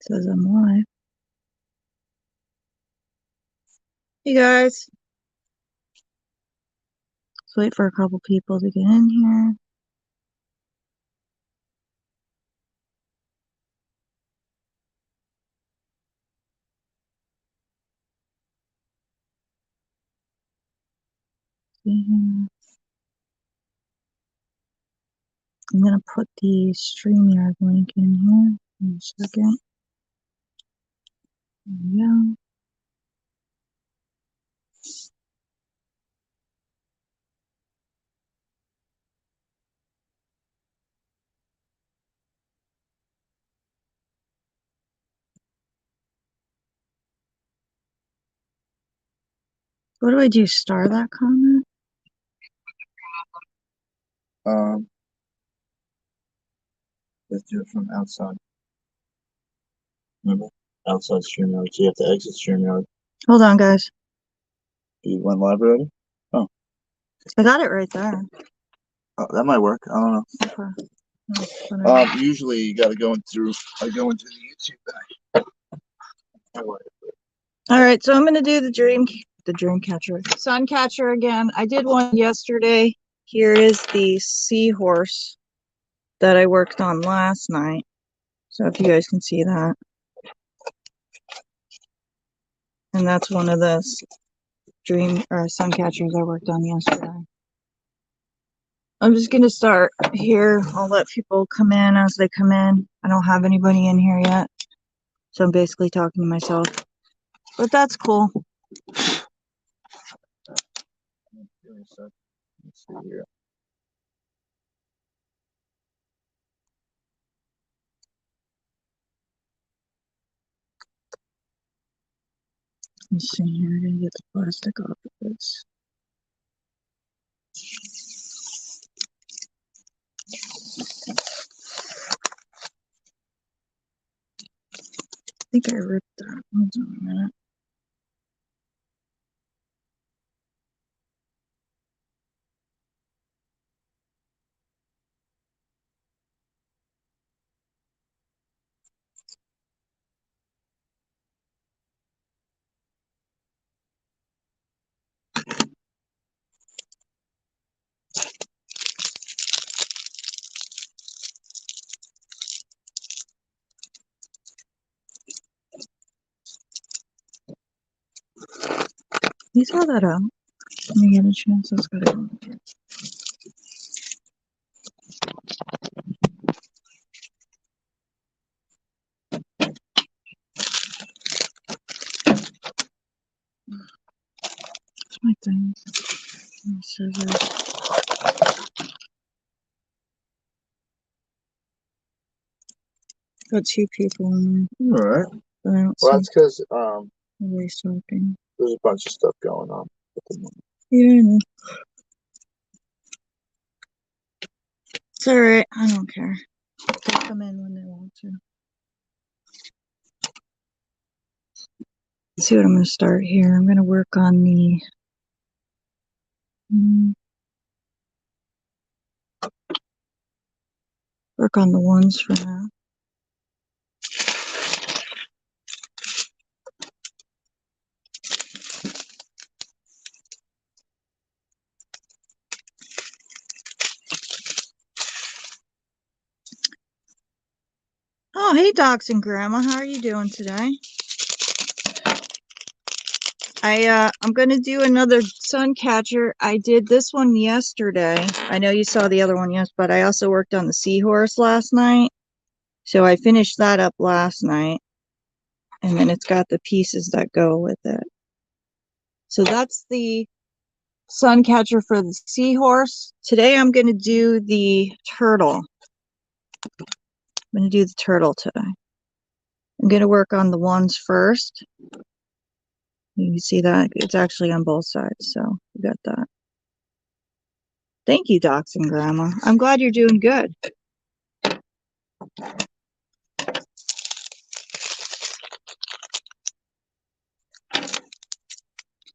Says I'm live. Hey guys. Let's wait for a couple people to get in here. I'm gonna put the StreamYard link in here in a second. There we go. What do I do? Star that comment? Let's do it from outside. Remember? Outside StreamYard. So you have to exit StreamYard. Hold on, guys. You went live already? Oh. I got it right there. Oh, that might work. I don't know. Okay. Usually you gotta go into the YouTube bag. Alright, so I'm gonna do the dream catcher. Sun catcher again. I did one yesterday. Here is the seahorse that I worked on last night. So if you guys can see that. And that's one of the sun catchers I worked on yesterday. I'm just gonna start here. I'll let people come in as they come in. I don't have anybody in here yet. So I'm basically talking to myself. But that's cool. Let's see here. Let's see here. I'm gonna get the plastic off of this. I think I ripped that. Hold on a minute. You saw that out. Let me get a chance. Let's go to it. What's my thing? Scissors. Got two people in All right. there. I don't Well, see that's because nobody's talking. there's a bunch of stuff going on at the moment. Yeah, I know. It's alright. I don't care. They'll come in when they want to. Let's see what I'm going to start here. I'm going to work on the ones for now. Oh, hey, Docs and Grandma. How are you doing today? I'm going to do another sun catcher. I did this one yesterday. I know you saw the other one, yes, but I also worked on the seahorse last night. So I finished that up last night. And then it's got the pieces that go with it. So that's the sun catcher for the seahorse. Today I'm going to do the turtle. I'm going to do the turtle today. I'm going to work on the ones first. You can see that it's actually on both sides, so we got that. Thank you, Docs and Grandma. I'm glad you're doing good.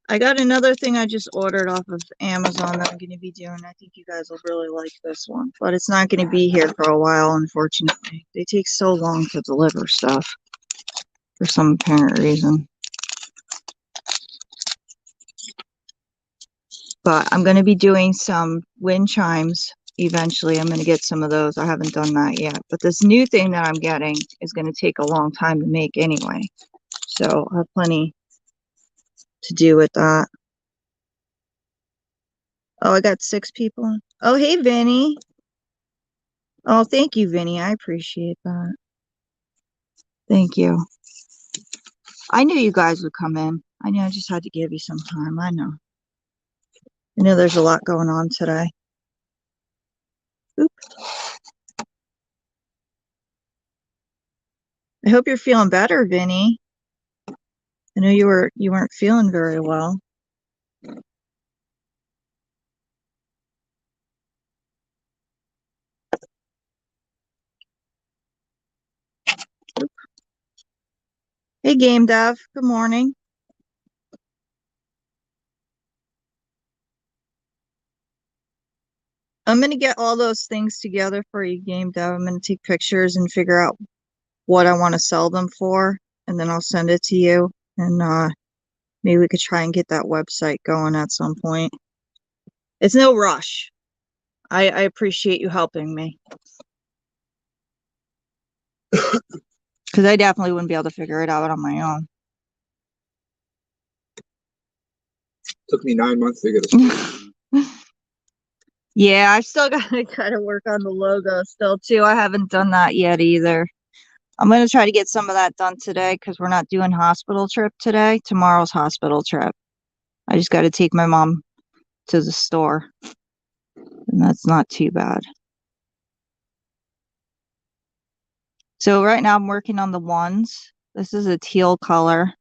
I got another thing I just ordered off of Amazon that I'm going to be doing. I think you guys will really like this one, but it's not going to be here for a while, unfortunately. They take so long to deliver stuff. for some apparent reason. But I'm going to be doing some wind chimes eventually. I'm going to get some of those. I haven't done that yet. But this new thing that I'm getting is going to take a long time to make anyway. So I have plenty to do with that. Oh, I got 6 people. Oh, hey, Vinny. Oh, thank you, Vinny. I appreciate that. Thank you. I knew you guys would come in. I knew I just had to give you some time. I know. I know there's a lot going on today. Oop. I hope you're feeling better, Vinny. I know you weren't feeling very well. Oop. Hey, Game Dev. Good morning. I'm going to get all those things together for you, Game Dev. I'm going to take pictures and figure out what I want to sell them for, and then I'll send it to you. And maybe we could try and get that website going at some point. It's no rush. I appreciate you helping me. Because I definitely wouldn't be able to figure it out on my own. Took me 9 months to get it. Yeah, I still gotta kind of work on the logo still too. I haven't done that yet either. I'm gonna try to get some of that done today because we're not doing hospital trip today. Tomorrow's hospital trip. I just got to take my mom to the store, and that's not too bad. So right now I'm working on the ones. This is a teal color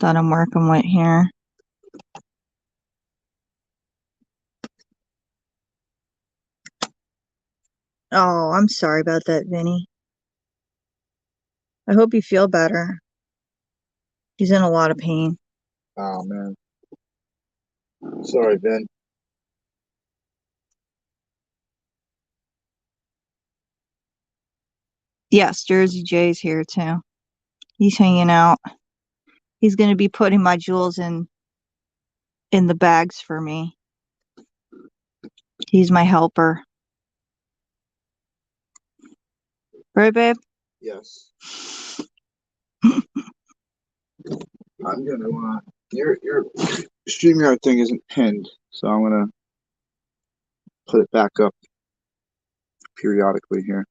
that I'm working with here. Oh, I'm sorry about that, Vinny. I hope you feel better. He's in a lot of pain. Oh, man. Sorry, Ben. Yes, Jersey Jay's here too. He's hanging out. He's going to be putting my jewels in the bags for me. He's my helper. Right, babe? Yes. I'm gonna your StreamYard thing isn't pinned, so I'm gonna put it back up periodically here.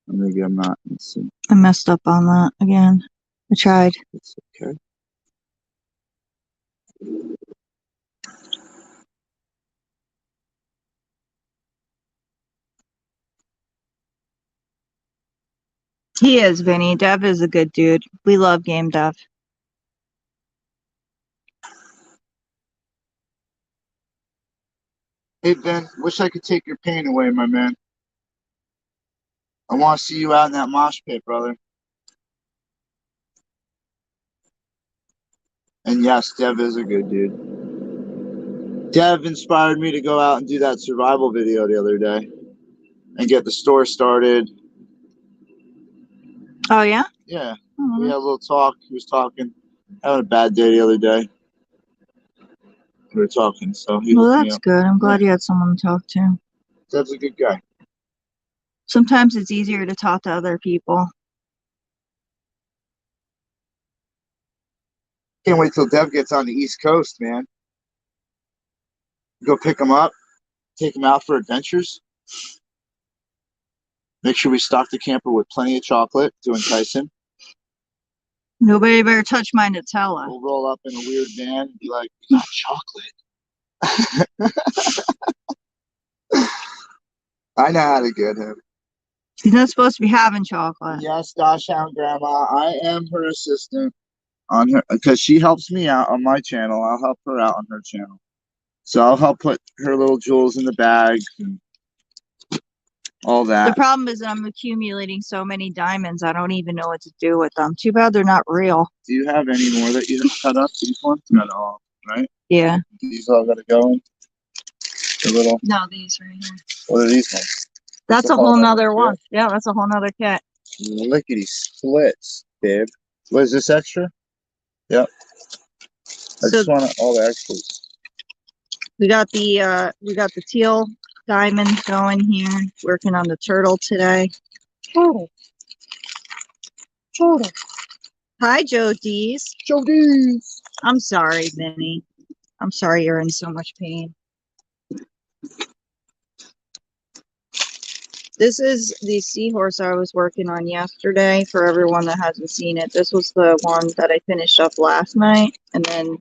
Or maybe I'm not. Let's see. I messed up on that again. I tried. It's okay. He is, Vinny. Dev is a good dude. We love Game Dev. Hey Ben, wish I could take your pain away, my man. I want to see you out in that mosh pit, brother. And yes, Dev is a good dude. Dev inspired me to go out and do that survival video the other day and get the store started. Oh, yeah? Yeah, Oh, we had a little talk. He was talking. Having a bad day the other day. We were talking, so he well, hooked me that's up. good. I'm glad you had someone to talk to. Dev's a good guy. Sometimes it's easier to talk to other people. Can't wait till Dev gets on the East Coast, man. Go pick him up, take him out for adventures. Make sure we stock the camper with plenty of chocolate to entice him. Nobody better touch my Nutella. We'll roll up in a weird van and be like, "We got chocolate." I know how to get him. He's not supposed to be having chocolate. Yes, Dashhound Grandma. I am her assistant on her because she helps me out on my channel. I'll help her out on her channel. So I'll help put her little jewels in the bag and all The that. problem is that I'm accumulating so many diamonds, I don't even know what to do with them. Too bad they're not real. Do you have any more that you have cut up? These ones? Got all, right? Yeah. These all gotta go in. The little. No, these right here. What are these ones? That's a whole nother one. Yeah, that's a whole nother kit. Lickety splits, babe. What is this extra? Yep. I So just want all the extras. we got the teal diamond going here. Working on the turtle today. Turtle. Turtle. Hi, Joe D's. Jodies. I'm sorry, Vinny. I'm sorry you're in so much pain. This is the seahorse I was working on yesterday for everyone that hasn't seen it. This was the one that I finished up last night, and then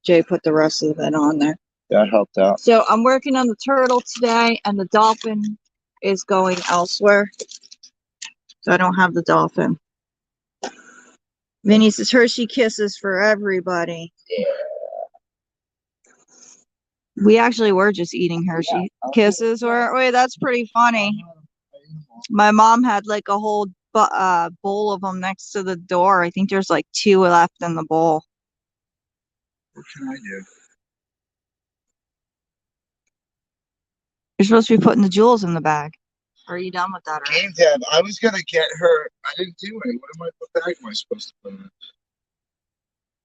Jay put the rest of it on there. That helped out. So I'm working on the turtle today, and the dolphin is going elsewhere. So I don't have the dolphin. Vinny says Hershey Kisses for everybody. Yeah. We actually were just eating Hershey Kisses. Wait, that's pretty funny. My mom had like a whole bowl of them next to the door. I think there's like 2 left in the bowl. What can I do? You're supposed to be putting the jewels in the bag. Are you done with that already? Game Deb, I was gonna get her. I didn't do it. What bag am I supposed to put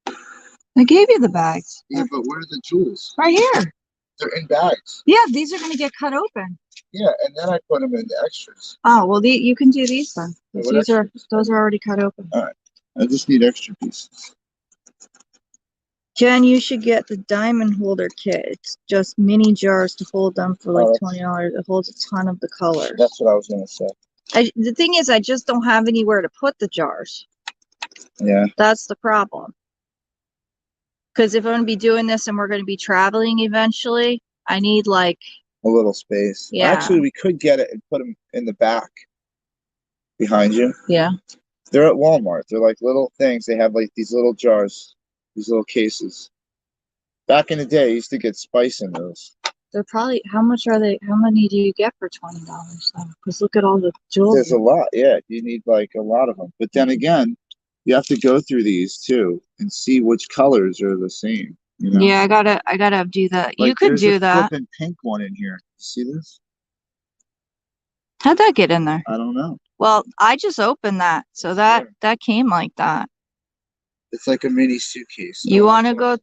in? I gave you the bags. Yeah, but where are the jewels? Right here. They're in bags. Yeah, these are going to get cut open. Yeah, and then I put them in the extras. Oh, well, you can do these then. Yeah, Those are already cut open. All right. I just need extra pieces. Jen, you should get the diamond holder kit. It's just mini jars to hold them for like $20. It holds a ton of the colors. That's what I was gonna say. The thing is, I just don't have anywhere to put the jars. Yeah. That's the problem. Because if I'm going to be doing this and we're going to be traveling eventually, I need like a little space. Yeah. Actually, we could get it and put them in the back behind you. Yeah. They're at Walmart. They're like little things. They have like these little jars, these little cases. Back in the day, I used to get spice in those. They're probably, how much are they? How many do you get for $20 though? Because look at all the jewelry. There's a lot. Yeah, you need like a lot of them. But then again, you have to go through these too and see which colors are the same. You know? Yeah, I gotta do that. Like, you could do that. There's a flippin' pink one in here. See this? How'd that get in there? I don't know. Well, I just opened that, so that came like that. It's like a mini suitcase. You wanna go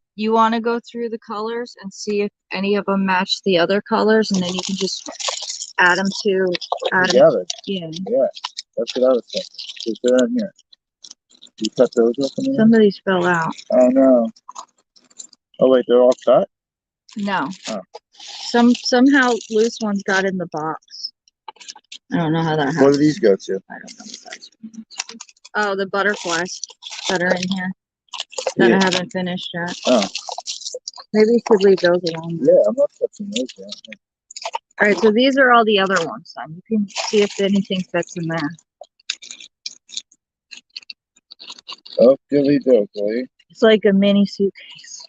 through the colors and see if any of them match the other colors, and then you can just add them together. Yeah. Yeah, that's what I was thinking. Because they're in here. You cut those up in here? Some of these fell out. Oh no. Oh wait, they're all cut? No. Oh. Somehow loose ones got in the box. I don't know how that happened. Where do these go to? I don't know what that's. Oh, the butterflies that are in here that I haven't finished yet. Oh. Maybe we should leave those alone. Yeah, I'm not touching those yet. All right, so these are all the other ones then. You can see if anything fits in there. Oh, dilly dokley. It's like a mini suitcase.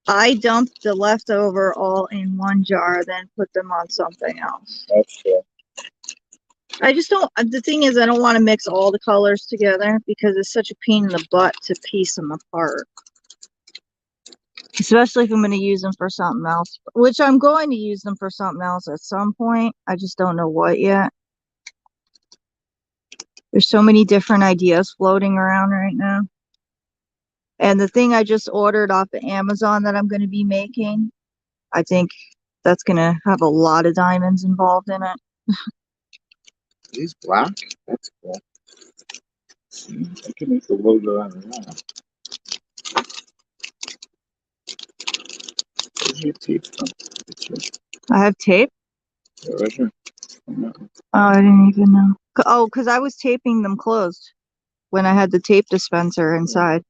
I dumped the leftover all in one jar, then put them on something else. That's true. I just don't, the thing is, I don't want to mix all the colors together because it's such a pain in the butt to piece them apart. Especially if I'm going to use them for something else, which I'm going to use them for something else at some point. I just don't know what yet. There's so many different ideas floating around right now. And the thing I just ordered off of Amazon that I'm going to be making, I think that's going to have a lot of diamonds involved in it. These black? That's cool. See, I can make the logo out of that. Where's your tape from? I have tape? Yeah, right here. Oh, I didn't even know. Oh, because I was taping them closed when I had the tape dispenser inside.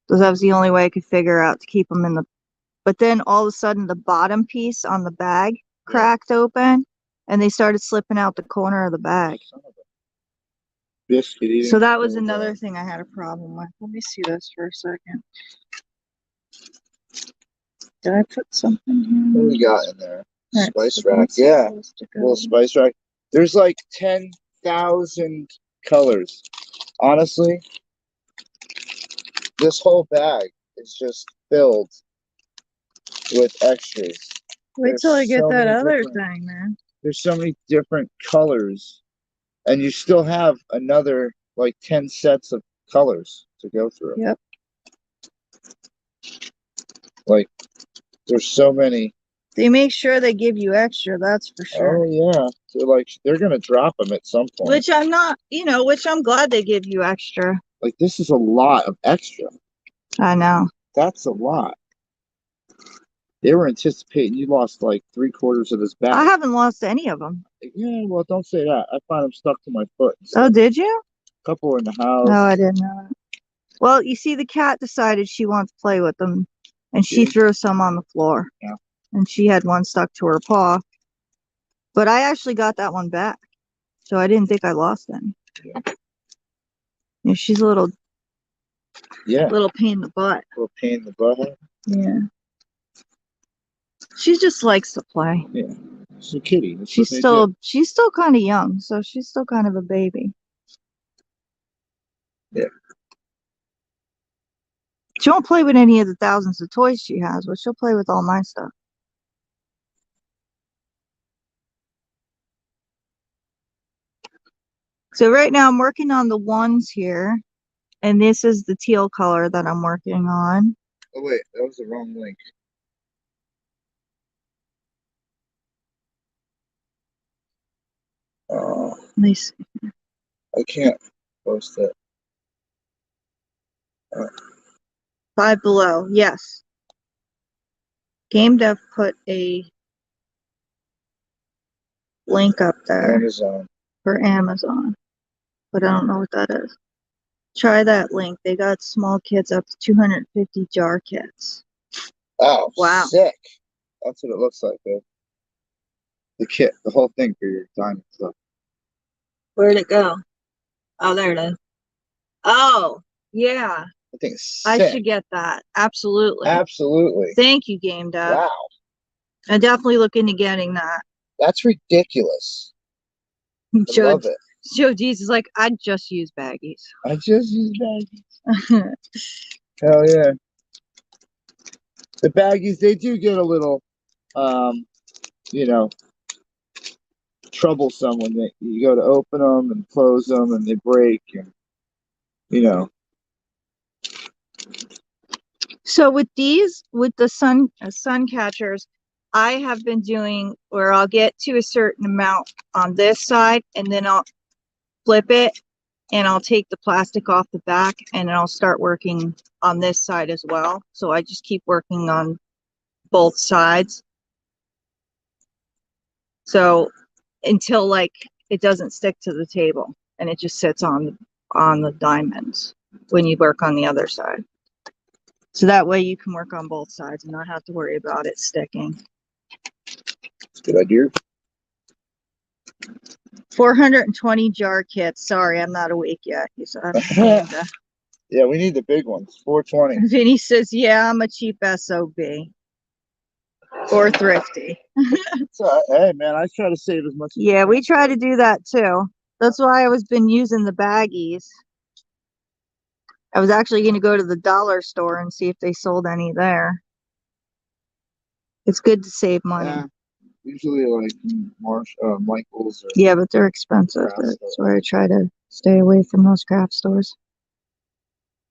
Because that was the only way I could figure out to keep them in the... But then all of a sudden the bottom piece on the bag cracked open and they started slipping out the corner of the bag. Biscuit eating. So that was another thing I had a problem with. Let me see this for a second. Did I put something here? What do we got in there? Right, Spice so rack. that's Yeah. supposed to go. Little spice rack. There's like 10,000 colors. Honestly, this whole bag is just filled with extras. Wait till I get so that many other different- thing, man. there's so many different colors, and you still have another like 10 sets of colors to go through. Yep. Like, there's so many. They make sure they give you extra, that's for sure. Oh yeah, they're gonna drop them at some point. Which I'm not, which I'm glad they give you extra. Like, this is a lot of extra. I know. That's a lot. They were anticipating you lost like 3/4 of this bag. I haven't lost any of them. Yeah, well, don't say that. I find them stuck to my foot. Oh, did you? A couple are in the house. No, I didn't know that. Well, you see, the cat decided she wants to play with them, and she Yeah. threw some on the floor. Yeah. And she had one stuck to her paw. But I actually got that one back, so I didn't think I lost any. Yeah, she's a little pain in the butt. Little pain in the butt. Yeah. She just likes to play. Yeah. She's a kitty. That's She's still kind of young, so she's still kind of a baby. Yeah. She won't play with any of the thousands of toys she has, but she'll play with all my stuff. So right now I'm working on the ones here, and this is the teal color that I'm working on. Oh wait, that was the wrong link. Let me see. I can't post it. 5 Below, yes. Game Dev put a link up there Amazon. for Amazon, but I don't know what that is. Try that link. They got small kits up to 250 jar kits. Oh, Wow. sick. That's what it looks like, though. The kit, the whole thing for your diamond stuff. Where'd it go? Oh, there it is. Oh, yeah. I think it's I sick. should get that. Absolutely. Absolutely. Thank you, Game Dev. Wow. I definitely look into getting that. That's ridiculous. I love it. Joe D's is like, I just use baggies. I just use baggies. Hell yeah. The baggies, they do get a little, troublesome when you go to open them and close them and they break, and So with the sun catchers, I have been doing where I'll get to a certain amount on this side, and then I'll flip it, and I'll take the plastic off the back, and then I'll start working on this side as well. So I just keep working on both sides. So until like it doesn't stick to the table and it just sits on the diamonds when you work on the other side. So that way you can work on both sides and not have to worry about it sticking. good idea. 420 jar kits. Sorry, I'm not awake yet. Yeah, we need the big ones. 420. Vinny says, yeah, I'm a cheap SOB. Or thrifty. So, hey, man, I try to save as much as Yeah, we try to do that too. That's why I was been using the baggies. I was actually going to go to the dollar store and see if they sold any there. It's good to save money. Yeah, usually like Michael's. Yeah, but they're expensive. That's why I try to stay away from those craft stores.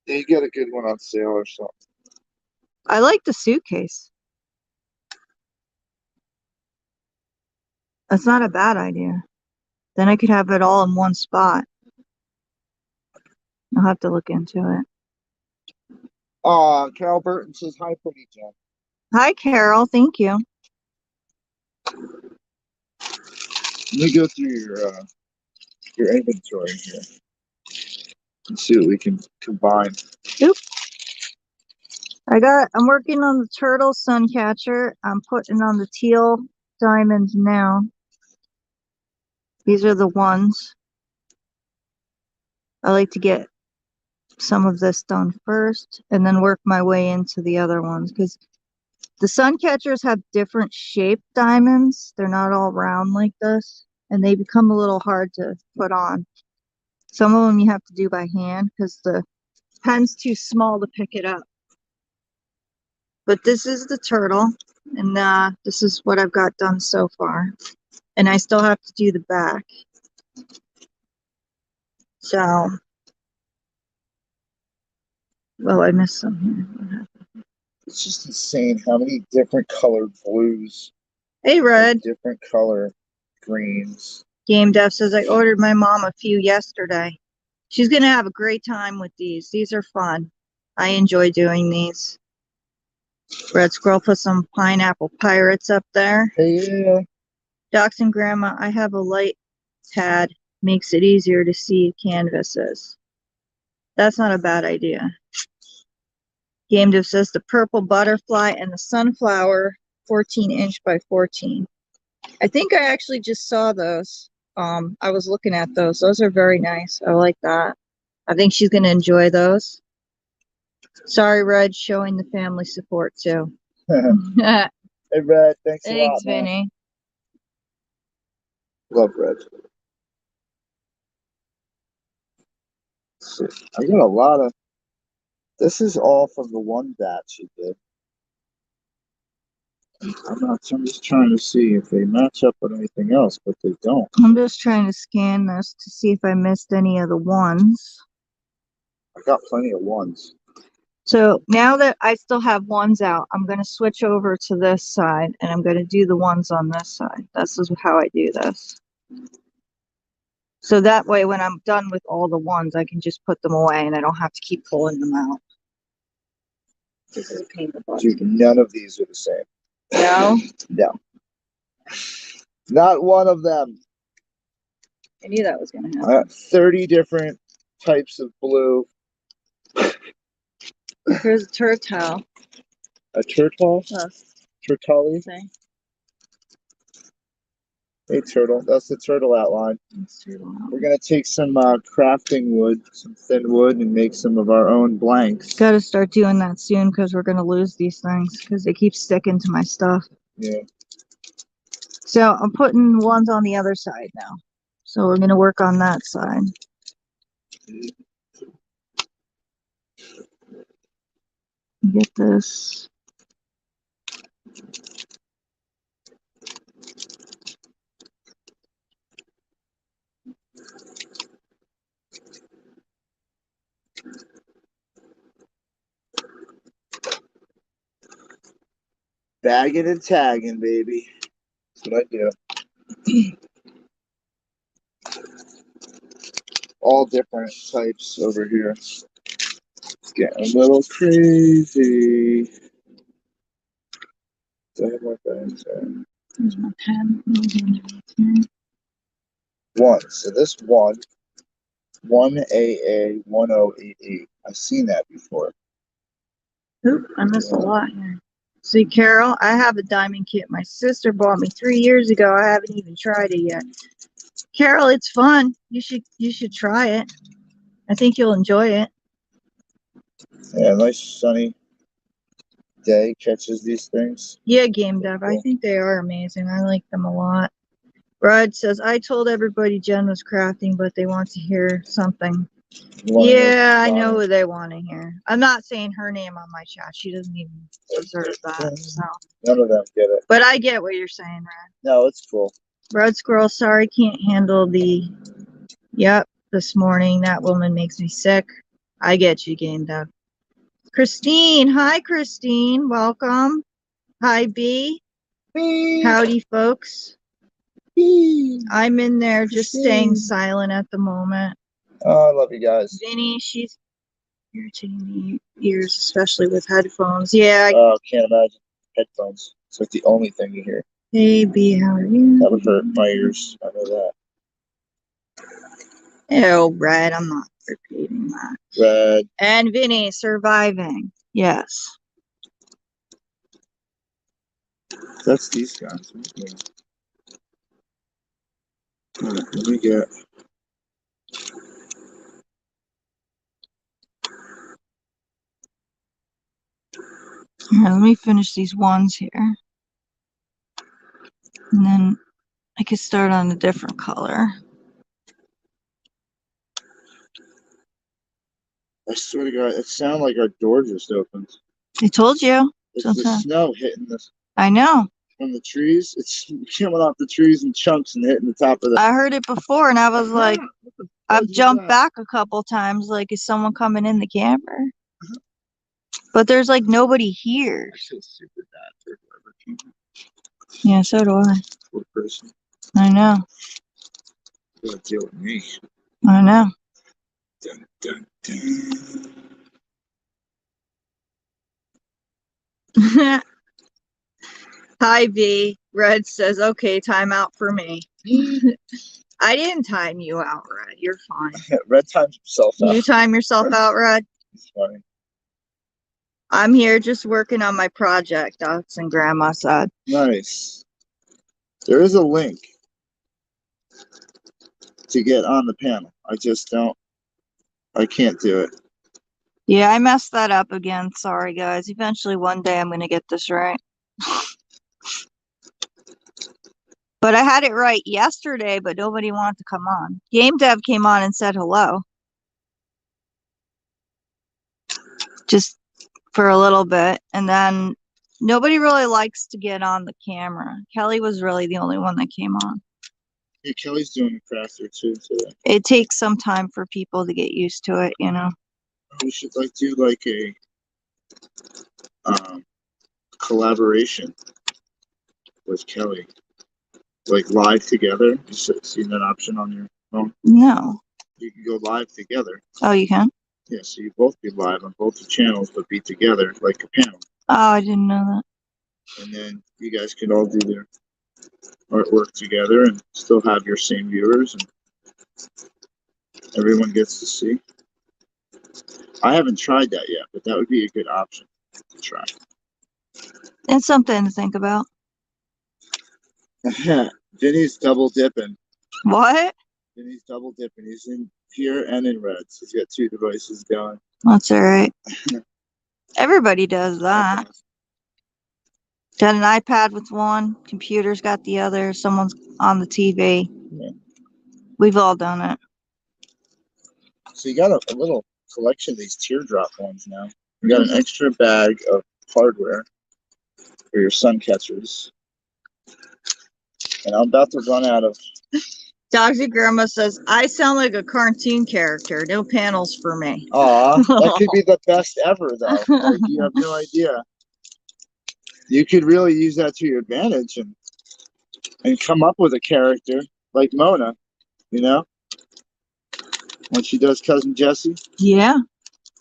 Yeah, you get a good one on sale or something. I like the suitcase. That's not a bad idea. Then I could have it all in one spot. I'll have to look into it. Carol Burton says hi, pretty Jen. Hi, Carol. Thank you. Let me go through your inventory here and see what we can combine. Oop. I'm working on the turtle sun catcher. I'm putting on the teal diamonds now. These are the ones. I like to get some of this done first and then work my way into the other ones, because the sun catchers have different shaped diamonds. They're not all round like this, and they become a little hard to put on. Some of them you have to do by hand because the pen's too small to pick it up. But this is the turtle, and this is what I've got done so far. And I still have to do the back. So, well, I missed some here. What happened? It's just insane how many different colored blues Hey, and Red. different color greens. Game Dev says I ordered my mom a few yesterday. She's gonna have a great time with these. These are fun. I enjoy doing these. Red Squirrel put some pineapple pirates up there. Hey, yeah. Docs and Grandma, I have a light pad. Makes it easier to see canvases. That's not a bad idea. Game Dev says the purple butterfly and the sunflower 14-inch by 14. I think I actually just saw those. I was looking at those. Those are very nice. I like that. I think she's going to enjoy those. Sorry, Red, showing the family support too. Hey, Red, thanks a lot, Thanks, man. Vinny. Love Red. I got a lot of. This is all from the one batch you did. I'm just trying to see if they match up with anything else, but they don't. I'm just trying to scan this to see if I missed any of the ones. I got plenty of ones. So now that I still have ones out, I'm going to switch over to this side and I'm going to do the ones on this side. This is how I do this. So that way, when I'm done with all the ones, I can just put them away and I don't have to keep pulling them out. This is a pain in the butt. Dude, none of these are the same. No? No. Not one of them. I knew that was going to I happen. got 30 different types of blue. Here's a turtle. A turtle? Yes. Turtali? Say. Hey, turtle. That's the turtle outline. We're going to take some crafting wood, some thin wood, and make some of our own blanks. Got to start doing that soon because we're going to lose these things because they keep sticking to my stuff. Yeah. So I'm putting ones on the other side now. So we're going to work on that side. Get this. Bagging and tagging, baby. That's what I do. All different types over here. It's getting a little crazy. Do I have my things there? Here's my pen. One. So this one, 1AA1088. I've seen that before. Oop, I missed a lot here. See, Carol, I have a diamond kit my sister bought me 3 years ago. I haven't even tried it yet. Carol, it's fun. You should try it. I think you'll enjoy it. Yeah, nice sunny day catches these things. Yeah, Game Dev. I think they are amazing. I like them a lot. Rod says, I told everybody Jen was crafting, but they want to hear something. Yeah, I know who they want to hear. I'm not saying her name on my chat. She doesn't even deserve that. So. None of them get it. But I get what you're saying, Red. No, it's cool. Red Squirrel, sorry, can't handle the. Yep, this morning. That woman makes me sick. I get you, Game Dev. Christine. Hi, Christine. Welcome. Hi, B. Howdy, folks. I'm in there just staying silent at the moment. Oh, I love you guys. Vinny, she's irritating the ears, especially with headphones. Yeah. Oh, can't imagine. Headphones. It's like the only thing you hear. Hey, B, how are you? That would hurt my ears. I know that. Ew, Red, I'm not repeating that. Red. And Vinny, surviving. Yes. That's these guys. Okay. Let me get. All right, let me finish these ones here. And then I could start on a different color. I swear to God, it sounded like our door just opened. I told you. It's the snow hitting this. I know. from the trees. It's coming off the trees in chunks and hitting the top of the. I heard it before and I was like, What the I've fudge is jumped that? back a couple times, like, is someone coming in the camper? But there's like nobody here. I feel super bad for whoever came in. Yeah, so do I. Poor person. I know. You gotta deal with me. I know. Dun, dun, dun. Hi, V. Red says, okay, time out for me. I didn't time you out, Red. You're fine. Red times himself out. You time yourself out, Red. It's funny. I'm here just working on my project, Dots and Grandma said. Nice. There is a link to get on the panel. I can't do it. Yeah, I messed that up again. Sorry, guys. Eventually, one day I'm going to get this right. But I had it right yesterday, but nobody wanted to come on. Game Dev came on and said hello. Just for a little bit. And then nobody really likes to get on the camera. Kelly was really the only one that came on. Yeah, Kelly's doing a crafter too today. It takes some time for people to get used to it, you know. We should do like a collaboration with Kelly, like live together. You seen that option on your phone? No. You can go live together. Oh, you can? Yeah, so you both be live on both the channels, but be together like a panel. Oh, I didn't know that. And then you guys could all do their artwork together and still have your same viewers, and everyone gets to see. I haven't tried that yet, but that would be a good option to try. It's something to think about. Vinny's double dipping. What? Vinny's double dipping. He's in here and in Reds. He's got two devices going. That's all right. Everybody does that. Got an iPad with one, computer's got the other, someone's on the TV. Yeah. We've all done it. So you got a little collection of these teardrop ones now. You got an extra bag of hardware for your sun catchers. And I'm about to run out of. Dogsy Grandma says, I sound like a cartoon character. No panels for me. Aw, that could be the best ever, though. Like, you have no idea. You could really use that to your advantage and come up with a character like Mona, you know? When she does Cousin Jessie. Yeah.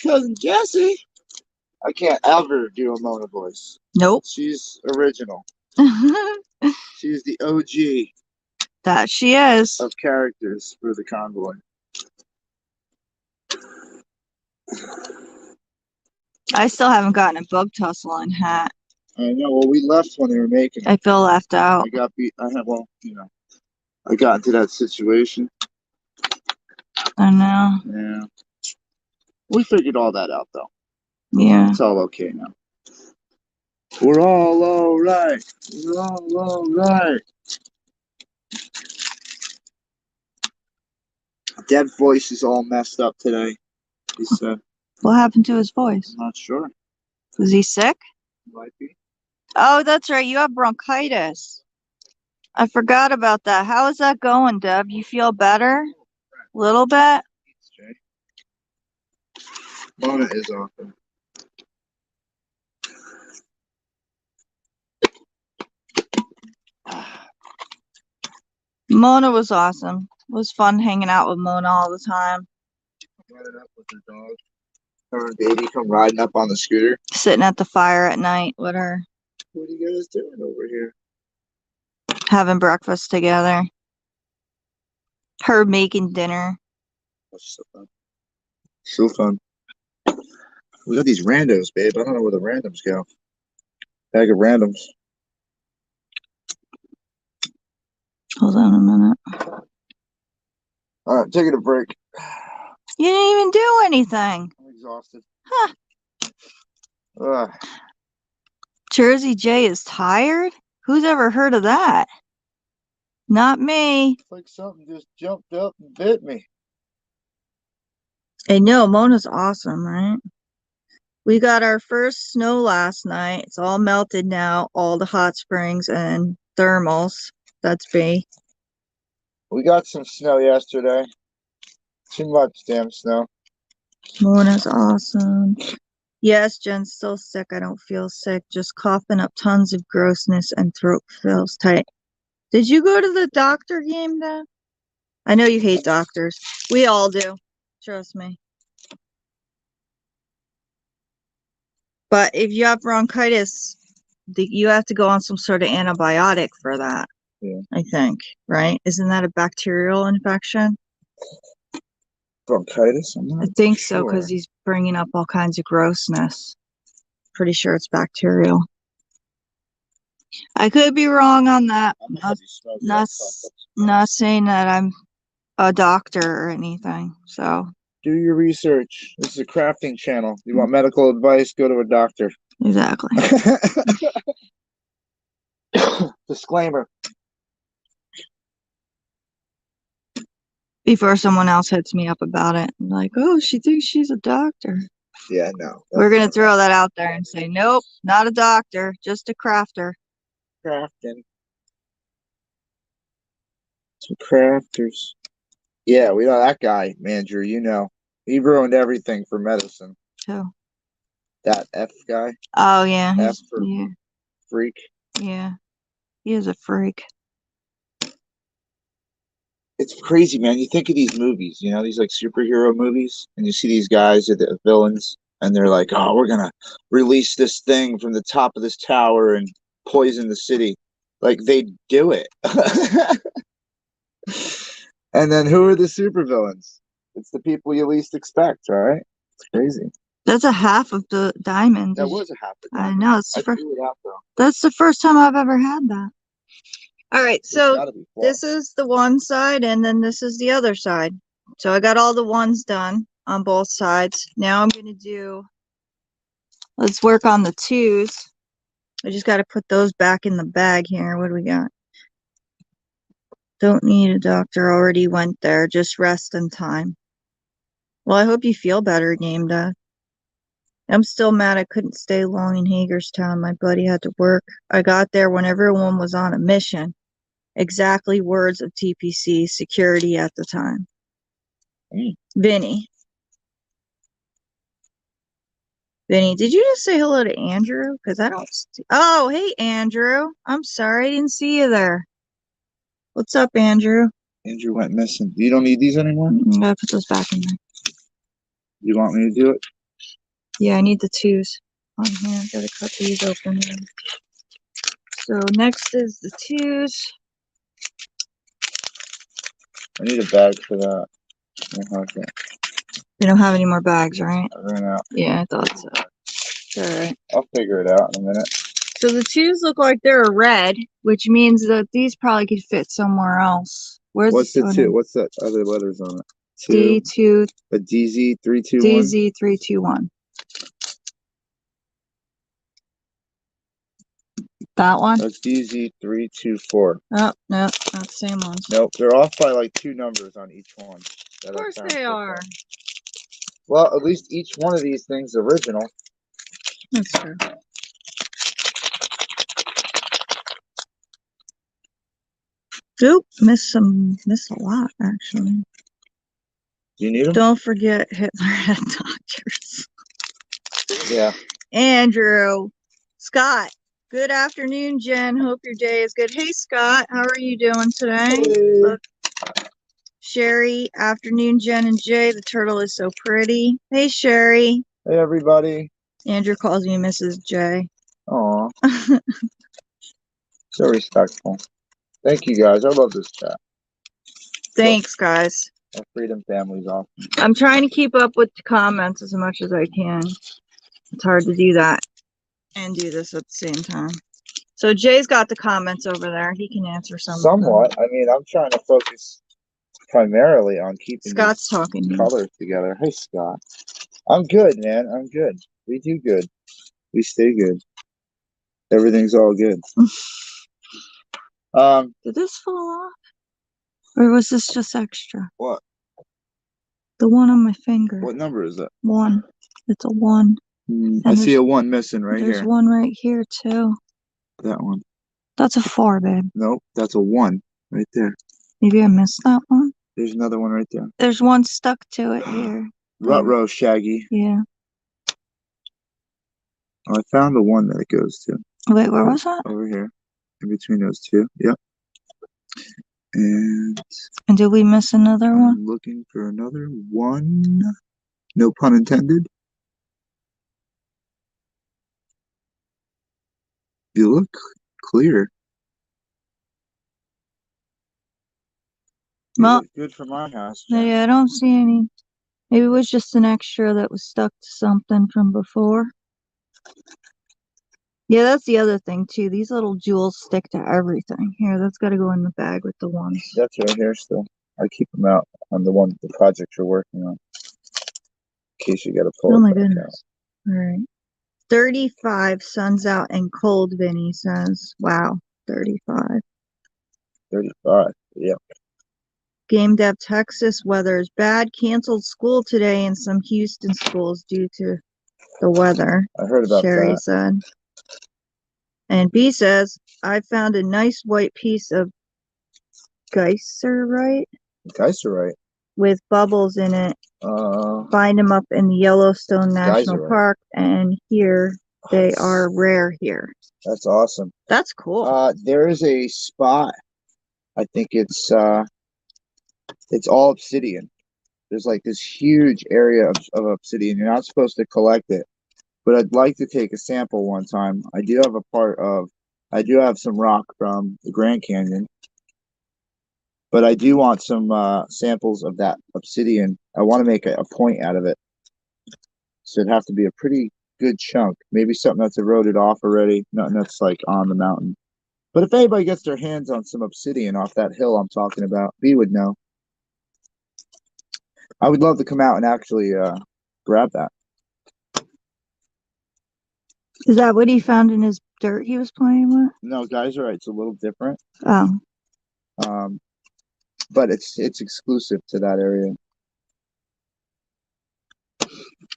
Cousin Jessie! I can't ever do a Mona voice. Nope. She's original. She's the OG. That she is. Of characters for the convoy. I still haven't gotten a bug tussle on hat. I know. Well, we left when they were making it. I feel left out. I got beat. I got into that situation. I know. Yeah. We figured all that out, though. Yeah. It's all okay now. We're all right. We're all right. Dev's voice is all messed up today, he said. What happened to his voice? I'm not sure. Was he sick? Might be. Oh, that's right. You have bronchitis. I forgot about that. How is that going, Deb? You feel better? A little bit? Mona is awesome. Mona was awesome. It was fun hanging out with Mona all the time. Riding up with her dog. Her and baby come riding up on the scooter. Sitting at the fire at night with her. What are you guys doing over here? Having breakfast together. Her making dinner. That's so fun. So fun. We got these randos, babe. I don't know where the randoms go. Bag of randoms. Hold on a minute. All right, taking a break. You didn't even do anything. I'm exhausted. Huh. Ugh. Jersey J is tired? Who's ever heard of that? Not me. It's like something just jumped up and bit me. I know, Mona's awesome, right? We got our first snow last night. It's all melted now, all the hot springs and thermals. That's me. We got some snow yesterday. Too much damn snow. Mona's awesome. Yes, Jen's still sick. I don't feel sick. Just coughing up tons of grossness and throat feels tight. Did you go to the doctor game then? I know you hate doctors. We all do. Trust me. But if you have bronchitis, you have to go on some sort of antibiotic for that. Yeah. I think, right? Isn't that a bacterial infection? Bronchitis? I'm I not think so, sure. because he's bringing up all kinds of grossness. Pretty sure it's bacterial. I could be wrong on that. I'm a heavy smoker. Not saying that I'm a doctor or anything. So Do your research. This is a crafting channel. You want medical advice? Go to a doctor. exactly. Disclaimer. Before someone else hits me up about it, I'm like, oh, she thinks she's a doctor. Yeah, no. We're gonna throw that out there and say, nope, not a doctor, just a crafter. Crafting. Some crafters. Yeah, we know that guy, man, Drew. You know, he ruined everything for medicine. Who? That F guy, Oh yeah, F for yeah, freak. yeah. He is a freak. It's crazy, man. You think of these movies, you know, these like superhero movies, and you see these guys are the villains, and they're like, "Oh, we're gonna release this thing from the top of this tower and poison the city." Like they do it. And then who are the supervillains? It's the people you least expect, right? It's crazy. That's a half of the diamond. That was a half a I diamond. know. It's I the first. threw it out though. That's the first time I've ever had that. All right, It's so gotta be this flawed. is the one side, and then this is the other side. So I got all the ones done on both sides. Now I'm gonna do. Let's work on the twos. I just got to put those back in the bag here. What do we got? Don't need a doctor. Already went there. Just rest and time. Well, I hope you feel better, Game Dad. I'm still mad I couldn't stay long in Hagerstown. My buddy had to work. I got there when everyone was on a mission. Exactly words of TPC security at the time. Vinny. Vinny, did you just say hello to Andrew? Because I don't see. Oh, hey, Andrew. I'm sorry. I didn't see you there. What's up, Andrew? Andrew went missing. You don't need these anymore? I gotta put those back in there. You want me to do it? Yeah, I need the twos on here. Gotta cut these open. So next is the twos. I need a bag for that. Okay. We don't have any more bags, right? I ran out. Yeah, I thought so. It's all right. I'll figure it out in a minute. So the twos look like they're red, which means that these probably could fit somewhere else. Where's What's the two? two? What's that other letters on it? D2, A DZ 321. DZ321. That one? That's DZ 324. Oh, no, not the same ones. Nope, they're off by like 2 numbers on each one. Of course they are. Well, at least each one of these things is original. That's true. Oop, missed a lot, actually. Do you need them? Don't forget Hitler had doctors. Yeah. Andrew. Scott. Good afternoon, Jen. Hope your day is good. Hey, Scott. How are you doing today? Hey. Look. Sherry. Afternoon, Jen and Jay. The turtle is so pretty. Hey, Sherry. Hey, everybody. Andrew calls me Mrs. J. Aw. So respectful. Thank you, guys. I love this chat. Thanks, guys. Our freedom family's awesome. I'm trying to keep up with the comments as much as I can. It's hard to do that and do this at the same time. So Jay's got the comments over there. He can answer some. Somewhat. I mean, I'm trying to focus primarily on keeping Scott's talking these colors together. Hey, Scott. I'm good, man. I'm good. We do good. We stay good. Everything's all good. Did this fall off? Or was this just extra? What? The one on my finger. What number is that? 1. It's a 1. I And see a 1 missing right there's here. one right here too. That one. That's a 4, babe. Nope, that's a 1 right there. Maybe I missed that one. There's another one right there. There's one stuck to it here. Ruh-roh, Shaggy. Yeah. Oh, I found the one that it goes to. Wait, where was that? Over here. In between those two. Yep. And did we miss another one? I'm looking for another one. No pun intended. You look clear. You Well, look good for my house. yeah, I don't see any. Maybe it was just an extra that was stuck to something from before. Yeah, that's the other thing too. These little jewels stick to everything. Here, that's got to go in the bag with the ones. That's right here still. I keep them out on the project you're working on. In case you got to pull Oh it my back goodness. All right. 35, sun's out and cold, Vinny says. Wow, 35. 35. Yeah. Game Dev Texas weather is bad. Canceled school today in some Houston schools due to the weather, I heard about Sherry that. said. And B says, I found a nice white piece of Geyserite Geyserite. with bubbles in it. Uh, Find them up in the Yellowstone National Geyserite. Park, and here they are rare here. That's awesome. That's cool. There is a spot. I think it's all obsidian. There's like this huge area of obsidian. You're not supposed to collect it, but I'd like to take a sample one time. I do have some rock from the Grand Canyon, but I do want some samples of that obsidian. I want to make a point out of it. So it'd have to be a pretty good chunk. Maybe something that's eroded off already, nothing that's like on the mountain. But if anybody gets their hands on some obsidian off that hill I'm talking about, B would know. I would love to come out and actually grab that. Is that what he found in his dirt he was playing with? No, Geyserite's a little different. Oh. But it's exclusive to that area.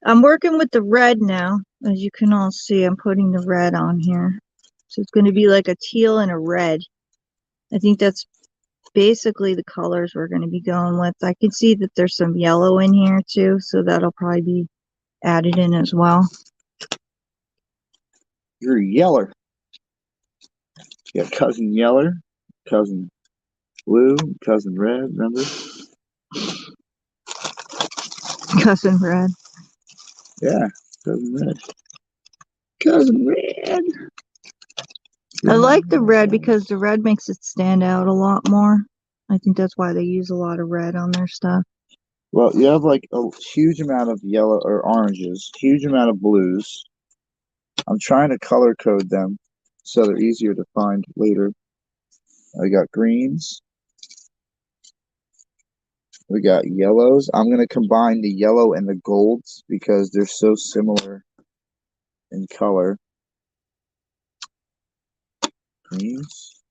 I'm working with the red now. As you can all see, I'm putting the red on here. So it's going to be like a teal and a red. I think that's basically the colors we're going to be going with. I can see that there's some yellow in here too, so that'll probably be added in as well. You're Yeller. You got cousin Yeller, cousin Blue, cousin Red, remember? Cousin Red. Yeah, cousin Red. Cousin Red. I like the red because the red makes it stand out a lot more. I think that's why they use a lot of red on their stuff. Well, you have like a huge amount of yellow or oranges, huge amount of blues. I'm trying to color code them so they're easier to find later. I got greens. We got yellows. I'm going to combine the yellow and the golds because they're so similar in color. Greens.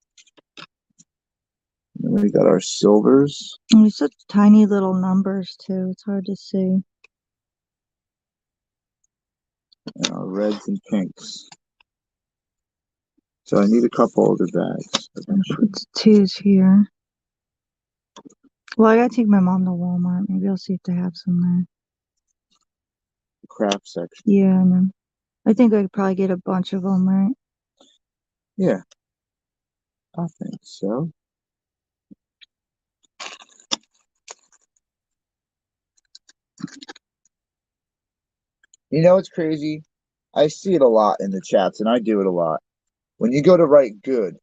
And then we got our silvers. And there's such tiny little numbers too. It's hard to see. And our reds and pinks. So I need a couple other bags. Put twos here. Well, I gotta take my mom to Walmart. Maybe I'll see if they have some there. Craft section. Yeah, I know. I think I could probably get a bunch of them, right? Yeah, I think so. You know what's crazy? I see it a lot in the chats, and I do it a lot. When you go to write good,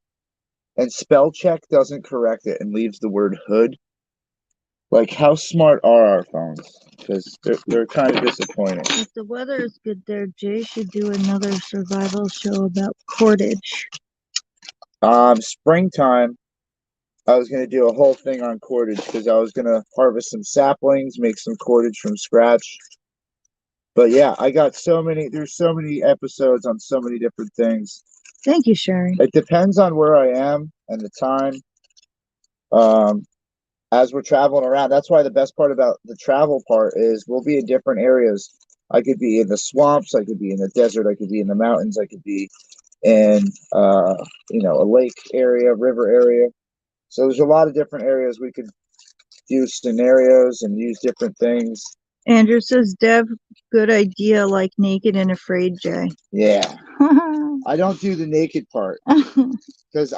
and spell check doesn't correct it and leaves the word hood, like how smart are our phones? Because they're kind of disappointing. If the weather is good there, Jay should do another survival show about cordage. Springtime, I was gonna do a whole thing on cordage because I was gonna harvest some saplings, make some cordage from scratch. But yeah, I got there's so many episodes on so many different things. Thank you, Sherry. It depends on where I am and the time. As we're traveling around, that's why the best part about the travel part is we'll be in different areas. I could be in the swamps, I could be in the desert, I could be in the mountains, I could be in a lake area, river area. So there's a lot of different areas we could do scenarios and use different things. Andrew says, Dev, good idea, like Naked and Afraid, Jay. Yeah. I don't do the naked part because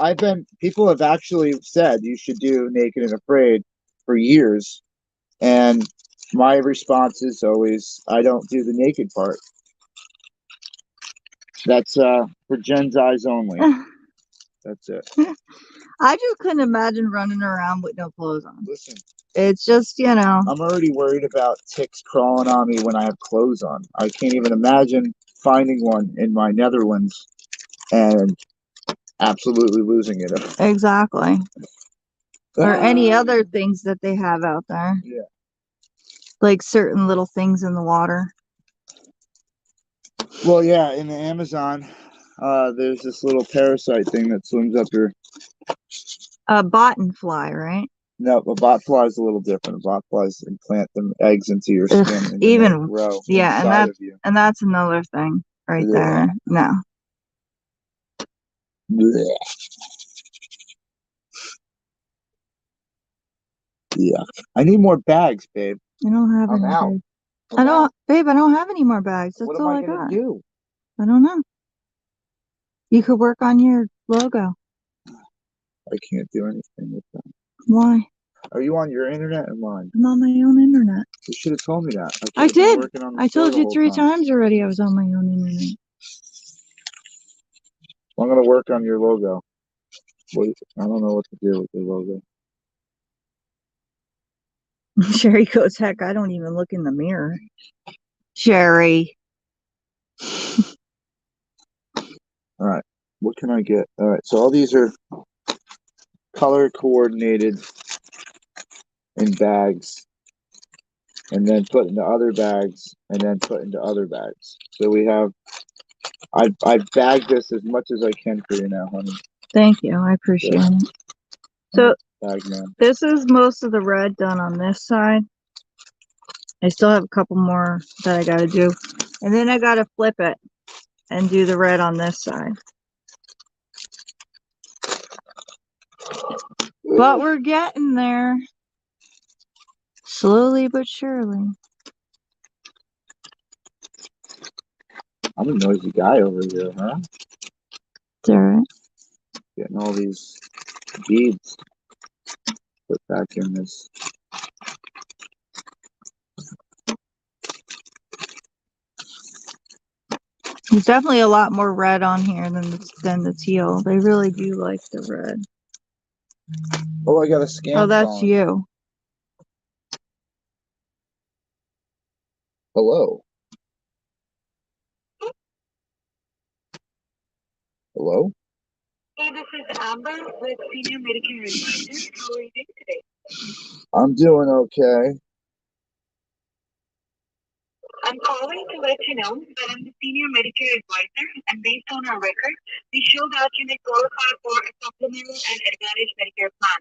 people have actually said you should do Naked and Afraid for years. And my response is always, I don't do the naked part. That's for Jen's eyes only. That's it. I just couldn't imagine running around with no clothes on. Listen, It's just, I'm already worried about ticks crawling on me when I have clothes on. I can't even imagine finding one in my Netherlands and absolutely losing it. Exactly. Or any other things that they have out there. Yeah. Like certain little things in the water. Well, yeah, in the Amazon, there's this little parasite thing that swims up your... A bottomfly, right? No, a botfly is a little different. Botflies implant them eggs into your skin and then Even they grow yeah, inside of you. and that's another thing right there. No. Blech. Yeah. I need more bags, babe. I don't have I'm any. out. Babe, I don't have any more bags. That's What all am I I gonna got. do? I don't know. You could work on your logo. I can't do anything with that. Why? Are you on your internet or mine? I'm on my own internet. You should have told me that. I did. I told the you whole 3 time. times already I was on my own internet. I'm gonna work on your logo. Wait, I don't know what to do with your logo. Sherry goes, heck, I don't even look in the mirror. Sherry. All right, what can I get? All right, so all these are color coordinated in bags, and then put into other bags, and then put into other bags. So we have. I've bagged this as much as I can for you now, honey. Thank you. I appreciate it. So bag man. This is most of the red done on this side. I still have a couple more that I gotta do. And then I gotta flip it and do the red on this side. But we're getting there. Slowly but surely. I'm a noisy guy over here, huh? It's alright. Getting all these beads put back in this. There's definitely a lot more red on here than the teal. They really do like the red. Oh, I got a scam. Oh, that's calling. you. Hello. Hello? Hey, this is Amber with Senior Medicare Advisors. How are you doing today? I'm doing okay. I'm calling to let you know that I'm the Senior Medicare Advisor, and based on our records, we show that you may qualify for a supplemental and advantage Medicare plan.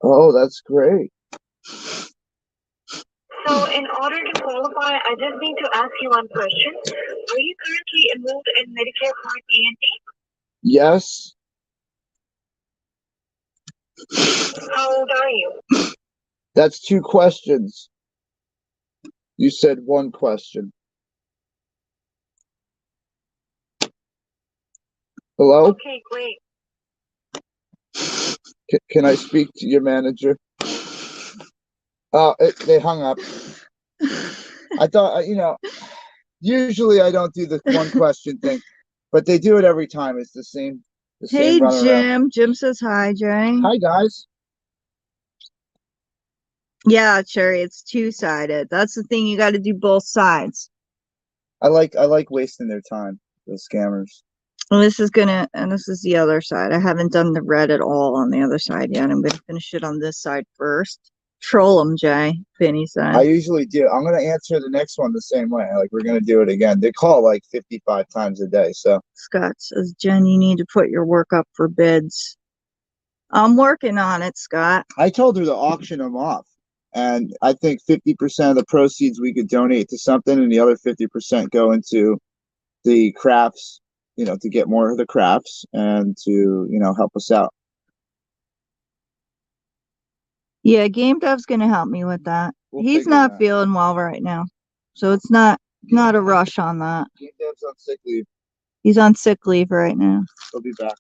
Oh, that's great. So, in order to qualify, I just need to ask you one question. Are you currently enrolled in Medicare Part A and B? Yes. How old are you? That's 2 questions. You said 1 question. Hello? Okay, great. Can I speak to your manager? Oh, they hung up. I thought, usually I don't do the 1 question thing, but they do it every time. It's the same Hey, runaround. Jim. Jim says hi, Jay. Hi, guys. Yeah, Cherry, it's 2-sided. That's the thing. You got to do both sides. I like wasting their time, those scammers. And this is the other side. I haven't done the red at all on the other side yet. I'm going to finish it on this side first. Troll them, Jay. Penny said. I usually do. I'm going to answer the next one the same way. Like, we're going to do it again. They call like 55 times a day. So Scott says, Jen, you need to put your work up for bids. I'm working on it, Scott. I told her to auction them off. And I think 50% of the proceeds we could donate to something, and the other 50% go into the crafts, to get more of the crafts and to, help us out. Yeah, Game Dev's gonna help me with that. We'll He's figure not that. feeling well right now, so it's not a rush on that. Game Dev's on sick leave. He's on sick leave right now. He'll be back.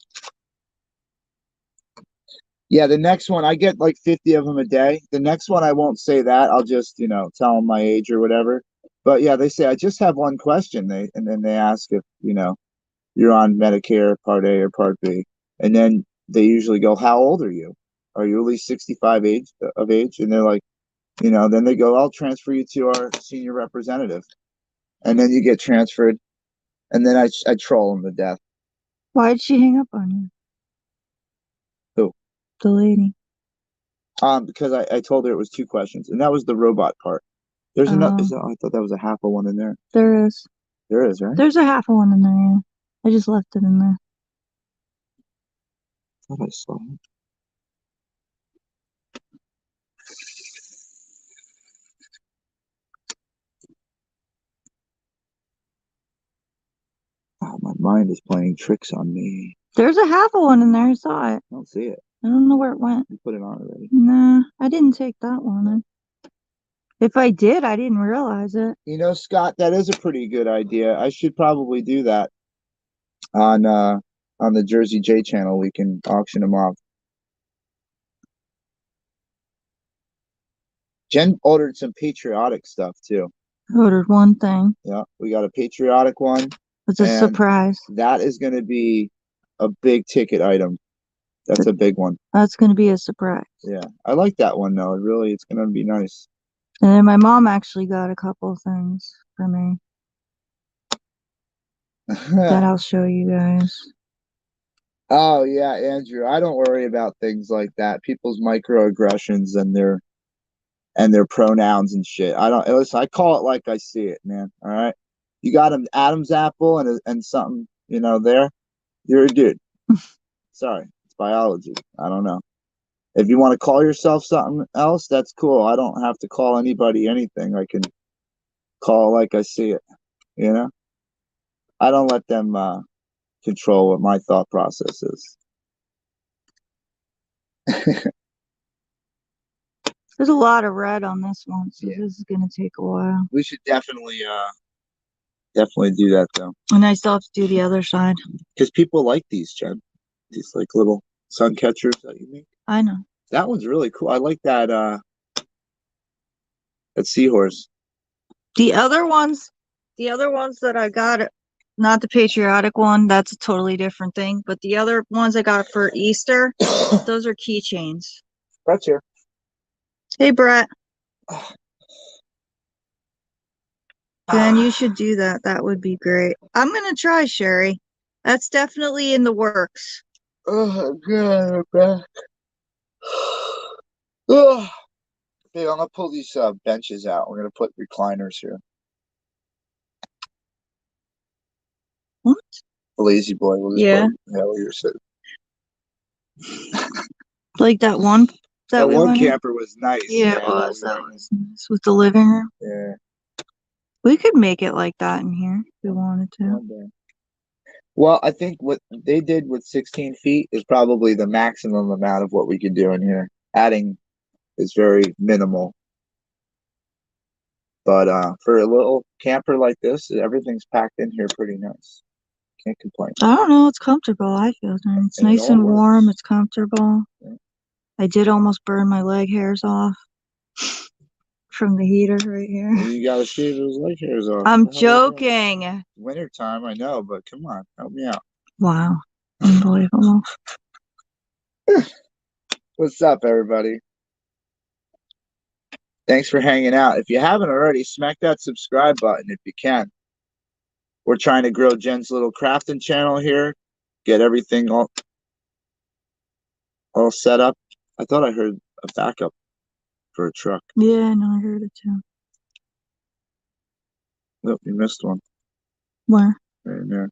Yeah, the next one, I get like 50 of them a day. The next one, I won't say that. I'll just, tell them my age or whatever. But yeah, they say, I just have one question. And then they ask if, you're on Medicare Part A or Part B. And then they usually go, how old are you? Are you at least 65 of age? And they're like, then they go, I'll transfer you to our senior representative. And then you get transferred. And then I troll them to death. Why did she hang up on you? Who? The lady. Because I told her it was two questions, and that was the robot part. There's another. Oh. I thought that was a half of one in there. There is. There is, right? There's a half of one in there, yeah. I just left it in there. I thought I saw it. Oh, my mind is playing tricks on me. There's a half of one in there. I saw it. I don't see it. I don't know where it went. You put it on already. Nah, I didn't take that one. If I did, I didn't realize it. Scott, that is a pretty good idea. I should probably do that on the Jersey J channel. We can auction them off. Jen ordered some patriotic stuff too. I ordered one thing. Yeah, we got a patriotic one. It's a surprise. That is going to be a big ticket item. That's a big one. That's going to be a surprise. Yeah, I like that one though. It's going to be nice. And then my mom actually got a couple things for me that I'll show you guys. Oh yeah, Andrew, I don't worry about things like that. People's microaggressions and their pronouns and shit. I don't listen. I call it like I see it, man. All right, you got an Adam's apple and something, there. You're a dude. Sorry, it's biology. I don't know. If you want to call yourself something else, that's cool. I don't have to call anybody anything. I can call it like I see it. I don't let them control what my thought process is. There's a lot of red on this one, so Yeah. this is going to take a while. We should definitely do that though. And I still have to do the other side. Because people like these, Jen. These like little sun catchers that you make. I know. That one's really cool. I like that seahorse. The other ones that I got, not the patriotic one, that's a totally different thing. But the other ones I got for Easter, those are keychains. Brett's here. Hey, Brett. Jen, you should do that. That would be great. I'm going to try, Sherry. That's definitely in the works. Oh, God, Brett. Oh. Hey, I'm going to pull these benches out. We're going to put recliners here. What? The lazy boy. Yeah. Where you're sitting. Like that one. That we one went in? camper was nice. Yeah, man. it was. That was nice. With the living room. Yeah. We could make it like that in here if we wanted to. One day. Well, I think what they did with 16 feet is probably the maximum amount of what we could do in here. Adding is very minimal. But for a little camper like this, everything's packed in here pretty nice. Can't complain. I don't know. It's comfortable. I feel it's And it nice all and warm. works. It's comfortable. Yeah. I did almost burn my leg hairs off from the heater right here. You gotta shave those leg hairs off. I'm joking. Winter time, I know, but come on, help me out. Wow. Unbelievable. What's up, everybody? Thanks for hanging out. If you haven't already, smack that subscribe button if you can. We're trying to grow Jen's little crafting channel here. Get everything all set up. I thought I heard a backup for a truck. Yeah, no, I heard it too. Nope, you missed one. Where? Right there.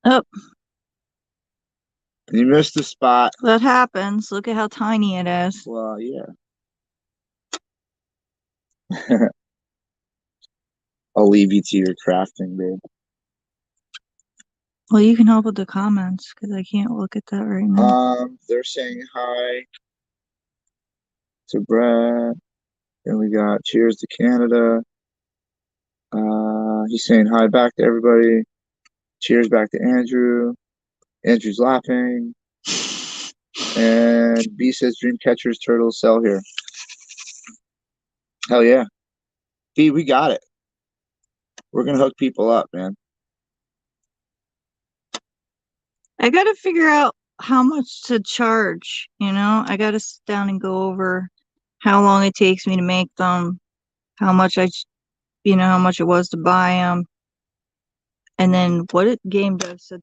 Oh. You missed the spot. That happens. Look at how tiny it is. Well, yeah. I'll leave you to your crafting, babe. Well, you can help with the comments because I can't look at that right now. They're saying hi to Brett. And we got cheers to Canada. He's saying hi back to everybody. Cheers back to Andrew. Andrew's laughing. And B says dream catchers turtles sell here. Hell yeah. B, we got it. We're gonna hook people up, man. I gotta figure out how much to charge, you know? I gotta sit down and go over how long it takes me to make them, how much how much it was to buy them. And then what it game dev said.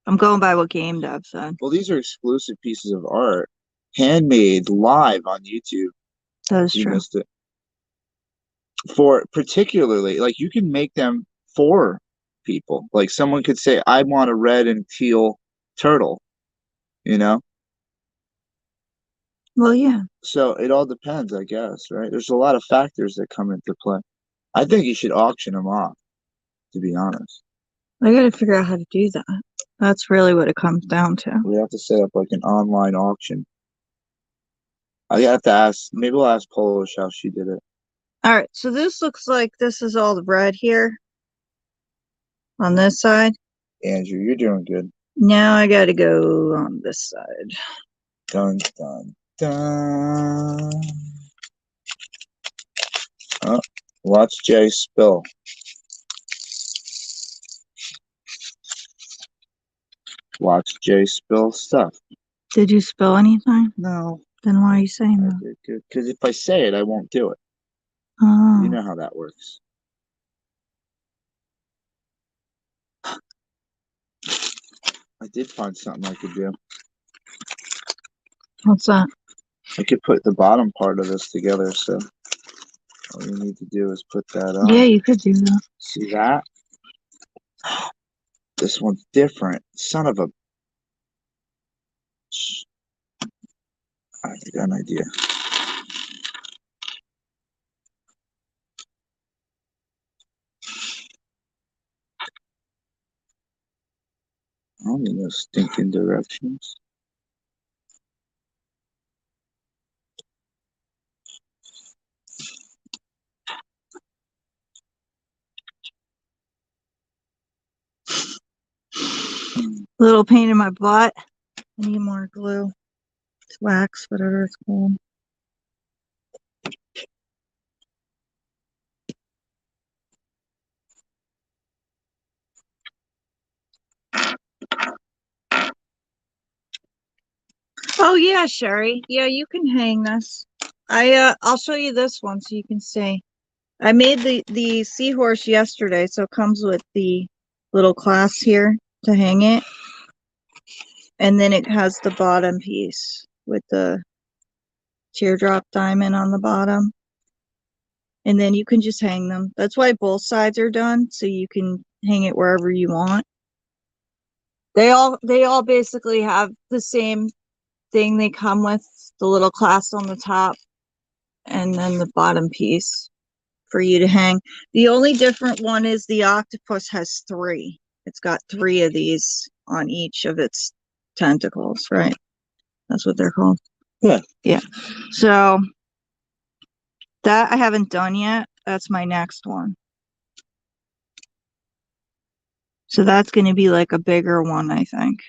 I'm going by what game dev said. Well, these are exclusive pieces of art, handmade live on YouTube. That is You true. missed it. For particularly, like you can make them for people. Like someone could say, I want a red and teal turtle, you know? Well, yeah. So it all depends, I guess, right? There's a lot of factors that come into play. I think you should auction them off, to be honest. I gotta figure out how to do that. That's really what it comes down to. We have to set up like an online auction. I have to ask, maybe we'll ask Polish how she did it. All right, so this looks like this is all the red here on this side. Andrew, you're doing good. Now I gotta go on this side. Dun, dun, dun. Oh, watch Jay spill. Watch Jay spill stuff. Did you spill anything? No. Then why are you saying I that? did good. Because if I say it, I won't do it. Oh. You know how that works. I did find something I could do. What's that? I could put the bottom part of this together, so all you need to do is put that on. Yeah, you could do that. See that? This one's different. Son of a... I got an idea. I don't need no stinking directions. Little pain in my butt. I need more glue. It's wax, whatever it's called. Oh yeah, Sherry. Yeah, you can hang this. I'll show you this one so you can see. I made the seahorse yesterday, so it comes with the little clasp here to hang it. And then it has the bottom piece with the teardrop diamond on the bottom. And then you can just hang them. That's why both sides are done, so you can hang it wherever you want. They all basically have the same thing. They come with the little clasp on the top and then the bottom piece for you to hang. The only different one is the octopus has 3. It's got 3 of these on each of its tentacles, right? That's what they're called. Yeah. Yeah. So that I haven't done yet. That's my next one. So that's going to be like a bigger one, I think.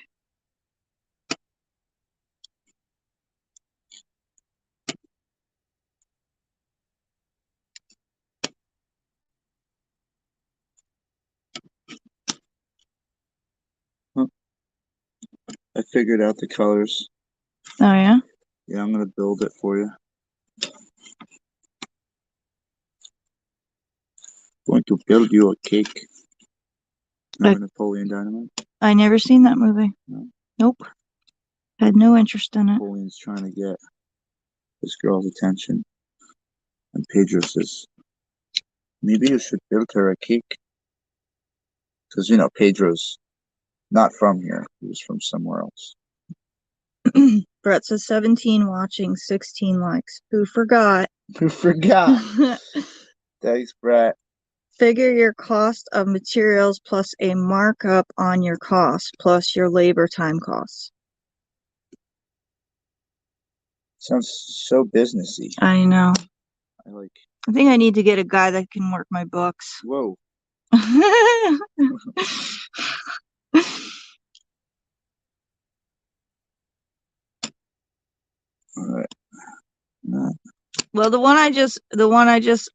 I figured out the colors. Oh, yeah? Yeah, I'm going to build it for you. Going to build you a cake. Remember Napoleon Dynamite? I never seen that movie. No. Nope. Had no interest in it. Napoleon's trying to get this girl's attention. And Pedro says, maybe you should build her a cake. Because, you know, Pedro's not from here. He was from somewhere else. Brett says 17 watching, 16 likes. Who forgot? Who forgot? Thanks, Brett. Figure your cost of materials plus a markup on your cost plus your labor time costs. Sounds so businessy. I know. I like. I think I need to get a guy that can work my books. Whoa. All right. Well, the one I just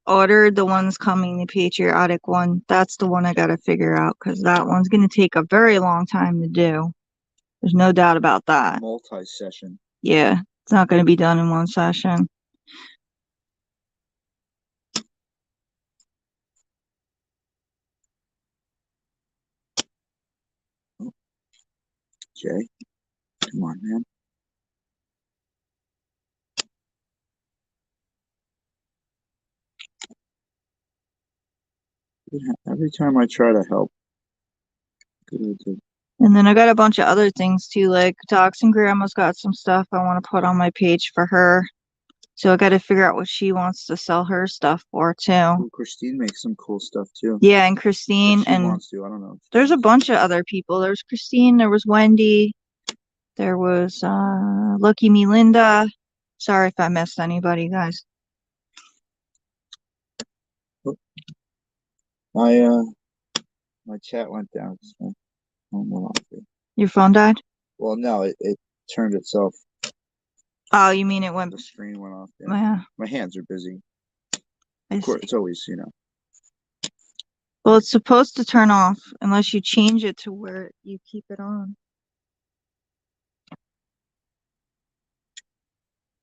ordered, the one's coming, the patriotic one, that's the one I gotta figure out because that one's gonna take a very long time to do. There's no doubt about that. Multi-session. Yeah, it's not gonna be done in one session. Jay, come on, man. Every time I try to help. And then I got a bunch of other things too, like Toxin Grandma's got some stuff I want to put on my page for her. So I got to figure out what she wants to sell her stuff for too. Ooh, Christine makes some cool stuff too. Yeah, and Christine If she and wants to, I don't know. there's a bunch of other people. There's Christine, there was Wendy, there was Lucky Me Linda. Sorry if I missed anybody, guys. My chat went down. My phone went off here. Your phone died? Well, no, it turned itself. Oh, you mean it went? The screen went off. Yeah. Yeah, My hands are busy. I Of course, see. it's always, Well, it's supposed to turn off unless you change it to where you keep it on.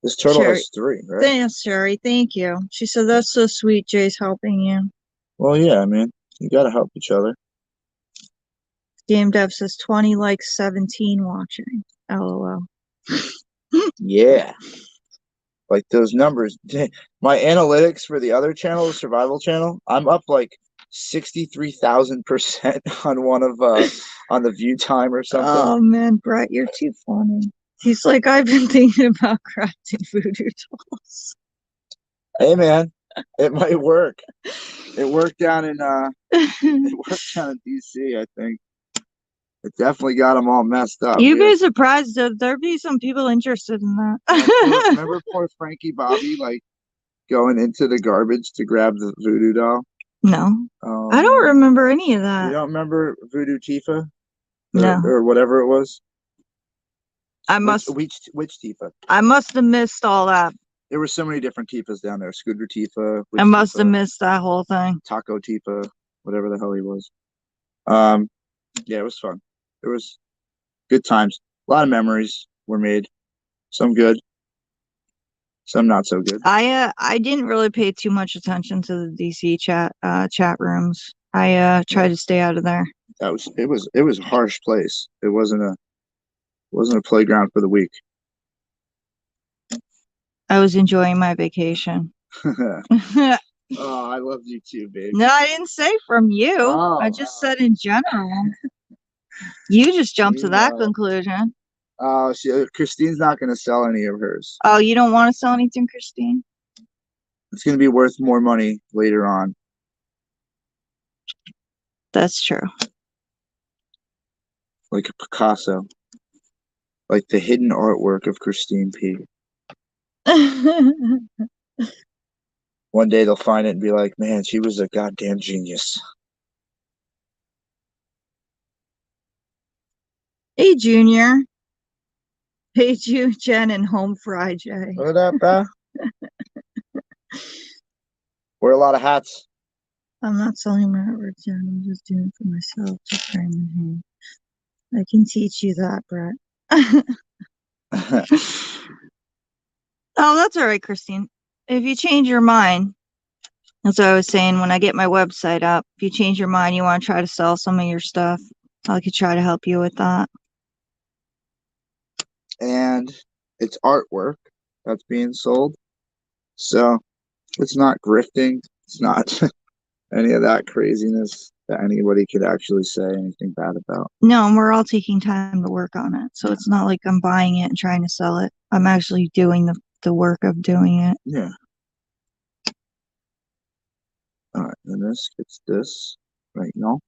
This turtle Sherry. has 3, right? Thanks, Sherry. Thank you. She said, that's so sweet. Jay's helping you. Well, yeah, man. You gotta help each other. Game Dev says 20 likes, 17 watching. LOL. Yeah. Like those numbers. My analytics for the other channel, the survival channel, I'm up like 63,000% on one of on the view time or something. Oh man, Brett, you're too funny. He's like, I've been thinking about crafting voodoo dolls. Hey man, it might work. It worked down in DC, I think. It definitely got them all messed up. You'd be surprised that there'd be some people interested in that. Remember poor Frankie Bobby like going into the garbage to grab the voodoo doll? No. I don't remember any of You that. don't remember Voodoo Tifa? No. Or whatever it was? Which Tifa? I must have missed all that. There were so many different Tifas down there. Scooter Tifa. I must have missed that whole thing. Taco Tifa, whatever the hell he was. Yeah, it was fun. It was good times. A lot of memories were made. Some good, some not so good. I didn't really pay too much attention to the DC chat rooms. I tried to stay out of there. It was a harsh place. It wasn't a playground for the weak. I was enjoying my vacation. Oh, I love you too, baby. No, I didn't say from you. I just said in general. You just jumped to that conclusion. Oh, Christine's not going to sell any of hers. Oh, you don't want to sell anything, Christine? It's going to be worth more money later on. That's true. Like a Picasso. Like the hidden artwork of Christine P. One day they'll find it and be like, man, she was a goddamn genius. Hey, Junior. Hey, Jen and Home Fry Jay. What up, bro? Wear a lot of hats. I'm not selling my artwork, Jen. I'm just doing it for myself to frame my hand. I can teach you that, Brett. Oh, that's all right, Christine. If you change your mind, that's what I was saying when I get my website up. If you change your mind, you want to try to sell some of your stuff, I could try to help you with that. And it's artwork that's being sold. So it's not grifting. It's not any of that craziness that anybody could actually say anything bad about. No, and we're all taking time to work on it. So it's not like I'm buying it and trying to sell it. I'm actually doing the work of doing it. Yeah. And this gets this. Right, no.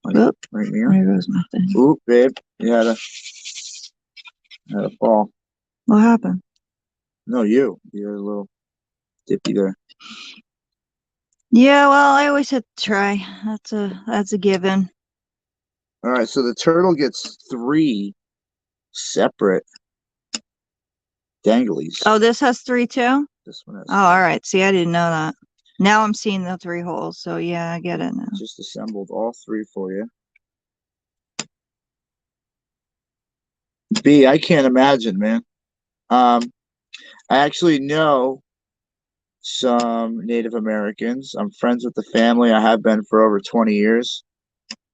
Right, Oop. right here. There goes my thing. Oop, babe. You had a fall. What happened? No, you. You're a little dippy there. Yeah, well, I always have to try. That's a given. All right, so the turtle gets 3 separate danglies. Oh, this has 3 too? This one has Oh, all right. See, I didn't know that. Now I'm seeing the 3 holes. So yeah, I get it now. just assembled all 3 for you. B, I can't imagine, man. I actually know some Native Americans. I'm friends with the family. I have been for over 20 years.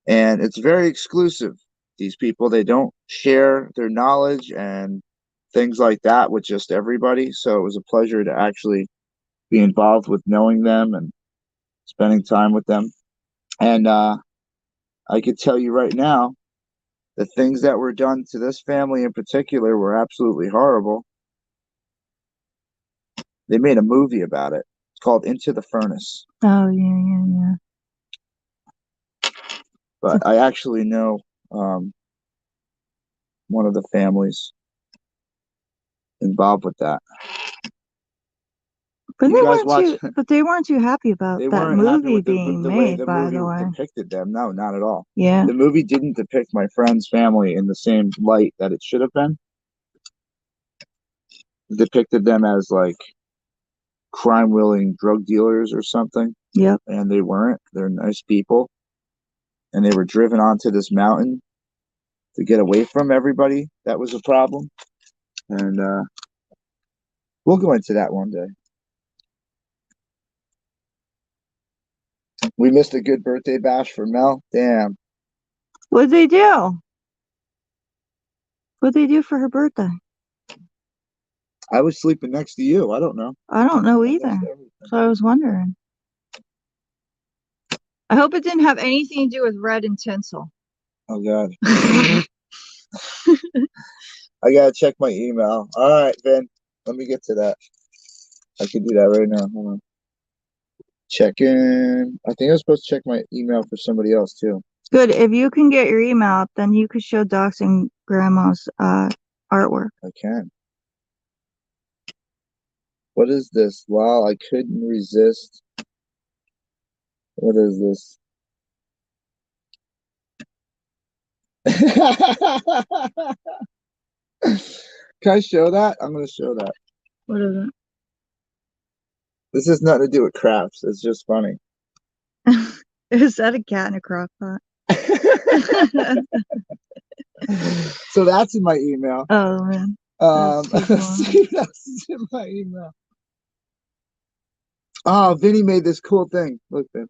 And it's very exclusive. These people, they don't share their knowledge and things like that with just everybody. So it was a pleasure to actually be involved with knowing them and spending time with them. And I could tell you right now, the things that were done to this family in particular were absolutely horrible. They made a movie about it. It's called Into the Furnace. Oh, yeah. But I actually know one of the families involved with that. But You they guys weren't watch- but they weren't too happy about They that weren't happy movie with being the way made, the by movie the way. depicted them. No, not at all. Yeah. The movie didn't depict my friend's family in the same light that it should have been. It depicted them as like crime-willing drug dealers or something. Yep. And they weren't. They're nice people. And they were driven onto this mountain to get away from everybody. That was a problem. And we'll go into that one day. We missed a good birthday bash for Mel. Damn. What'd they do? What'd they do for her birthday? I was sleeping next to you. I don't know. I don't know I either. missed everything. So I was wondering. I hope it didn't have anything to do with red and tinsel. Oh, God. I gotta check my email. All right, Vin. Let me get to that. I can do that right now. Hold on. Check in. I think I was supposed to check my email for somebody else too. Good. If you can get your email up, then you could show Docs and Grandma's artwork. I can. What is this? Wow, I couldn't resist. What is this? Can I show that? I'm gonna show that. What is This has nothing to do with crafts. It's just funny. it? Is that a cat in a crock pot? So that's in my email. Oh man. Let's see what else is in my email. Oh, Vinny made this cool thing. Look, Vin.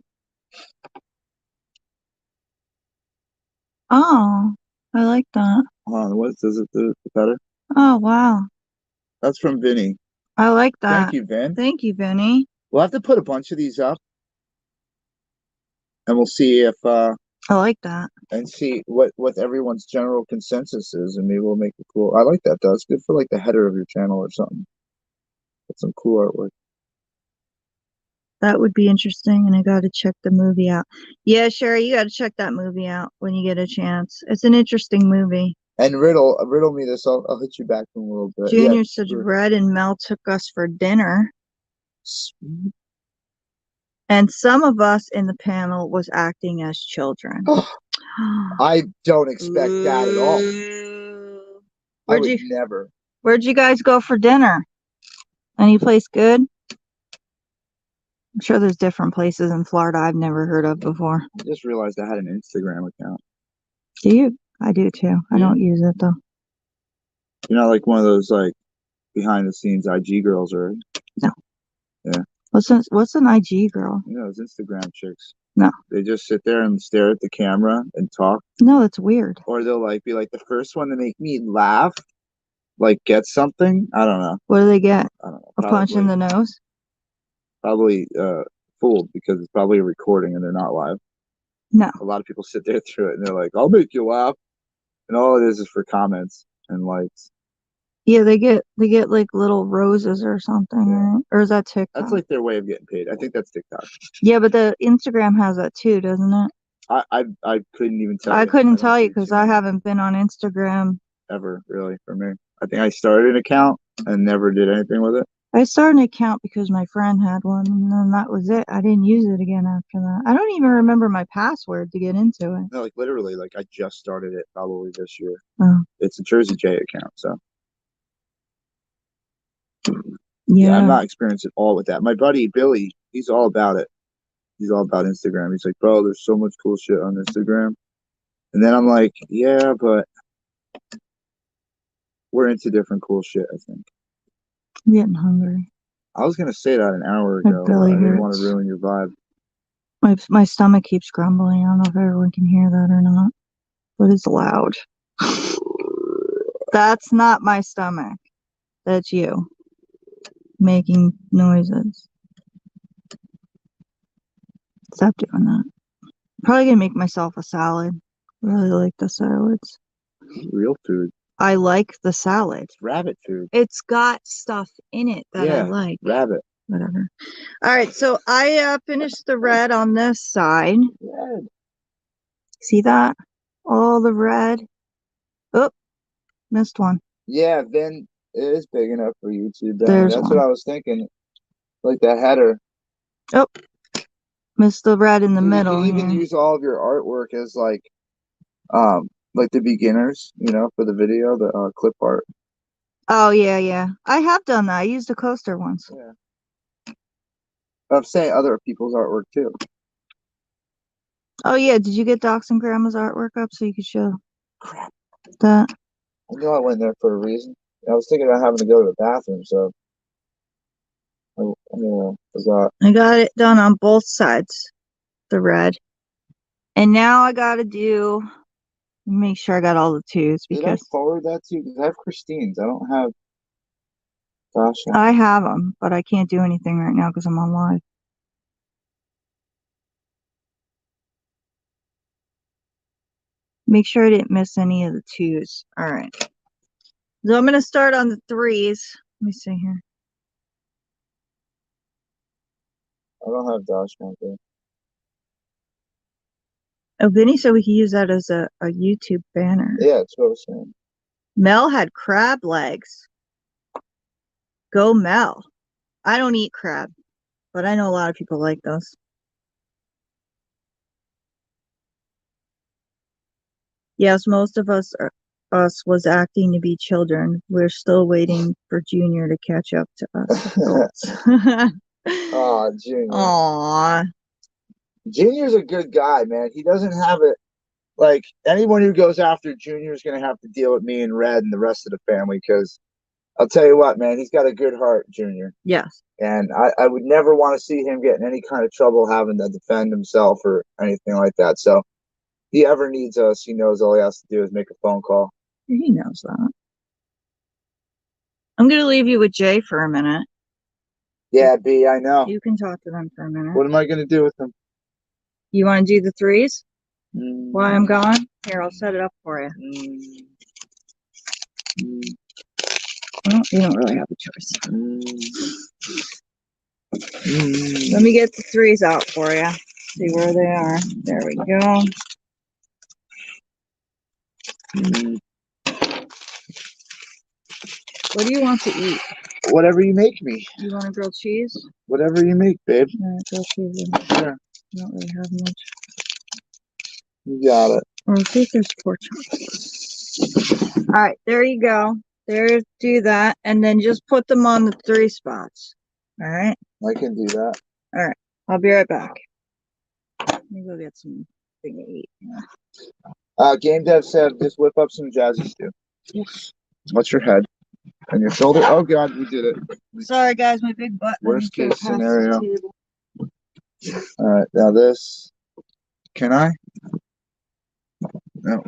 Oh, I like that. Hold on, what does it do better? Oh wow. That's from Vinny. I like that. Thank you, Vin. Thank you, Vinny. We'll have to put a bunch of these up, and we'll see if I like that. and see what everyone's general consensus is, and maybe we'll make it cool. I like that though. It's good for like the header of your channel or something. That's some cool artwork. That would be interesting, and I got to check the movie out. Yeah, Sherry, you got to check that movie out when you get a chance. It's an interesting movie. And riddle me this. I'll hit you back in a little bit. Junior Yeah, said sure. Red and Mel took us for dinner, Sweet. and some of us in the panel was acting as children. I don't expect that at all. I would never. Where'd you guys go for dinner? Any place good? I'm sure there's different places in Florida I've never heard of before. I just realized I had an Instagram account. Do you? I do too. I Yeah. don't use it though. You're not like one of those like behind the scenes IG girls, or No. Yeah. What's an IG girl? you know those Instagram chicks. No. They just sit there and stare at the camera and talk, No, that's weird. or they'll like be like the first one to make me laugh, like get something. I don't know. What do they get? I don't know. A punch in the nose? Probably fooled because it's probably a recording and they're not live. No. A lot of people sit there through it and they're like, "I'll make you laugh," and all it is for comments and likes. Yeah, they get like little roses or something, Yeah. right? Or is that TikTok? That's like their way of getting paid. I think that's TikTok. Yeah, but the Instagram has that too, doesn't it? I couldn't even tell I you. couldn't don't tell you do because too I many haven't been on Instagram. ever really for me. I think I started an account and never did anything with it. I started an account because my friend had one, and then that was it. I didn't use it again after that. I don't even remember my password to get into it. No, like literally, like I just started it probably this year. Oh, It's a Jersey J account, so yeah. I'm not experienced at all with that. My buddy Billy, he's all about it. He's all about Instagram. He's like, bro, there's so much cool shit on Instagram. And then I'm like, yeah, but we're into different cool shit, I think. I'm getting hungry. I was gonna say that an hour My ago, but belly I didn't want to hurts. ruin your vibe. My stomach keeps grumbling. I don't know if everyone can hear that or not, but it's loud. That's not my stomach. That's you making noises. Stop doing that. Probably gonna make myself a salad. Really like the salads. Real food. I like the salad. It's rabbit food. It's got stuff in it that I Yeah, like. rabbit. Whatever. All right, so I finished the red on this side. Red. See that? All the red. Oh, missed one. Yeah, then it is big enough for YouTube. Then There's that's one. what I was thinking. Like that header. Oh, missed the red in the You middle can even here. use all of your artwork as like the beginners, for the video, the clip art. Oh, yeah. I have done that. I used a coaster once. Yeah. But I'm saying other people's artwork too. Oh, yeah. Did you get Docs and Grandma's artwork up so you could show Crap. that? I knew I went there for a reason. I was thinking about having to go to the bathroom, so I forgot. I got it done on both sides, the red. And now I got to make sure I got all the twos Did I because forward that to you? Because I have Christine's. I don't have Dasha. I have them, but I can't do anything right now because I'm on live. Make sure I didn't miss any of the twos. All right. So I'm going to start on the threes. Let me see here. I don't have Dasha out there. Oh, Vinny said we could use that as a YouTube banner. Yeah, that's what I was saying. Mel had crab legs. Go Mel. I don't eat crab, but I know a lot of people like those. Yes, most of us was acting to be children. We're still waiting for Junior to catch up to us adults. Oh, Junior. Aww. Junior's a good guy, man. He doesn't have it. Like, anyone who goes after Junior is going to have to deal with me and Red and the rest of the family because I'll tell you what, man, he's got a good heart, Junior. Yes. And I would never want to see him get in any kind of trouble having to defend himself or anything like that. So if he ever needs us, he knows all he has to do is make a phone call. He knows that. I'm going to leave you with Jay for a minute. Yeah, B, I know. You can talk to them for a minute. What am I going to do with them? You want to do the threes while I'm Mm, gone? Here, I'll set it up for you. mm, mm, Well, you don't really have a choice. mm. Let me get the threes out for you. See where they are. There we go. Mm. What do you want to eat? Whatever you make me. You want a grilled cheese? Whatever you make, babe. Grilled cheese. Sure. I don't really have much. You got it. Or I think there's pork chops. All right, there you go. There, do that, and then just put them on the three spots. All right. I can do that. All right. I'll be right back. Let me go get something to eat. Game Dev said just whip up some Jazzy Stew. What's your head? And your shoulder? Oh, God, we did it. Sorry, guys, my big butt. Worst case scenario. All right, now this. Can I? No,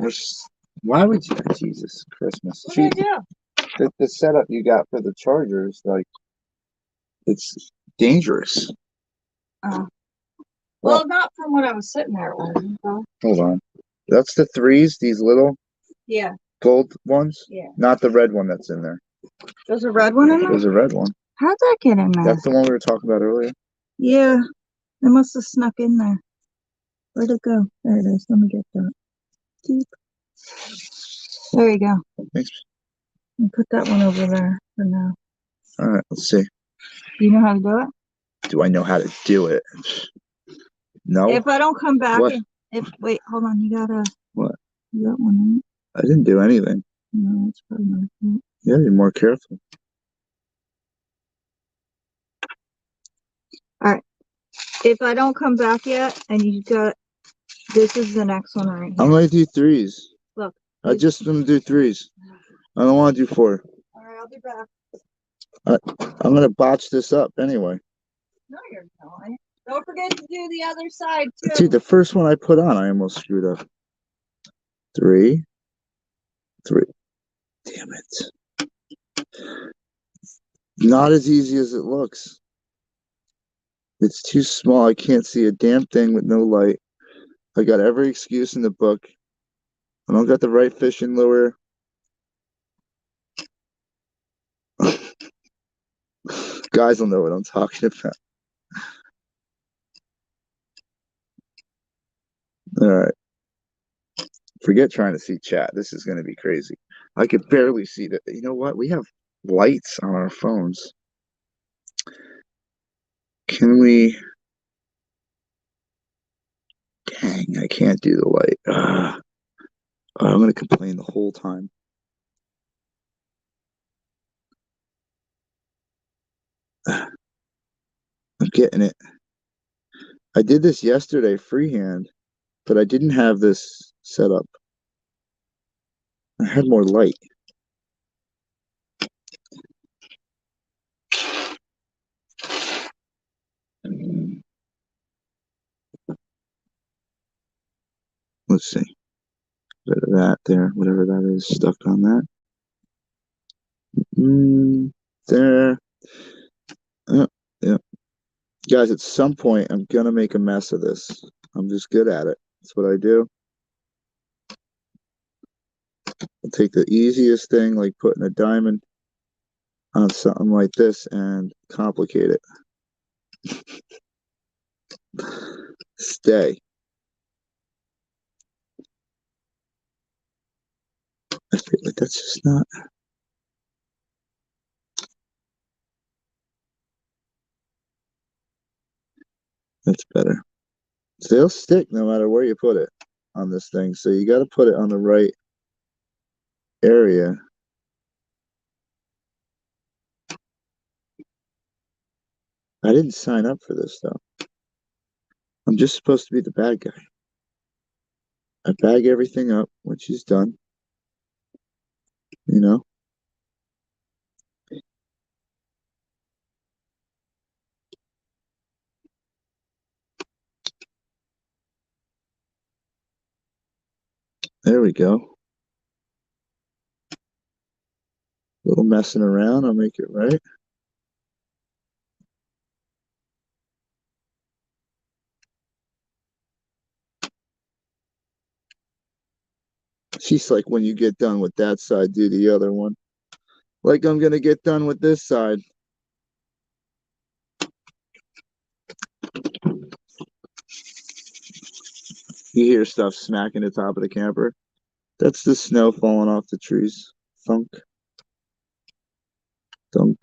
why would you? Jesus Christmas. What did I do? The setup you got for the Chargers, like, it's dangerous. Oh. Well, not from what I was sitting there with. Hold on. That's the threes, these little Yeah. gold ones? Yeah. Not the red one that's in there. There's a red one in there? There's a red one. How'd that get in there? That's the one we were talking about earlier. Yeah, it must have snuck in there. Where'd it go? There it is. Let me get that. Deep. There you go. Thanks. And put that one over there for now. All right, let's see. Do you know how to do it? Do I know how to do it? No. If I don't come back, What? Wait, hold on. You gotta. What? You got one in it? I didn't do anything. No, it's probably not. You gotta be more careful. All right. If I don't come back yet, and you got, this is the next one right here. I'm gonna do threes. Look. I just gonna do threes. I don't want to do four. All right, I'll be back. I'm gonna botch this up anyway. No, you're not. Don't forget to do the other side too. Dude, the first one I put on, I almost screwed up. Three. Damn it. Not as easy as it looks. It's too small. I can't see a damn thing with no light. I got every excuse in the book. I don't got the right fishing lure. Guys will know what I'm talking about. All right. Forget trying to see chat. This is going to be crazy. I could barely see that. You know what? We have lights on our phones. Can we? Dang, I can't do the light. I'm going to complain the whole time. I'm getting it. I did this yesterday freehand, but I didn't have this set up. I had more light. Let's see. Bit of that there, whatever that is, stuck on that. There. Yeah. Guys, at some point, I'm going to make a mess of this. I'm just good at it. That's what I do. I'll take the easiest thing, like putting a diamond on something like this, and complicate it. Stay. I feel like that's just not. That's better. So they'll stick no matter where you put it on this thing. So you got to put it on the right area. I didn't sign up for this, though. I'm just supposed to be the bad guy. I bag everything up when she's done. You know? There we go. A little messing around, I'll make it right. She's like, when you get done with that side, do the other one. Like I'm gonna get done with this side. You hear stuff smacking the top of the camper. That's the snow falling off the trees. Thunk. Thunk.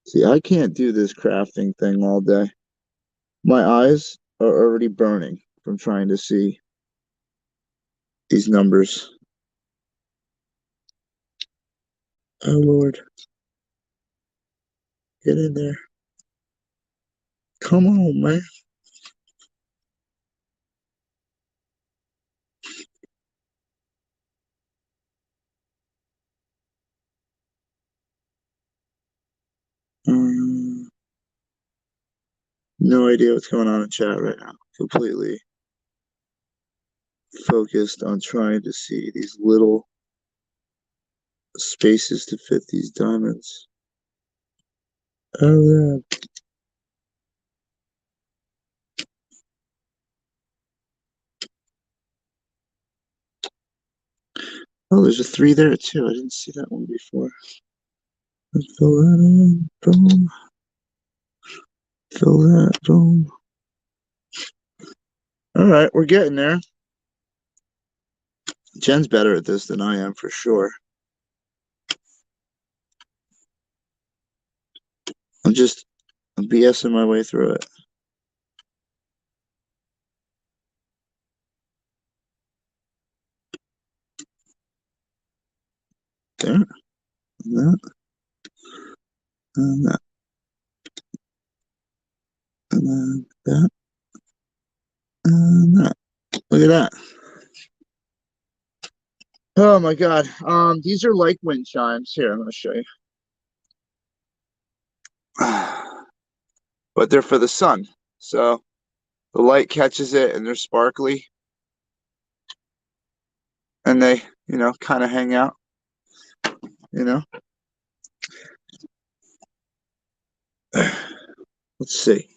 See, I can't do this crafting thing all day. My eyes are already burning from trying to see these numbers. Oh, Lord. Get in there. Come on, man. No idea what's going on in chat right now. Completely focused on trying to see these little spaces to fit these diamonds. Oh, oh, there's a 3 there too. I didn't see that one before. Let's fill that in. Boom. Fill that. Boom. All right, we're getting there. Jen's better at this than I am for sure. I'm BSing my way through it. There. And that. And that. And then that. And that. Look at that. Oh my God. These are like wind chimes. Here, I'm gonna show you. But they're for the sun. So the light catches it and they're sparkly. And they, kind of hang out, you know. Let's see.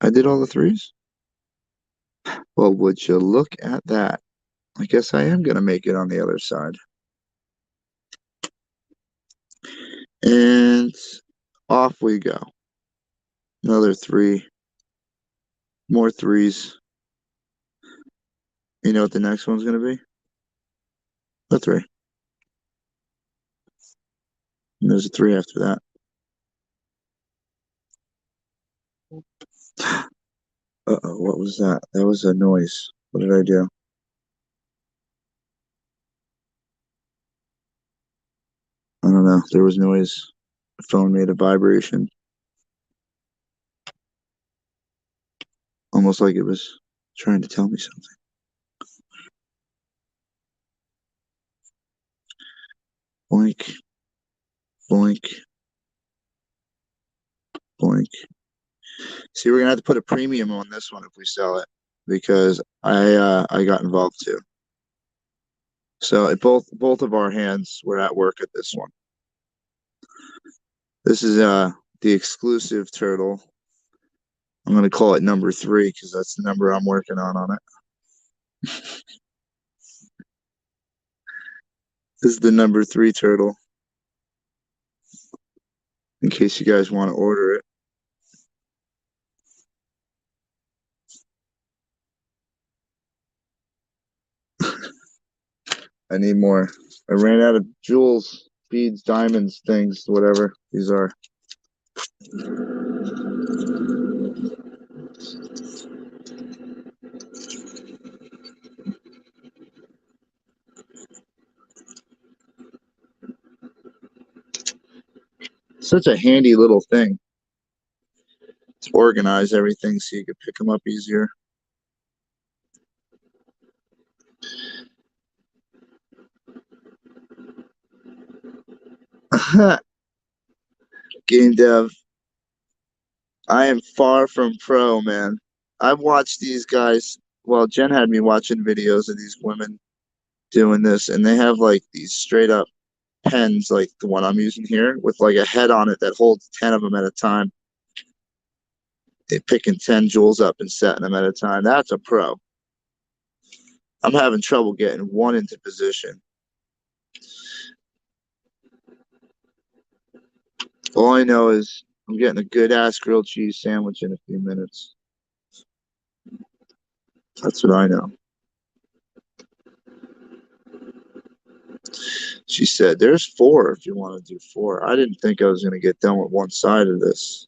I did all the 3s? Well, would you look at that? I guess I am gonna make it on the other side. And off we go. Another 3. More 3s. You know what the next one's gonna be? A 3. And there's a 3 after that. Uh-oh, what was that? That was a noise. What did I do? I don't know. There was noise. The phone made a vibration. Almost like it was trying to tell me something. Boink. Boink. Boink. See, we're gonna have to put a premium on this one if we sell it because I got involved too. So both of our hands were at work at this one. This is the exclusive turtle. I'm gonna call it number 3 because that's the number I'm working on it. This is the number 3 turtle. In case you guys want to order it. I need more. I ran out of jewels, beads, diamonds, things, whatever these are. Such a handy little thing to organize everything so you could pick them up easier. Game dev. I am far from pro, man. I've watched these guys. Well, Jen had me watching videos of these women doing this, and they have like these straight up pens, like the one I'm using here, with like a head on it that holds 10 of them at a time. They're picking 10 jewels up and setting them at a time. That's a pro. I'm having trouble getting one into position. All I know is I'm getting a good ass grilled cheese sandwich in a few minutes. That's what I know. She said, there's 4 if you want to do 4. I didn't think I was going to get done with one side of this.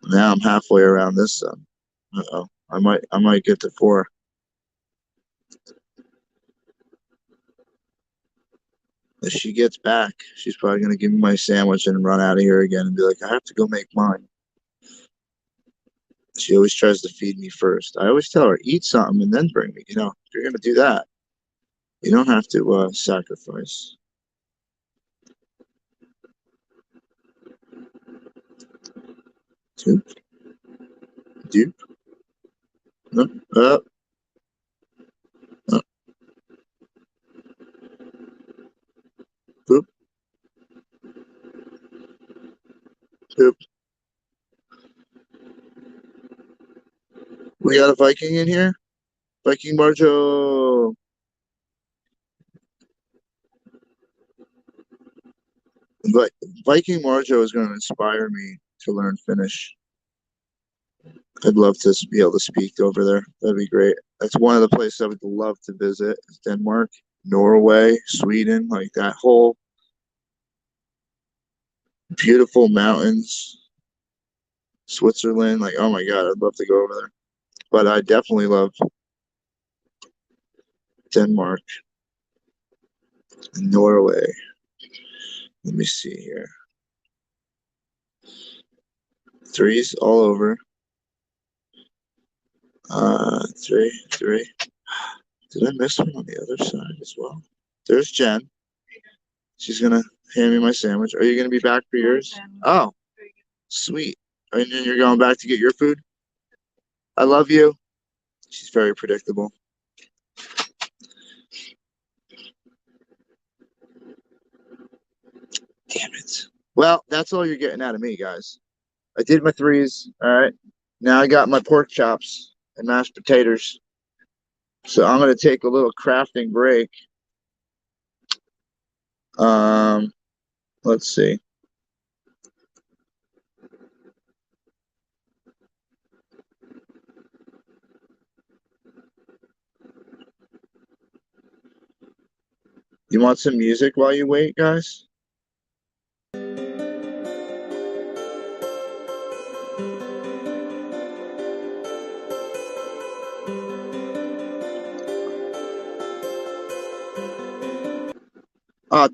Now I'm halfway around this side. Uh-oh. I might get to 4. If she gets back, she's probably going to give me my sandwich and run out of here again and be like, I have to go make mine. She always tries to feed me first. I always tell her, eat something and then bring me. If you're going to do that, you don't have to sacrifice. Doop. Doop. Up. Up. We got a Viking in here? Viking Marjo. But Viking Marjo is going to inspire me to learn Finnish. I'd love to be able to speak over there. That'd be great. That's one of the places I would love to visit is Denmark, Norway, Sweden, like that whole beautiful mountains, Switzerland. Like, oh my God, I'd love to go over there. But I definitely love Denmark and Norway. Let me see here. Threes all over. Three. Did I miss one on the other side as well? There's Jen. She's gonna hand me my sandwich. Are you gonna be back for yours? Oh, sweet. And then you're going back to get your food? I love you. She's very predictable. Damn it. Well, that's all you're getting out of me, guys. I did my threes. All right. Now I got my pork chops and mashed potatoes. So I'm gonna take a little crafting break. Let's see. You want some music while you wait, guys?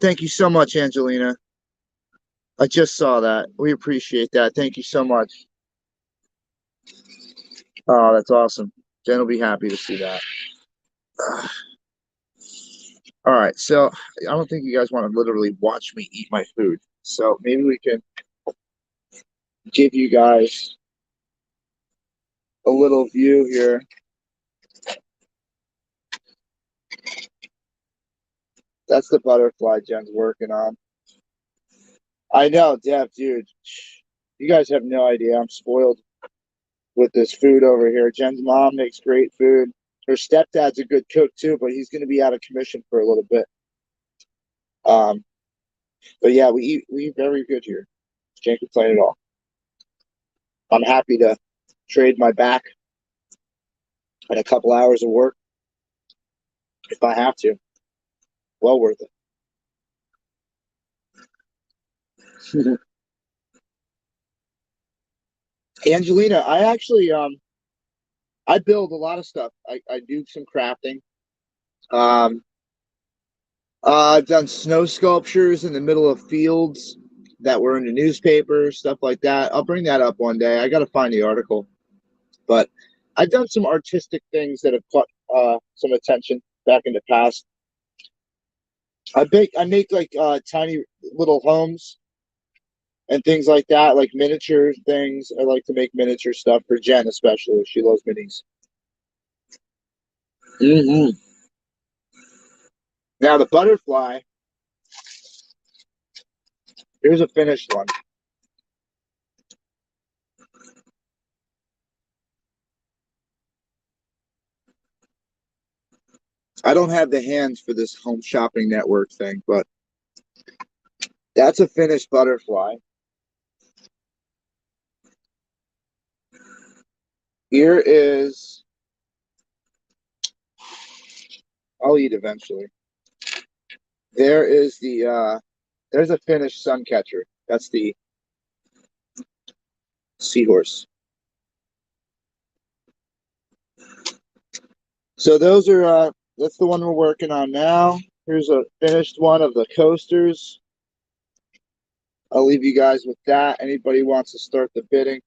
Thank you so much, Angelina. I just saw that. We appreciate that. Thank you so much. Oh, that's awesome. Jen will be happy to see that. All right, so I don't think you guys want to literally watch me eat my food. So maybe we can give you guys a little view here. That's the butterfly Jen's working on. I know, Deb, dude. You guys have no idea. I'm spoiled with this food over here. Jen's mom makes great food. Her stepdad's a good cook too, but he's going to be out of commission for a little bit. But yeah, we eat very good here. Can't complain at all. I'm happy to trade my back and a couple hours of work if I have to. Well worth it. Angelina, I actually I build a lot of stuff. I do some crafting. Um, I've done snow sculptures in the middle of fields that were in the newspaper, stuff like that. I'll bring that up one day. I got to find the article, but I've done some artistic things that have caught some attention back in the past. I make like tiny little homes and things like that, like miniature things. I like to make miniature stuff for Jen, especially. She loves minis. Mm-hmm. Now the butterfly. Here's a finished one. I don't have the hands for this home shopping network thing, but that's a finished butterfly. Here is, I'll eat eventually. There is there's a finished sun catcher. That's the seahorse. So those are, that's the one we're working on now. Here's a finished one of the coasters. I'll leave you guys with that. Anybody wants to start the bidding?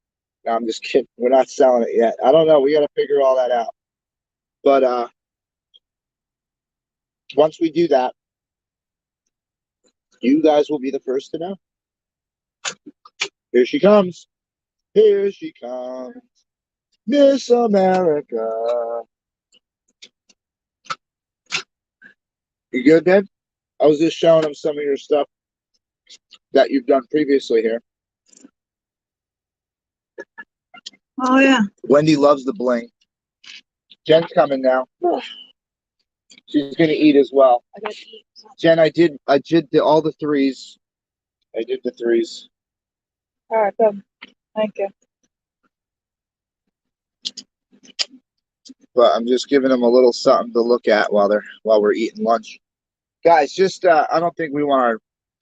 No, I'm just kidding. We're not selling it yet. I don't know. We got to figure all that out. But once we do that, you guys will be the first to know. Here she comes. Here she comes. Miss America. You good, Dad? I was just showing them some of your stuff that you've done previously here. Oh yeah. Wendy loves the bling. Jen's coming now. She's gonna eat as well. I gotta eat. Jen, I did all the threes. I did the threes. All right, good. Thank you. But I'm just giving them a little something to look at while we're eating lunch. Guys, just I don't think we want our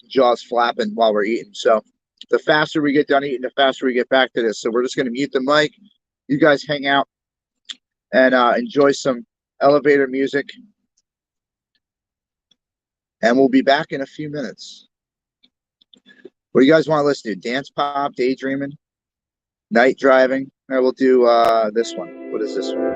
jaws flapping while we're eating. So the faster we get done eating, the faster we get back to this. So we're just gonna mute the mic. You guys hang out and enjoy some elevator music. And we'll be back in a few minutes. What do you guys want to listen to? Dance pop, daydreaming, night driving? All right, we'll do this one. What is this one?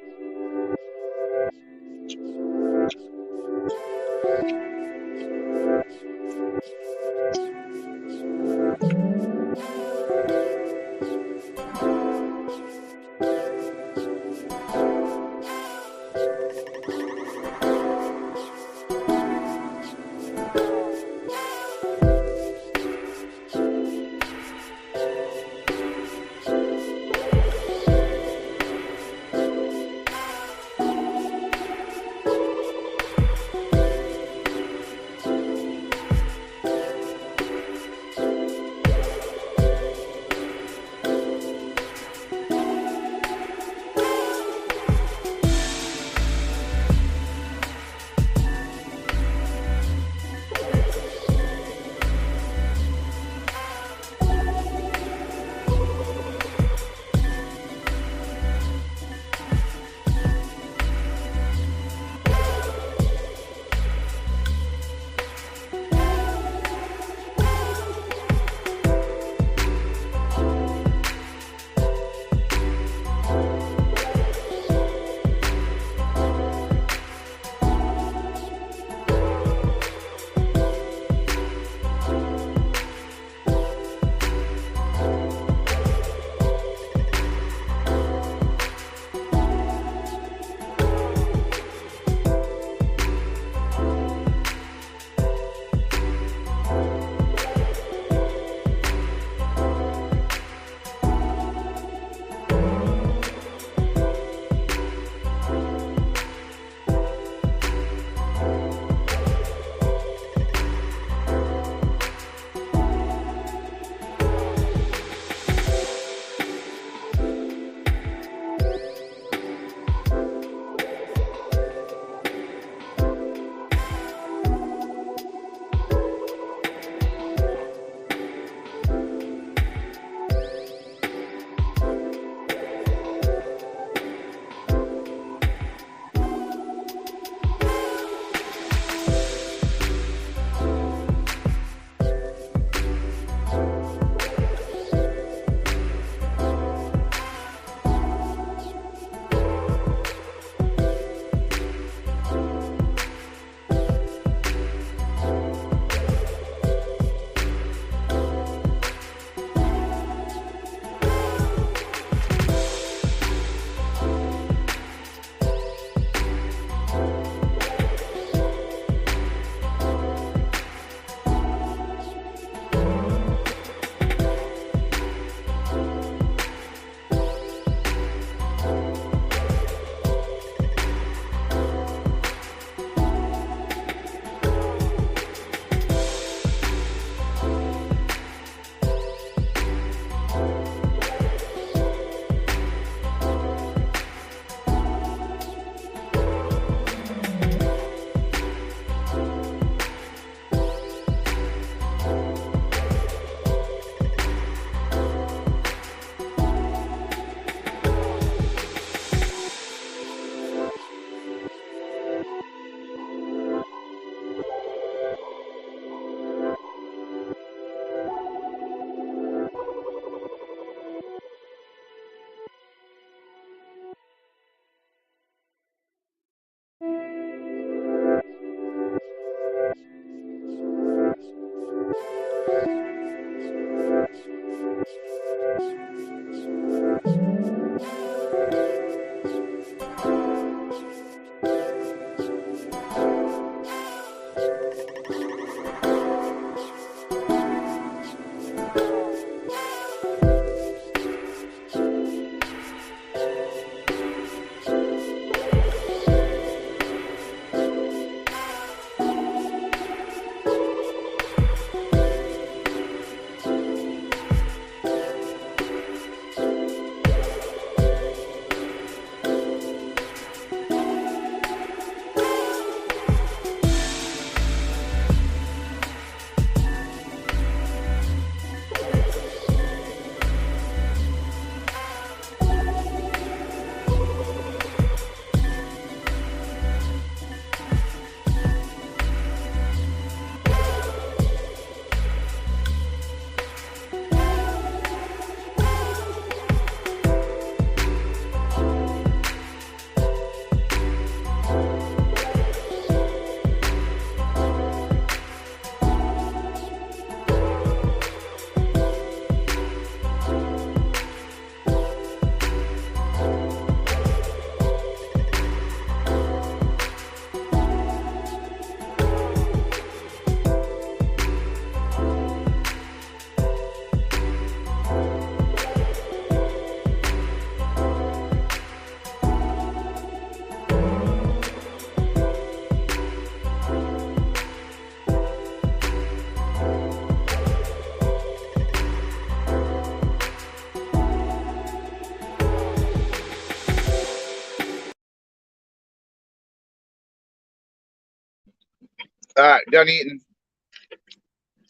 All right, done eating.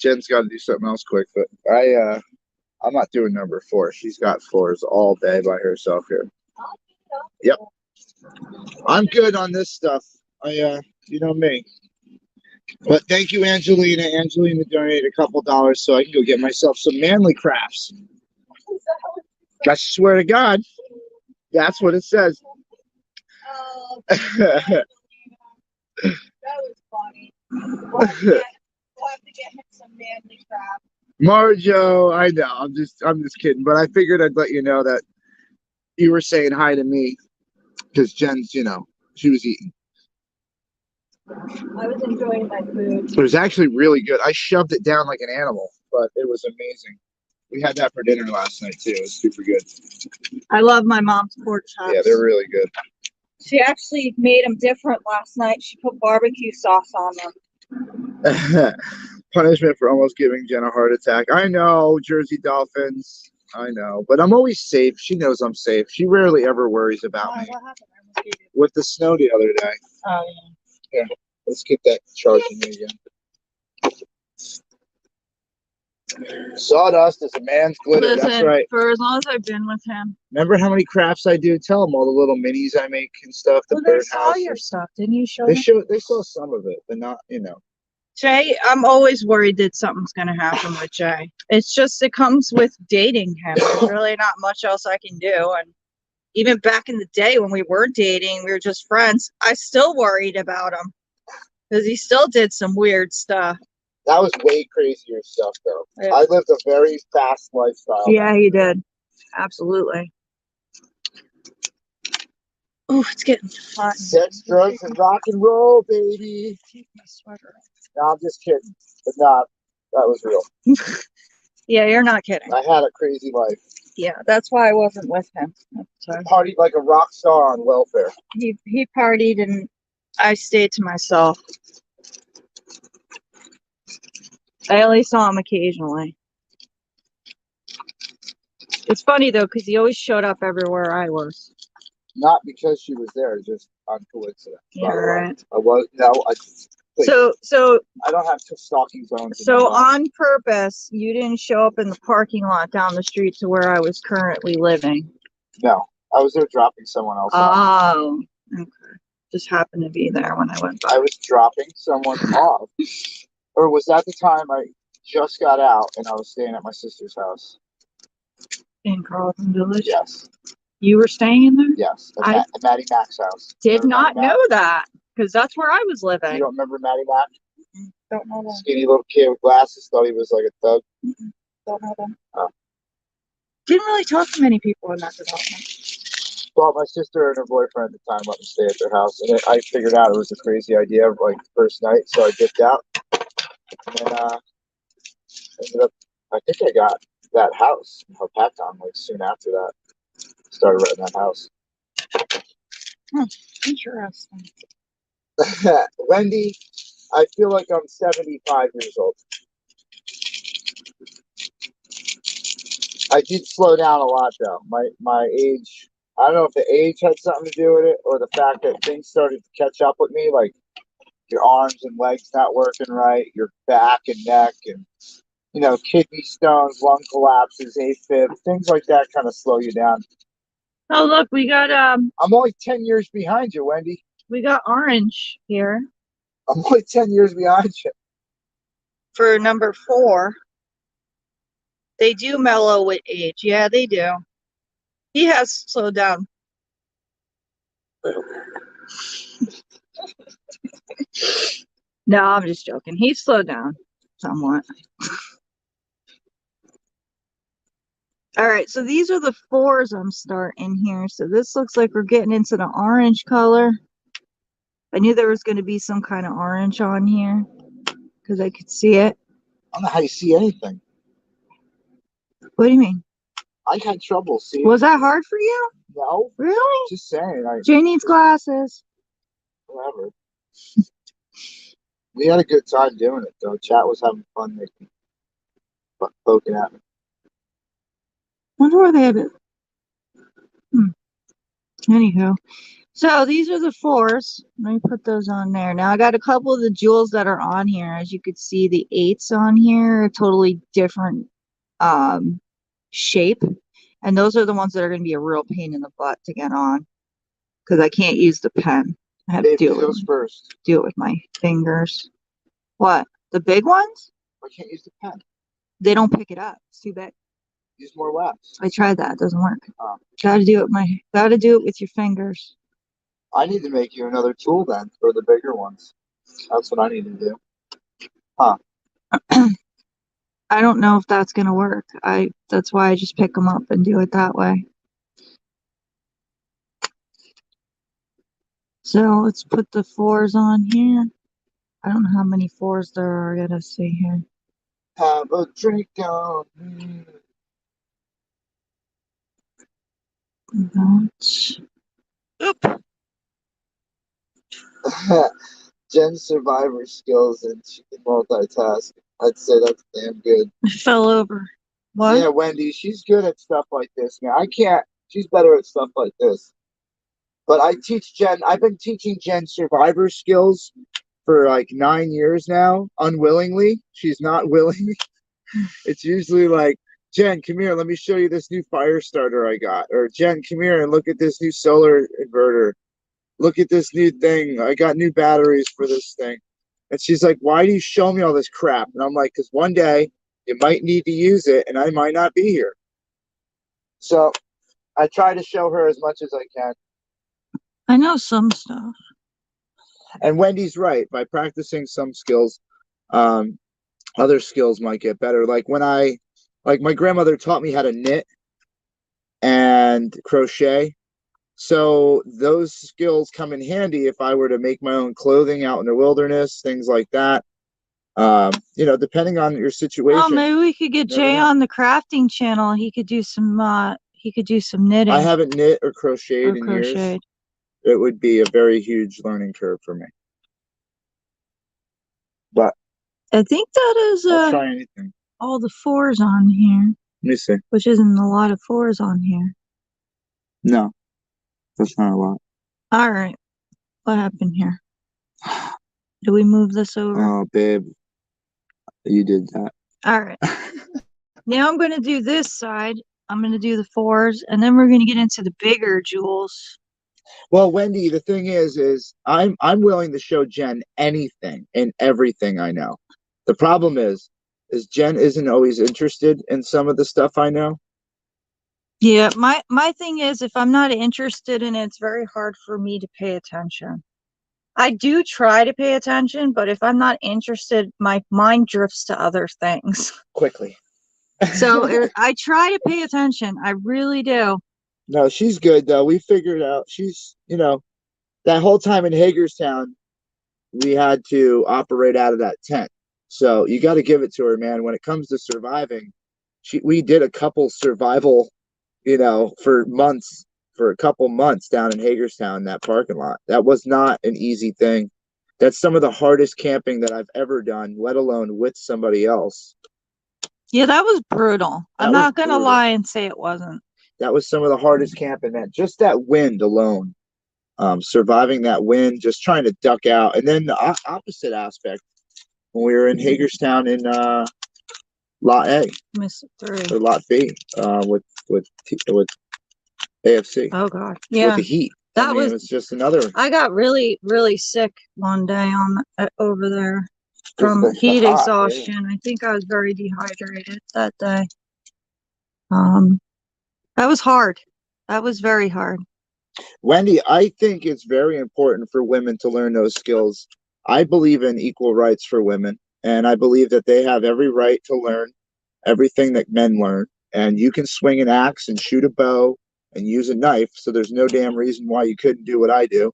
Jen's got to do something else quick, but I'm not doing number 4. She's got floors all day by herself here. Yep. I'm good on this stuff. You know me. But thank you, Angelina. Angelina donated a couple dollars so I can go get myself some Manly Crafts. I swear to God, that's what it says. Oh, that was funny. We'll have to get him some Manly Crafts. Marjo, I know. I'm just kidding. But I figured I'd let you know that you were saying hi to me because Jen's, she was eating. I was enjoying my food. It was actually really good. I shoved it down like an animal, but it was amazing. We had that for dinner last night too. It was super good. I love my mom's pork chops. Yeah, they're really good. She actually made them different last night. She put barbecue sauce on them. Punishment for almost giving Jen a heart attack. I know, Jersey Dolphins. I know, but I'm always safe. She knows I'm safe. She rarely ever worries about me. What happened? I almost gave you- With the snow the other day. Oh, Yeah, let's get that charging again. Sawdust is a man's glitter. That's Listen, right. for as long as I've been with him. Remember how many crafts I do? Tell them all the little minis I make and stuff. The Well, they bird saw your houses. stuff. Didn't you show They them? they saw some of it, but not, Jay, I'm always worried that something's going to happen with Jay. It's just, it comes with dating him. There's really not much else I can do. And even back in the day when we were dating, we were just friends, I still worried about him because he still did some weird stuff. That was way crazier stuff, though. Yeah. I lived a very fast lifestyle. Yeah, he did. Absolutely. Oh, it's getting hot. Sex, drugs, and rock and roll, baby. Take my sweater off. No, I'm just kidding. But not. That was real. Yeah, you're not kidding. I had a crazy life. Yeah, that's why I wasn't with him. So Partied like a rock star on welfare. he partied and I stayed to myself. I only saw him occasionally. It's funny though, because he always showed up everywhere I was. Not because she was there, just on coincidence. Yeah, right. I was Wait. So I don't have stalking zones. So on purpose, you didn't show up in the parking lot down the street to where I was currently living. No, I was there dropping someone else off. Oh, okay. Just happened to be there when I went by. I was dropping someone off. Or was that the time I just got out and I was staying at my sister's house? In Carlton Village? Yes. You were staying in there? Yes. At Maddie Mac's house. Did Remember not Maddie know Mac? that, because that's where I was living. You don't remember Maddie Mac? Don't know that. Skinny little kid with glasses, thought he was like a thug. Don't know that. Oh. Didn't really talk to many people in that development. Well, my sister and her boyfriend at the time let me stay at their house, and I figured out it was a crazy idea, like the first night, so I dipped out. And then ended up, I think I got that house in Hopatcong, like soon after that. Started renting that house. Interesting. Wendy, I feel like I'm 75 years old. I did slow down a lot though. My age, I don't know if the age had something to do with it or the fact that things started to catch up with me, like your arms and legs not working right, your back and neck, and kidney stones, lung collapses, AFib, things like that kind of slow you down. Oh look, we got I'm only 10 years behind you, Wendy. we got orange here I'm only 10 years behind you. for number 4. They do mellow with age. Yeah, they do. He has slowed down. No, I'm just joking. He's slowed down somewhat. All right, so these are the 4s I'm starting here. So this looks like we're getting into the orange color. I knew there was going to be some kind of orange on here because I could see it. I don't know how you see anything. What do you mean? I had trouble seeing. Was that hard for you? No, Really? just saying. Jay needs glasses. Whatever. We had a good time doing it, though. Chat was having fun making, poking at me. Wonder where they have it. Anywho, So these are the 4s. Let me put those on there. Now I got a couple of the jewels that are on here. As you could see, the 8s on here are totally different shape. And those are the ones that are going to be a real pain in the butt to get on because I can't use the pen. I have to Dave, do who goes first? it with my fingers. What? The big ones? I can't use the pen. They don't pick it up. It's too big. Use more wax. I tried that. It doesn't work. Oh. Gotta do it with your fingers. I need to make you another tool then for the bigger ones. That's what I need to do. Huh. I don't know if that's gonna work. That's why I just pick them up and do it that way. So let's put the 4s on here. I don't know how many 4s there are. I gotta see here. Have a drink on me. Oop. Jen's survivor skills and she can multitask. I'd say that's damn good. I fell over. What? Yeah, Wendy, she's good at stuff like this. Man, I can't. She's better at stuff like this. But I teach Jen. I've been teaching Jen survivor skills for like 9 years now, unwillingly. She's not willing. It's usually like, Jen, come here. Let me show you this new fire starter I got. Or Jen, come here and look at this new solar inverter. Look at this new thing. I got new batteries for this thing. And she's like, why do you show me all this crap? And I'm like, because one day you might need to use it and I might not be here. So I try to show her as much as I can. I know some stuff. And Wendy's right. By practicing some skills, other skills might get better. Like my grandmother taught me how to knit and crochet. So those skills come in handy if I were to make my own clothing out in the wilderness, things like that. Depending on your situation. Oh, maybe we could get Jay on the crafting channel. He could do some knitting. I haven't knit or crocheted in years. It would be a very huge learning curve for me. But I think that is I'll try anything. all the 4s on here. Let me see. Which isn't a lot of 4s on here. No, that's not a lot. All right. What happened here? Do we move this over? Oh, babe. You did that. All right. Now I'm going to do this side. I'm going to do the 4s, and then we're going to get into the bigger jewels. Well, Wendy, the thing is I'm willing to show Jen anything and everything I know. The problem is Jen isn't always interested in some of the stuff I know. Yeah, my thing is, if I'm not interested in it, it's very hard for me to pay attention. I do try to pay attention, but if I'm not interested, my mind drifts to other things. Quickly. So I try to pay attention. I really do. No, she's good though. We figured out she's, that whole time in Hagerstown, we had to operate out of that tent. So you got to give it to her, man. When it comes to surviving, we did a couple survival, for a couple months down in Hagerstown, that parking lot. That was not an easy thing. That's some of the hardest camping that I've ever done, let alone with somebody else. Yeah, that was brutal. I'm not going to lie and say it wasn't. That was some of the hardest camping, man. Just that wind alone, surviving that wind, just trying to duck out. And then the opposite aspect, when we were in Hagerstown in Lot A, or Lot B, with AFC. Oh God, yeah. With the heat. It was just another. I got really, really sick one day over there from heat exhaustion. I think I was very dehydrated that day. That was hard. That was very hard. Wendy, I think it's very important for women to learn those skills. I believe in equal rights for women, and I believe that they have every right to learn everything that men learn. And you can swing an axe and shoot a bow and use a knife, so there's no damn reason why you couldn't do what I do.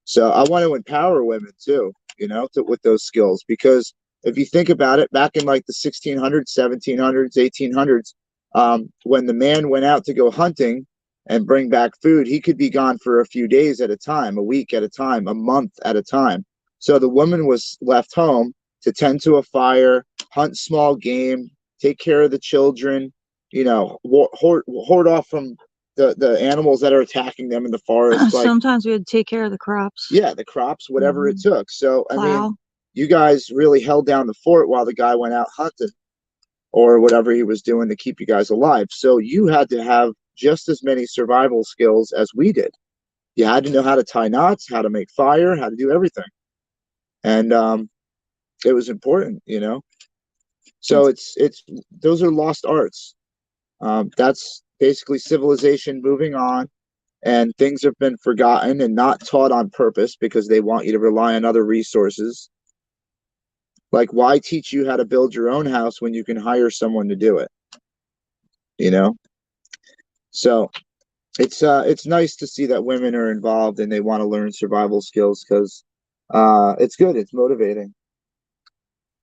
So I want to empower women too, with those skills, because if you think about it, back in like the 1600s, 1700s, 1800s, when the man went out to go hunting and bring back food, he could be gone for a few days at a time, a week at a time, a month at a time. So the woman was left home to tend to a fire, hunt small game, take care of the children, ward off from the animals that are attacking them in the forest. Like, Sometimes we had to take care of the crops. yeah, the crops, whatever it took. So, I mean, Plow. you guys really held down the fort while the guy went out hunting or whatever he was doing to keep you guys alive. So you had to have just as many survival skills as we did. You had to know how to tie knots, how to make fire, how to do everything. And it was important, you know. So it's those are lost arts. That's basically civilization moving on, and things have been forgotten and not taught on purpose because they want you to rely on other resources. Like, why teach you how to build your own house when you can hire someone to do it? You know? So it's nice to see that women are involved and they want to learn survival skills because it's good, it's motivating.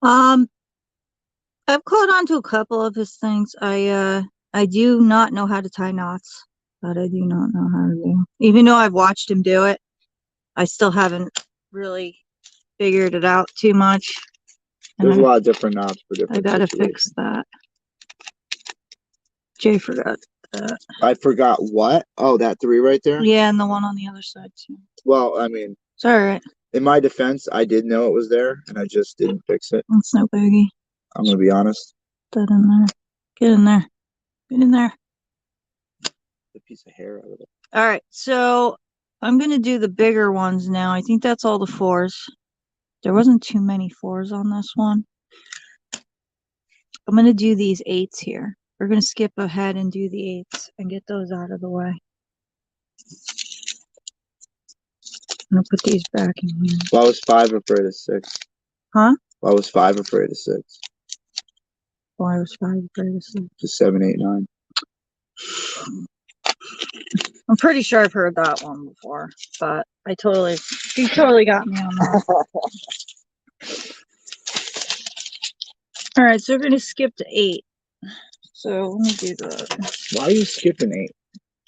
I've caught on to a couple of his things. I do not know how to tie knots. That I do not know how to do. Even though I've watched him do it, I still haven't really figured it out too much. And There's a lot of different knots for I different gotta situations. fix that. Jay forgot that. I forgot what? Oh, that 3 right there? Yeah, and the one on the other side too. Well, I mean, It's alright. in my defense, I did know it was there and I just didn't fix it. It's no biggie. I'm gonna be honest. Put that in there. Get in there. Get in there. A piece of hair out of it. Alright, so I'm gonna do the bigger ones now. I think that's all the 4s. There wasn't too many 4s on this one. I'm gonna do these 8s here. We're gonna skip ahead and do the 8s and get those out of the way. I'm gonna put these back in here. Why was 5 afraid of 6? Huh? Why was 5 afraid of 6? Why was 5 afraid of 6? Just 7, 8, 9. I'm pretty sure I've heard that one before, but you totally got me on that. All right, so we're gonna skip to 8. So let me do that. Why are you skipping 8?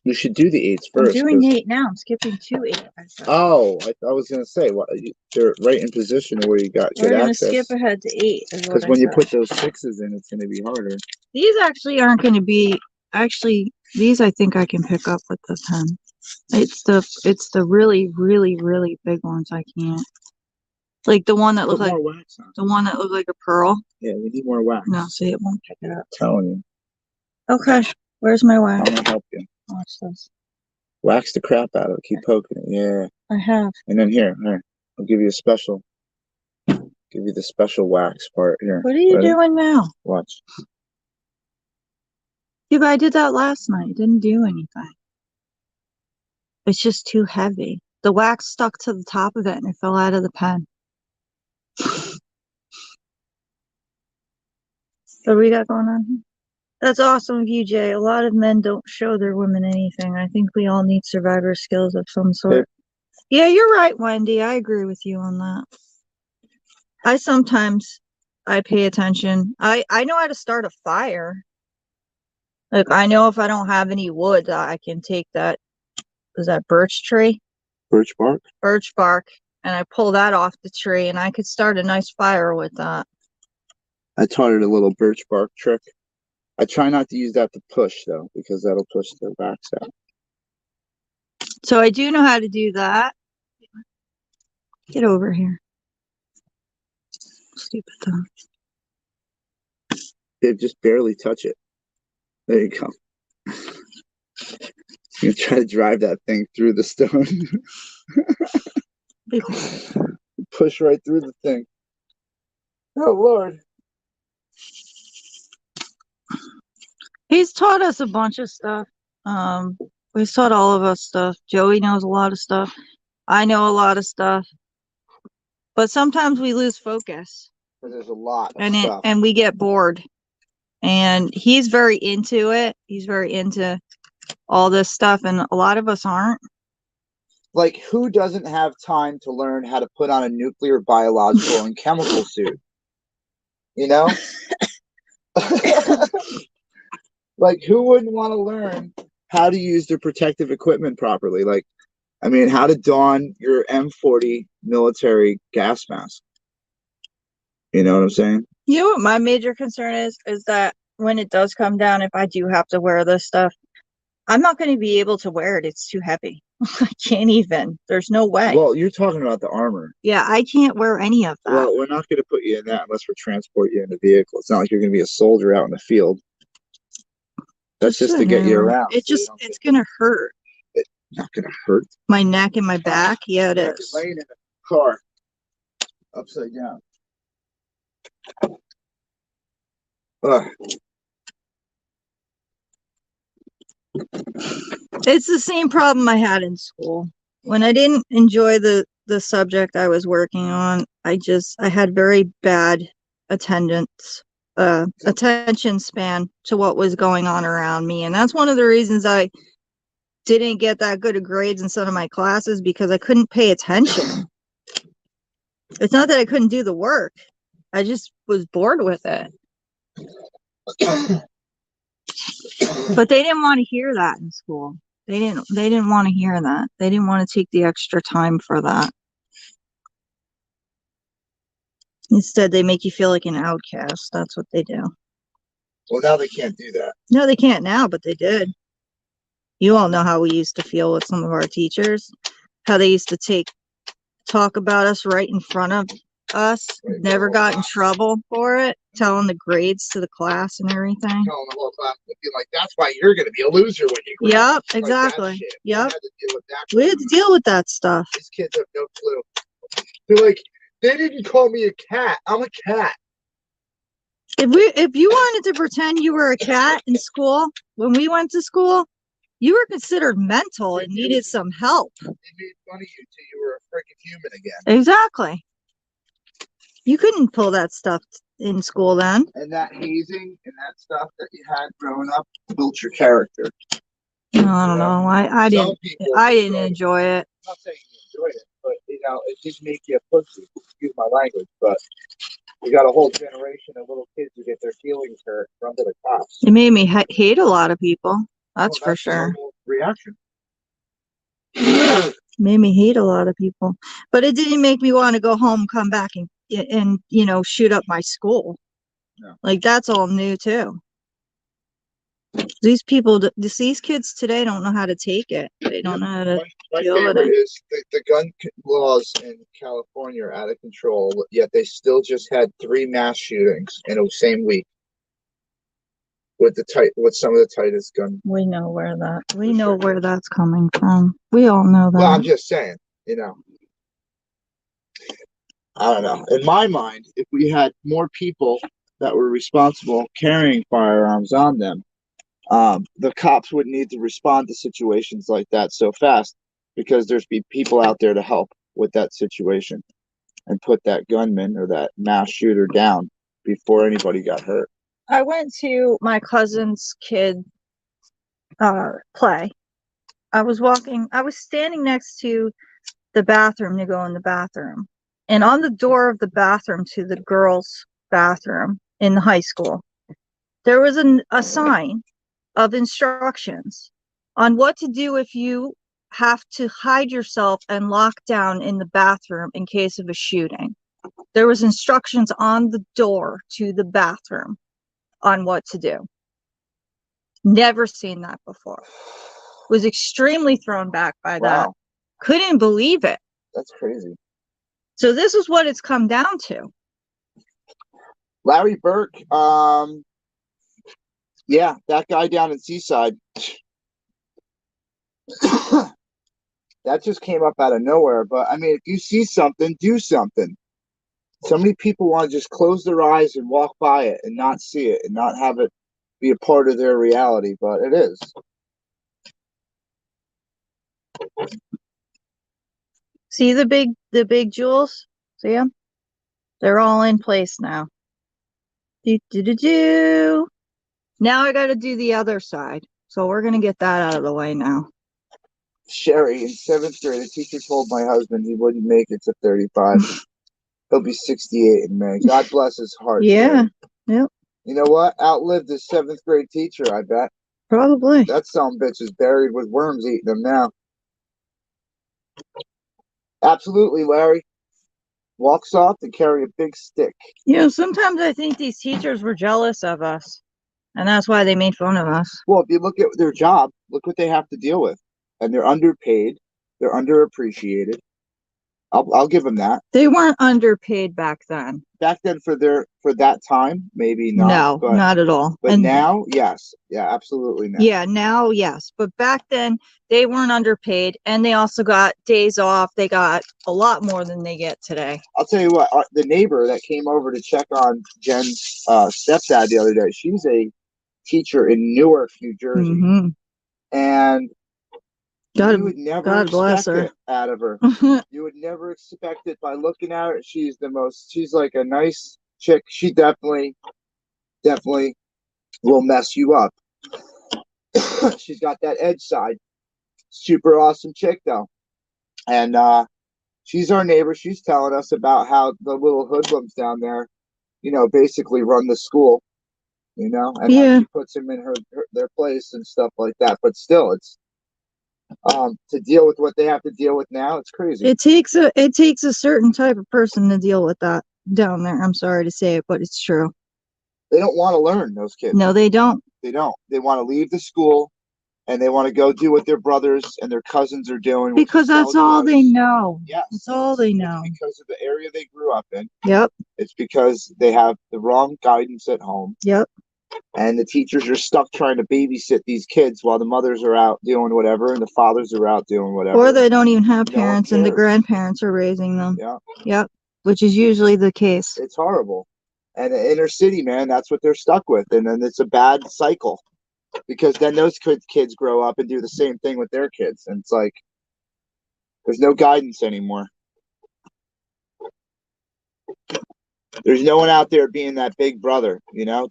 You should do the 8s I'm first. doing 'cause- 8 now. I'm skipping to 8. I said. Oh, I was gonna say, what? They're right in position where you got We're good gonna access. skip ahead to 8. Because when you put those 6s in, it's gonna be harder. These actually aren't gonna be. Actually, these I think I can pick up with the 10. It's the really, really, really big ones I can't. Like the one that Put looked like more wax on. the one that looked like a pearl. Yeah, we need more wax. No, see, it won't pick it up. I'm telling you. Okay, where's my I'm wax? gonna help you. Watch this. Wax the crap out of it. Keep poking it. Yeah. I have. And then here. I'll give you a special. Give you the special wax part here. What are you Ready? doing now? Watch. Yeah, but I did that last night. It didn't do anything. It's just too heavy. The wax stuck to the top of it and it fell out of the pen. What do we got going on here? That's awesome of you, Jay. A lot of men don't show their women anything. I think we all need survivor skills of some sort. Yeah, you're right, Wendy. I agree with you on that. I pay attention. I know how to start a fire. Like, I know if I don't have any wood, I can take that, is that birch tree? Birch bark. Birch bark, and I pull that off the tree, and I could start a nice fire with that. I taught her a little birch bark trick. I try not to use that to push though, because that'll push the wax out. So I do know how to do that. Get over here. Stupid thing. They just barely touch it. There you go. You try to drive that thing through the stone. Be quiet. Push right through the thing. Oh Lord. He's taught us a bunch of stuff. He's taught all of us stuff. Joey knows a lot of stuff. I know a lot of stuff. But sometimes we lose focus. Because there's a lot of stuff. And we get bored. And he's very into it. He's very into all this stuff, and a lot of us aren't. Like, who doesn't have time to learn how to put on a nuclear, biological, and chemical suit? You know? Like, who wouldn't want to learn how to use their protective equipment properly? Like, I mean, how to don your M40 military gas mask. You know what I'm saying? You know what my major concern is that when it does come down, if I do have to wear this stuff, I'm not going to be able to wear it. It's too heavy. I can't even. There's no way. Well, you're talking about the armor. Yeah, I can't wear any of that. Well, we're not going to put you in that unless we transport you in a vehicle. It's not like you're going to be a soldier out in the field. That's just to get you around. It so you just, don't it's get- going to hurt. It's not going to hurt. My neck and my back. Yeah, it Like is. laying in a car upside down. Ugh. It's the same problem I had in school. When I didn't enjoy the subject I was working on, I had very bad attendance, attention span to what was going on around me. And that's one of the reasons I didn't get that good of grades in some of my classes, because I couldn't pay attention. It's not that I couldn't do the work. I just was bored with it. But they didn't want to hear that in school. They didn't want to hear that. They didn't want to take the extra time for that. Instead, they make you feel like an outcast. That's what they do. Well, now they can't do that. No, they can't now, but they did. You all know how we used to feel with some of our teachers, how they used to talk about us right in front of us, Right, never the whole got in class. trouble for it, telling the grades to the class and everything. Telling the whole class to be like, that's why you're going to be a loser when you grow up. Yep, Like that exactly. shit. Yep. We had to deal with that. We had to deal with that stuff. These kids have no clue. They're like, they didn't call me a cat. I'm a cat. If you wanted to pretend you were a cat in school, when we went to school, you were considered mental and needed some help. They made fun of you till you were a freaking human again. Exactly. You couldn't pull that stuff in school then. And that hazing and that stuff that you had growing up built your character. No, I don't know. I Some didn't people enjoy it. I'm not saying you enjoyed it, but it did make you a pussy. Excuse my language, but you got a whole generation of little kids who get their feelings hurt from the cops. It made me hate a lot of people. That's for Well, sure. normal reaction. Made me hate a lot of people, but it didn't make me want to go home, come back, and shoot up my school. No. Like that's all new too. These kids today don't know how to take it. They don't know how to. My deal with favorite it. is the gun laws in California are out of control, yet they still just had 3 mass shootings in the same week with some of the tightest gun. We know where that's coming from. We all know that. Well, I'm just saying, I don't know. In my mind, if we had more people that were responsible carrying firearms on them, the cops wouldn't need to respond to situations like that so fast, because there's be people out there to help with that situation and put that gunman or that mass shooter down before anybody got hurt. I went to my cousin's kid play. I was standing next to the bathroom to go in the bathroom. And on the door of the bathroom to the girls' bathroom in the high school, there was a sign of instructions on what to do if you have to hide yourself and lock down in the bathroom in case of a shooting. There was instructions on the door to the bathroom on what to do. Never seen that before. Was extremely thrown back by that. Wow, Couldn't believe it. that's crazy. So this is what it's come down to. Larry Burke, yeah, that guy down in Seaside. That just came up out of nowhere. But I mean, if you see something, do something. So many people want to just close their eyes and walk by it and not see it and not have it be a part of their reality, but it is. See the big jewels? See them? They're all in place now. Now I got to do the other side. So we're going to get that out of the way now. Sherry, in 7th grade, a teacher told my husband he wouldn't make it to 35. He'll be 68 in May. God bless his heart. Yeah. Sherry. Yep. You know what? Outlived his 7th grade teacher, I bet. Probably. That son of a bitch is buried with worms eating him now. Absolutely, Larry. Walk soft and carry a big stick. Sometimes I think these teachers were jealous of us. And that's why they made fun of us. Well, if you look at their job, look what they have to deal with, and they're underpaid, they're underappreciated. I'll give them that. They weren't underpaid back then. Back then, for that time, maybe not. No, but, not at all. But And now, yes, yeah, absolutely now. yeah, now, yes. But back then, they weren't underpaid, and they also got days off. They got a lot more than they get today. I'll tell you what, the neighbor that came over to check on Jen's stepdad the other day, she's a teacher in Newark, New Jersey, Mm-hmm. and God, you would never God bless expect her. it out of her. You would never expect it by looking at her. She's like a nice chick. She definitely will mess you up. She's got that edge side. Super awesome chick though. And she's our neighbor. She's telling us about how the little hoodlums down there, basically run the school, and how she puts them in their place and stuff like that. But still, it's to deal with what they have to deal with now, it's crazy. It takes a certain type of person to deal with that down there. I'm sorry to say it, but it's true. They don't want to learn, those kids. No, they don't. They don't. They want to leave the school and they want to go do what their brothers and their cousins are doing. Because that's all they know. Yes. That's all they know. It's because of the area they grew up in. Yep. It's because they have the wrong guidance at home. Yep. And the teachers are stuck trying to babysit these kids while the mothers are out doing whatever and the fathers are out doing whatever. Or they don't even have No one parents and the cares. grandparents are raising them. Yeah. Yep. Which is usually the case. It's horrible. And the inner city, man, that's what they're stuck with. And then it's a bad cycle because then those kids grow up and do the same thing with their kids. And it's like, there's no guidance anymore. There's no one out there being that big brother,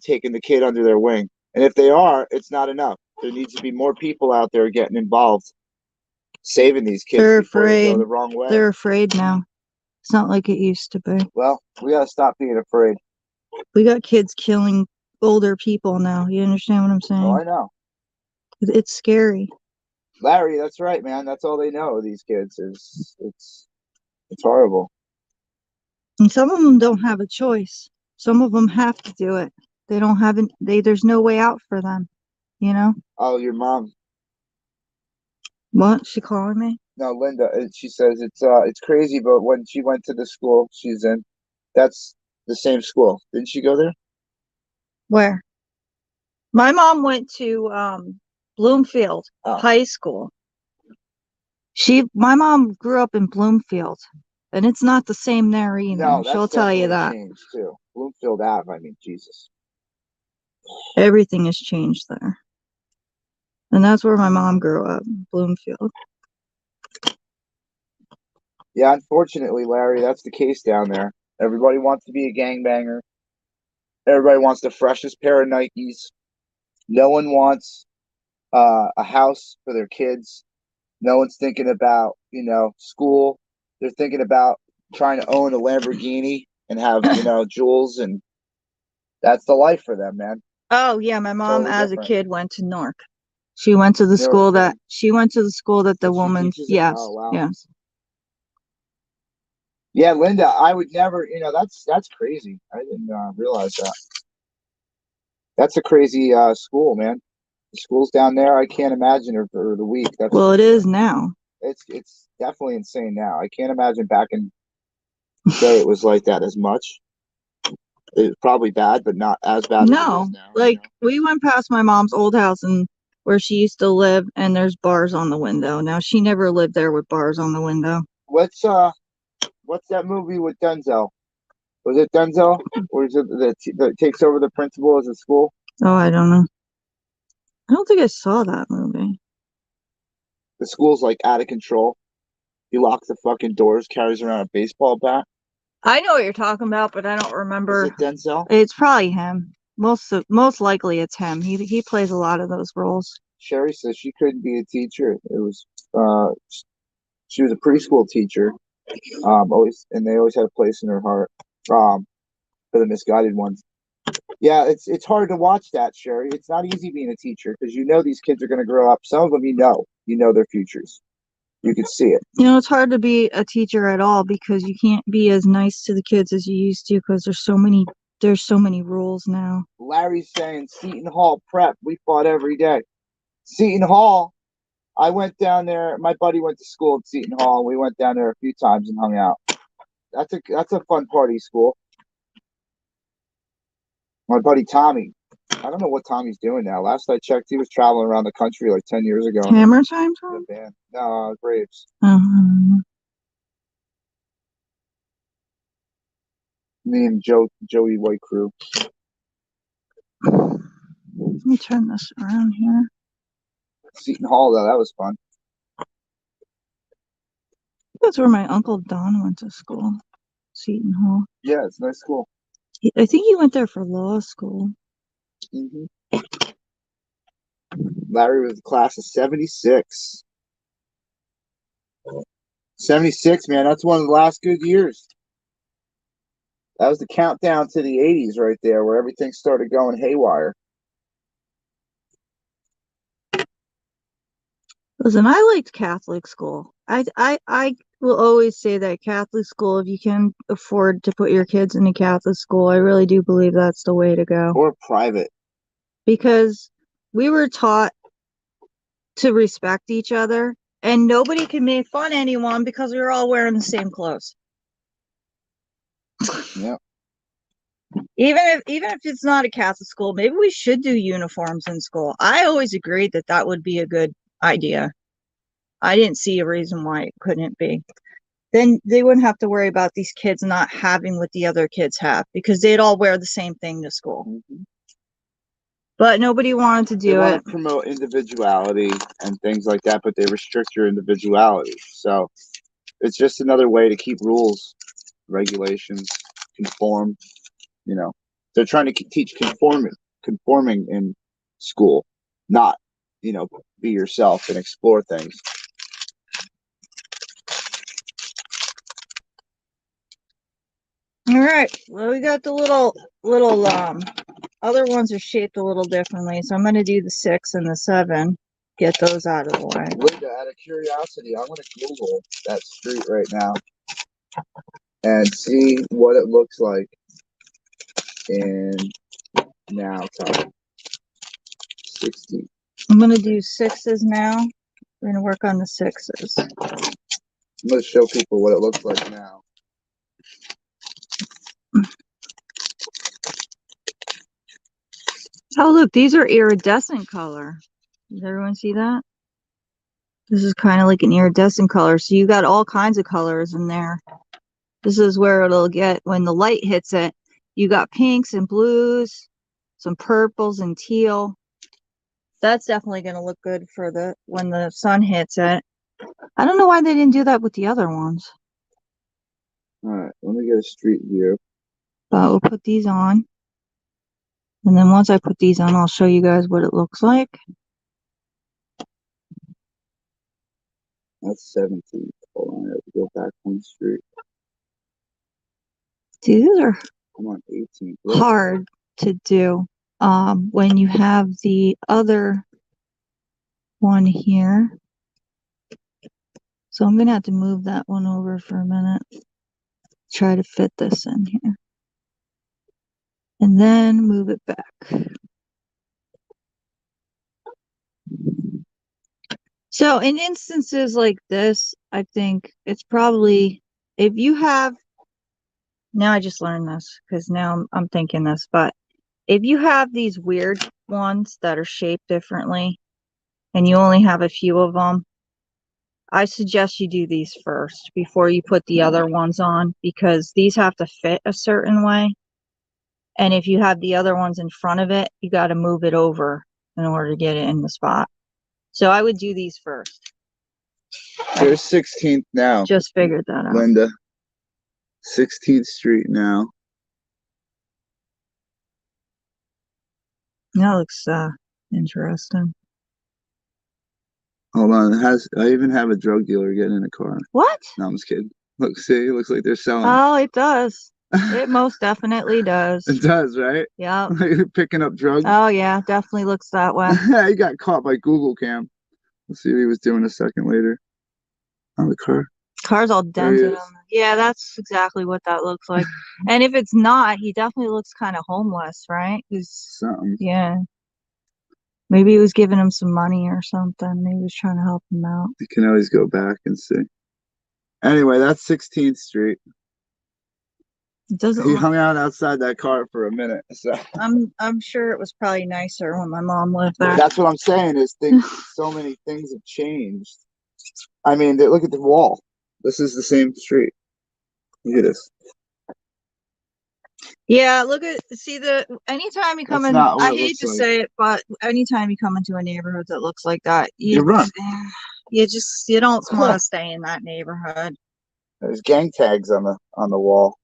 taking the kid under their wing. And if they are, it's not enough. There needs to be more people out there getting involved, saving these kids. They're before they afraid. go the wrong way. They're afraid now. It's not like it used to be. Well, we got to stop being afraid. We got kids killing older people now. You understand what I'm saying? Oh, I know. It's scary. Larry, that's right, man. That's all they know, these kids. It's horrible. And some of them don't have a choice. Some of them have to do it. They don't have there's no way out for them, Oh, your mom. What? She calling me? No, Linda. She says it's crazy, but when she went to the school she's in, that's the same school. Didn't she go there? Where? My mom went to Bloomfield High School. My mom grew up in Bloomfield, and it's not the same there either. No, She'll tell you that. Changed too. Bloomfield Ave. I mean, Jesus. Everything has changed there, and that's where my mom grew up, Bloomfield. Yeah, unfortunately, Larry, that's the case down there. Everybody wants to be a gangbanger. Everybody wants the freshest pair of Nikes. No one wants a house for their kids. No one's thinking about, school. They're thinking about trying to own a Lamborghini and have, jewels, and that's the life for them, man. Oh yeah, my mom Totally as different. a kid went to Newark. She went to the school that the woman. Yes. Oh, wow. Yes. Yeah, Linda, I would never, that's crazy. I didn't realize that. That's a crazy school, man. The schools down there, I can't imagine her for the week. Well, it is now. It's definitely insane now. I can't imagine back in the day it was like that as much. It's probably bad, but not as bad as it is now. We went past my mom's old house and where she used to live, and there's bars on the window. Now, she never lived there with bars on the window. What's that movie with Denzel? Was it Denzel? Or is it that takes over the principal as a school? Oh, I don't know. I don't think I saw that movie. The school's like out of control. He locks the fucking doors, carries around a baseball bat. I know what you're talking about, but I don't remember. Is it Denzel? It's probably him. Most likely it's him. He plays a lot of those roles. Sherry says she couldn't be a teacher. It was she was a preschool teacher. And they always had a place in her heart. For the misguided ones. Yeah, it's hard to watch that, Sherry. It's not easy being a teacher because these kids are going to grow up. Some of them you know their futures. You could see it. It's hard to be a teacher at all because you can't be as nice to the kids as you used to because there's so many there's so many rules now. Larry's saying Seton Hall prep. We fought every day. Seton Hall. I went down there. My buddy went to school at Seton Hall, and we went down there a few times and hung out. That's a fun party school. My buddy Tommy. I don't know what Tommy's doing now. Last I checked, he was traveling around the country like 10 years ago. Hammer time? In a band. No, Braves. Me and Joey White Crew. Let me turn this around here. Seton Hall, though, that was fun. That's where my Uncle Don went to school. Seton Hall. Yeah, it's a nice school. I think he went there for law school. Larry was the class of 76. 76, man, that's one of the last good years. That was the countdown to the 80s right there, where everything started going haywire. Listen, I liked Catholic school. I will always say that Catholic school, if you can afford to put your kids in a Catholic school, I really do believe that's the way to go. Or private. Because we were taught to respect each other, and nobody can make fun of anyone because we were all wearing the same clothes. Yeah. Even if it's not a Catholic school, maybe we should do uniforms in school. I always agreed that that would be a good idea. I didn't see a reason why it couldn't be. Then they wouldn't have to worry about these kids not having what the other kids have, because they'd all wear the same thing to school. But nobody wanted to do They want it. to promote individuality and things like that, but they restrict your individuality. So it's just another way to keep rules, regulations, conform. You know, they're trying to teach conforming in school, not, you know, be yourself and explore things. All right. Well, we got the little other ones are shaped a little differently, so I'm going to do the 6 and the 7. Get those out of the way. Linda, out of curiosity, I'm going to Google that street right now and see what it looks like in now time. 60. I'm going to do 6s now. We're going to work on the 6s. I'm going to show people what it looks like now. Oh, look, these are iridescent color. Does everyone see that? This is kind of like an iridescent color. So you got all kinds of colors in there. This is where it'll get, when the light hits it, you got pinks and blues, some purples and teal. That's definitely going to look good for when the sun hits it. I don't know why they didn't do that with the other ones. All right, let me get a street view. But we'll put these on. And then once I put these on, I'll show you guys what it looks like. That's 17. Hold on, I have to go back one street. See, these are Come on, 18. hard to do when you have the other one here. So I'm going to have to move that one over for a minute. Try to fit this in here. And then move it back. So in instances like this, I think it's probably, if you have, now I just learned this because now I'm thinking this, but if you have these weird ones that are shaped differently and you only have a few of them, I suggest you do these first before you put the other ones on, because these have to fit a certain way. And if you have the other ones in front of it, you got to move it over in order to get it in the spot. So I would do these first. There's 16th now. Just figured that out. Linda. 16th Street now. That looks interesting. Hold on, I even have a drug dealer getting in a car. What? No, I'm just kidding. Look, see, it looks like they're selling. Oh, it does. It most definitely does. It does, right? Yeah. Picking up drugs. Oh yeah, definitely looks that way. He got caught by Google Cam. Let's see what he was doing a second later on the car. Car's all There he dented is. on yeah, that's exactly what that looks like. And if it's not, he definitely looks kind of homeless, right? 'Cause, Something. yeah, maybe he was giving him some money or something. Maybe he was trying to help him out. You can always go back and see. Anyway, that's 16th Street. It doesn't He look, hung out outside that car for a minute. So I'm sure it was probably nicer when my mom lived there. that's what I'm saying is things. So many things have changed. I mean, look at the wall. This is the same street. Look at this. Yeah, anytime you come That's in, not what I it hate looks to like. say it, but anytime you come into a neighborhood that looks like that, You run. you don't want to stay in that neighborhood. There's gang tags on the wall,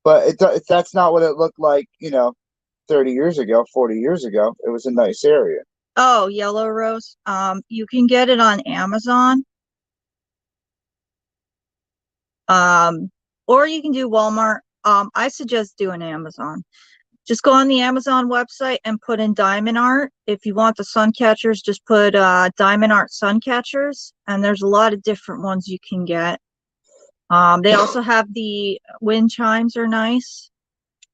but that's not what it looked like. 30 years ago, 40 years ago. It was a nice area. Oh, Yellow Rose. You can get it on Amazon. Or you can do Walmart. I suggest doing Amazon. Just go on the Amazon website and put in diamond art. If you want the sun catchers, just put diamond art sun catchers, and there's a lot of different ones you can get. They also have the wind chimes are nice.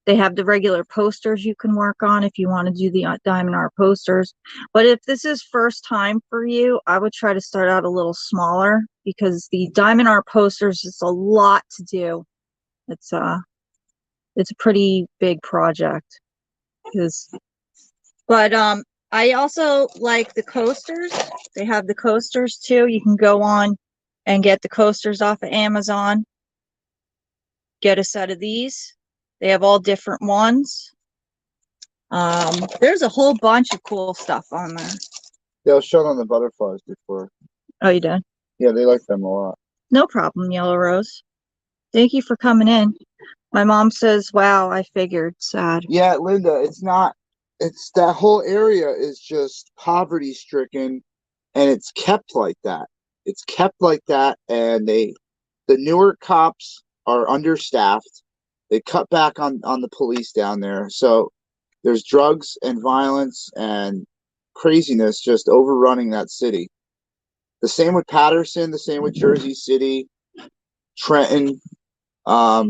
They have the regular posters you can work on if you want to do the diamond art posters. But if this is first time for you, I would try to start out a little smaller because the diamond art posters is a lot to do. It's a pretty big project. But I also like the coasters. They have the coasters too. You can go on and get the coasters off of Amazon. Get a set of these. They have all different ones. There's a whole bunch of cool stuff on there. Yeah, I was showing on the butterflies before. Oh, you did? Yeah, they like them a lot. No problem, Yellow Rose. Thank you for coming in. My mom says, wow, I figured. Sad. Yeah, Linda, it's that whole area is just poverty stricken, and it's kept like that. It's kept like that, and the Newark cops are understaffed. They cut back on the police down there. So there's drugs and violence and craziness just overrunning that city. The same with Patterson, the same with Jersey City, Trenton. A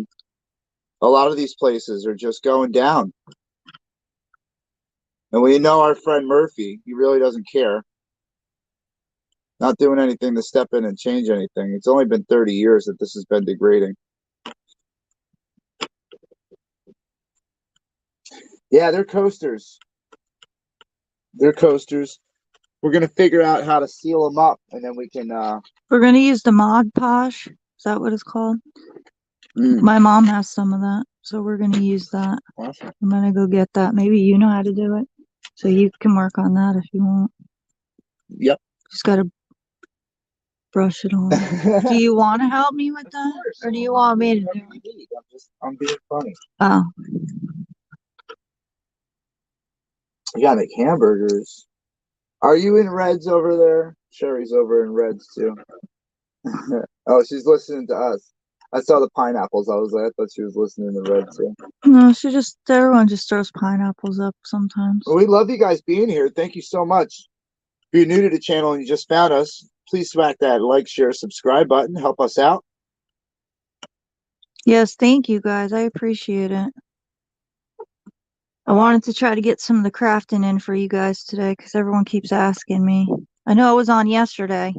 lot of these places are just going down. And we know our friend Murphy, he really doesn't care. Not doing anything to step in and change anything. It's only been 30 years that this has been degrading. Yeah, they're coasters. They're coasters. We're going to figure out how to seal them up, and then we can... We're going to use the Mod Podge. Is that what it's called? My mom has some of that, so we're going to use that. Awesome. I'm going to go get that. Maybe you know how to do it, so you can work on that if you want. Yep. Just got to brush it on. Do you want to help me with that, or do you want me to do it? I'm being funny. Oh, You gotta make hamburgers. Are you in Reds over there? Sherry's over in Reds too. Oh, she's listening to us. I saw the pineapples. I thought she was listening to Red too. no, everyone just throws pineapples up sometimes. Well, we love you guys being here. Thank you so much. If you're new to the channel and you just found us, please smack that like, share, subscribe button. Help us out. Yes, thank you guys. I appreciate it. I wanted to try to get some of the crafting in for you guys today because everyone keeps asking me. I know I was on yesterday.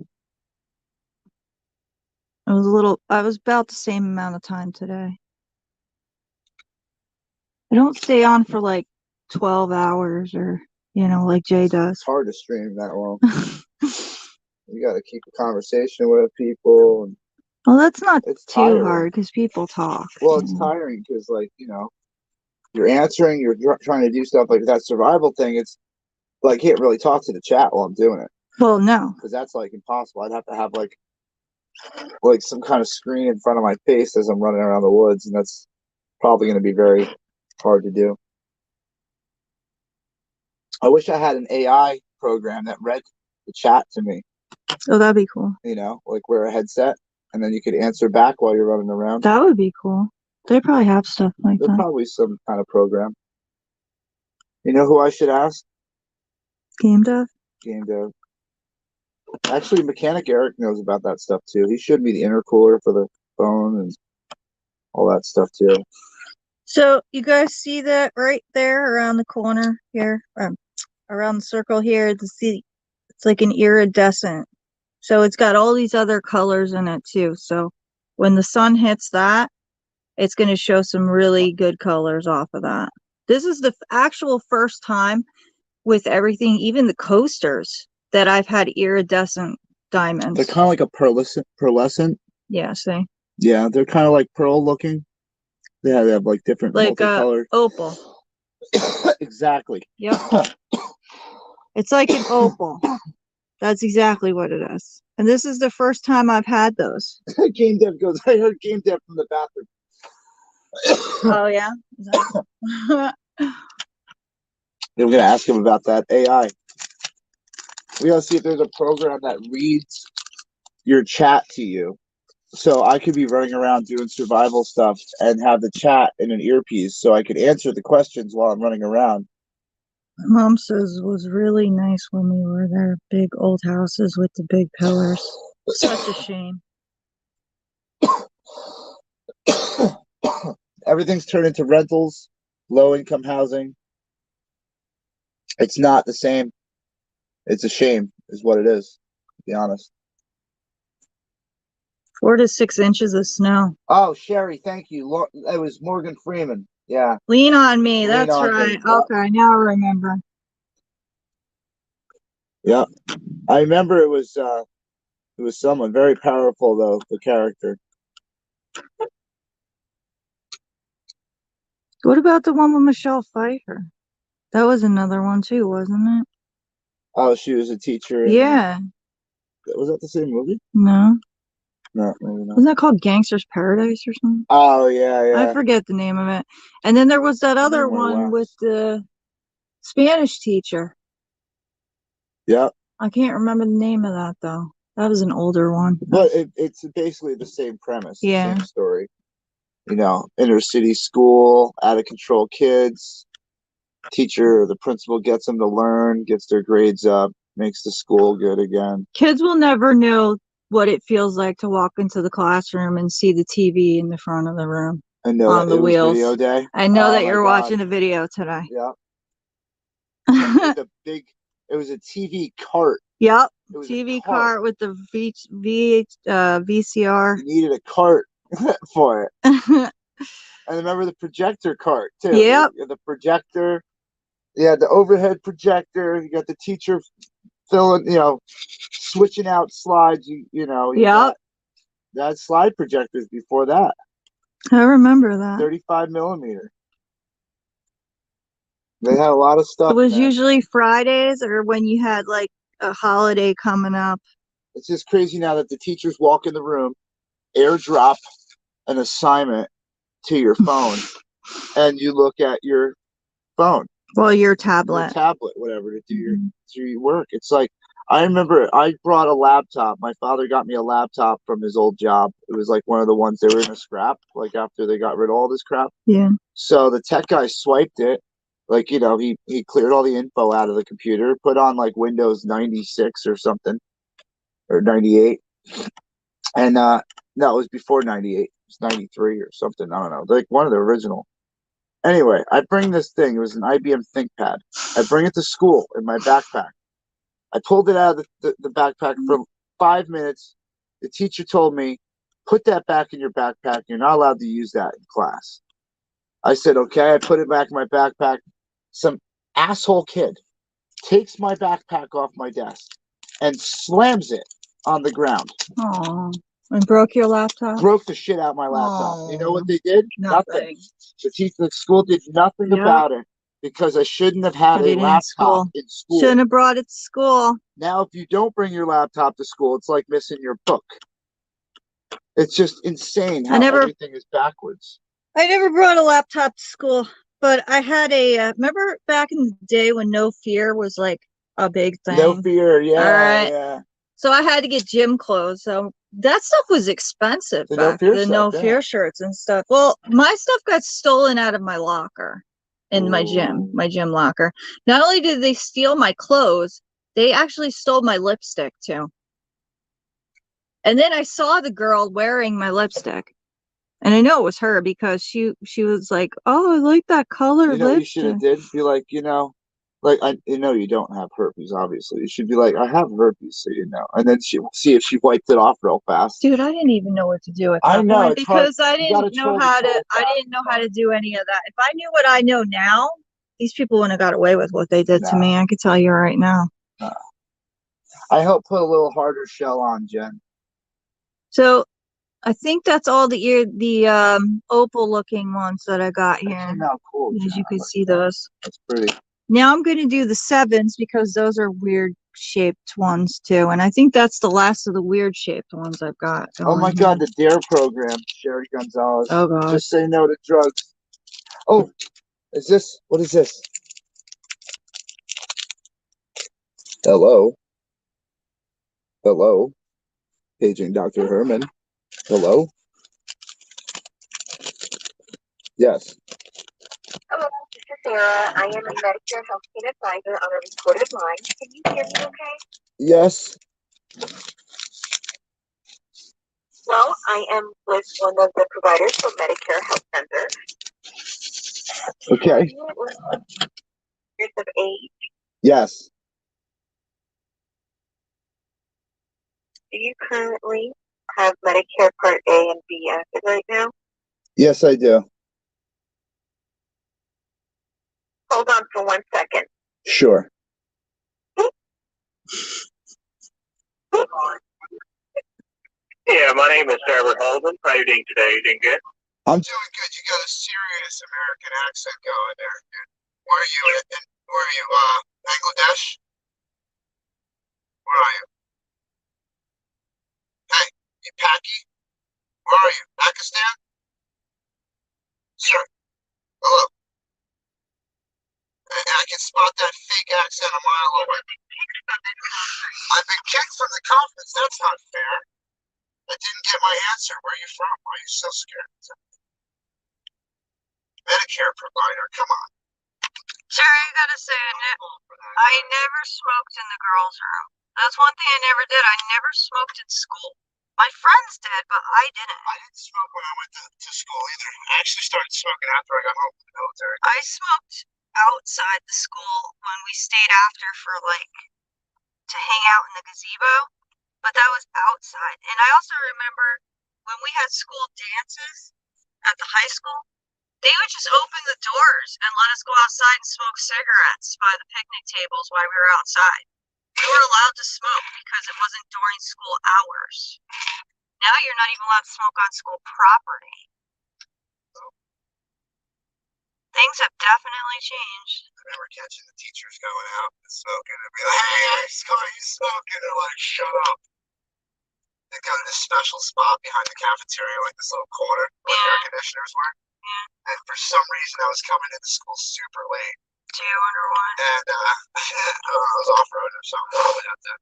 I was about the same amount of time today. I don't stay on for like 12 hours or, like Jay does. It's hard to stream that long. You got to keep a conversation with people. And well, that's not it's too tiring. hard because people talk. Well, it's tiring because, you're answering, you're trying to do stuff like that survival thing. It's like, I can't really talk to the chat while I'm doing it. Well, no. Because that's like impossible. I'd have to have like some kind of screen in front of my face as I'm running around the woods, and that's probably going to be very hard to do. I wish I had an AI program that read the chat to me. Oh, that'd be cool. Like wear a headset, and then you could answer back while you're running around. That would be cool. They probably have stuff like There's that. probably some kind of program. You know who I should ask? Game Dev? Game Dev. Actually, Mechanic Eric knows about that stuff too. He showed me the intercooler for the phone and all that stuff too. So you guys see that right there around the corner here, around the circle here, it's like an iridescent. So it's got all these other colors in it too. So when the sun hits that, it's going to show some really good colors off of that. This is the actual first time with everything, even the coasters, that I've had iridescent diamonds. They're kind of like a pearlescent. Yeah, see? Yeah, they're kind of like pearl looking. Yeah, they have like different Like multicolored. opal. Exactly. Yep. It's like an opal. That's exactly what it is. And this is the first time I've had those. Game Dev goes, I heard Game Dev from the bathroom. Oh, yeah? We're going to ask him about that AI. We got to see if there's a program that reads your chat to you. So I could be running around doing survival stuff and have the chat in an earpiece so I could answer the questions while I'm running around. My mom says it was really nice when we were there. Big old houses with the big pillars. Such a shame. Everything's turned into rentals, low-income housing. It's not the same. It's a shame, is what it is, to be honest. 4 to 6 inches of snow. Oh, Sherry, thank you. It was Morgan Freeman. Yeah. Lean on me. Lean That's on right. me. Yeah. Okay, now I remember. Yeah. I remember it was someone very powerful, though, the character. What about the one with Michelle Pfeiffer? That was another one too, wasn't it? Oh, she was a teacher. Yeah. Was that the same movie? No. No, maybe not. Wasn't that called Gangster's Paradise or something? Oh, yeah. I forget the name of it. And then there was that other one with the Spanish teacher. Yeah. I can't remember the name of that though. That was an older one. But it's basically the same premise, Yeah. the same story. You know, inner city school, out of control kids, teacher or the principal gets them to learn, gets their grades up, makes the school good again. Kids will never know what it feels like to walk into the classroom and see the TV in the front of the room. I know on the wheels. Video day. I know that you're watching a video today. Yeah. It was a TV cart. Yep. TV cart with the VCR. You needed a cart for it. And remember the projector cart too. Yep. The projector. Yeah, the overhead projector. You got the teacher filling, switching out slides. Yep. That slide projectors before that. I remember that. 35 millimeter. They had a lot of stuff. It was usually Fridays or when you had like a holiday coming up. It's just crazy now that the teachers walk in the room, airdrop an assignment to your phone, and you look at your phone. Well, your tablet. Whatever, to do your work. It's like, I remember I brought a laptop. My father got me a laptop from his old job. It was like one of the ones they were in a scrap, like after they got rid of all this crap. Yeah. So the tech guy swiped it. Like, he cleared all the info out of the computer, put on like Windows 96 or something, or 98. And no, it was before 98. It was 93 or something. I don't know. Like one of the original. Anyway, I bring this thing. It was an IBM ThinkPad. I bring it to school in my backpack. I pulled it out of the backpack for 5 minutes. The teacher told me, put that back in your backpack. You're not allowed to use that in class. I said, okay. I put it back in my backpack. Some asshole kid takes my backpack off my desk and slams it on the ground. Oh, and broke your laptop? Broke the shit out of my laptop. Aww. You know what they did? Nothing. The school did nothing about it because I shouldn't have had a laptop in school. Shouldn't have brought it to school. Now, if you don't bring your laptop to school, it's like missing your book. It's just insane how everything is backwards. I never brought a laptop to school. But I had remember back in the day when No Fear was like a big thing? No Fear, yeah. All right. Yeah. So I had to get gym clothes. So that stuff was expensive back then. The No Fear shirts and stuff. Well, my stuff got stolen out of my locker in my gym locker. Not only did they steal my clothes, they actually stole my lipstick too. And then I saw the girl wearing my lipstick. And I know it was her because she was like, "Oh, I like that color You know what you should have lipstick." did? Be like, like you don't have herpes, obviously. You should be like, I have herpes, so you know. And then she see if she wiped it off real fast. Dude, I didn't even know what to do at I that know, point it's hard. because I You gotta didn't know chill the how to cold I down. didn't know how to do any of that. If I knew what I know now, these people wouldn't have got away with what they did to No. me. I could tell you right now. I helped put a little harder shell on, Jen. So I think that's all the opal looking ones that I got That here. came out cool, As Jen. you I can like see that. those. That's pretty. Now I'm going to do the sevens because those are weird shaped ones too. And I think that's the last of the weird shaped ones I've got. Oh my going God, here. the DARE program, Sherry Gonzalez. Oh gosh. Just say no to drugs. Oh, what is this? Hello? Hello? Paging Dr. Herman. Hello? Yes. Hello, this is Sarah. I am a Medicare healthcare advisor on a recorded line. Can you hear me okay? Yes. Well, I am with one of the providers from Medicare Health Center. Okay. Are you years of age? Yes. Do you currently have Medicare Part A and B active right now? Yes, I do. Hold on for 1 second. Sure. Yeah, my name is Trevor Holden. How are you doing today? You doing good? I'm doing good. You got a serious American accent going there. Where are you? Where are you? Bangladesh? Where are you? Hey, you Paki? Where are you? Pakistan? Sir. Hello. I can spot that fake accent a mile away. I've been kicked from the conference. That's not fair. I didn't get my answer. Where are you from? Why are you so scared? Medicare provider. Come on. Sherry, I gotta say, I never smoked in the girls' room. That's one thing I never did. I never smoked in school. My friends did, but I didn't. I didn't smoke when I went to school either. I actually started smoking after I got home from the military. I smoked outside the school when we stayed after for to hang out in the gazebo, but that was outside. And I also remember when we had school dances at the high school, they would just open the doors and let us go outside and smoke cigarettes by the picnic tables while we were outside. We were allowed to smoke because it wasn't during school hours. Now you're not even allowed to smoke on school property. Things have definitely changed. I remember catching the teachers going out and smoking and be like, hey, Scott, you smoking? They're like, shut up. They go to this special spot behind the cafeteria, like this little corner where the air conditioners were. Yeah. And for some reason, I was coming into school super late. Do you wonder why? And I was off road or something. Probably had to.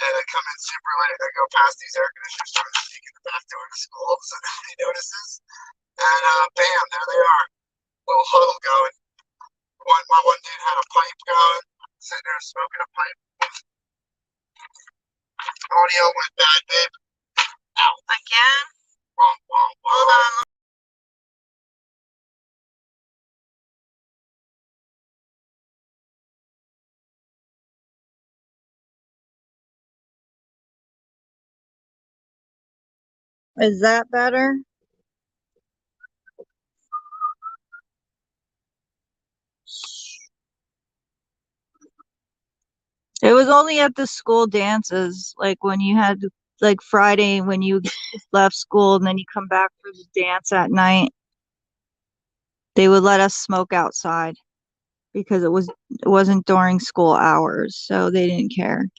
And I come in super late. I go past these air conditioners, trying to sneak in the back door of school. So nobody notices. And bam, there they are. Little huddle going. One dude had a pipe going, sitting there smoking a pipe. Audio went bad, babe. Ow. Again? Wrong, wrong, wrong. Hold on. Is that better? It was only at the school dances, like when you had like Friday when you left school and then you come back for the dance at night. They would let us smoke outside because it wasn't during school hours, so they didn't care.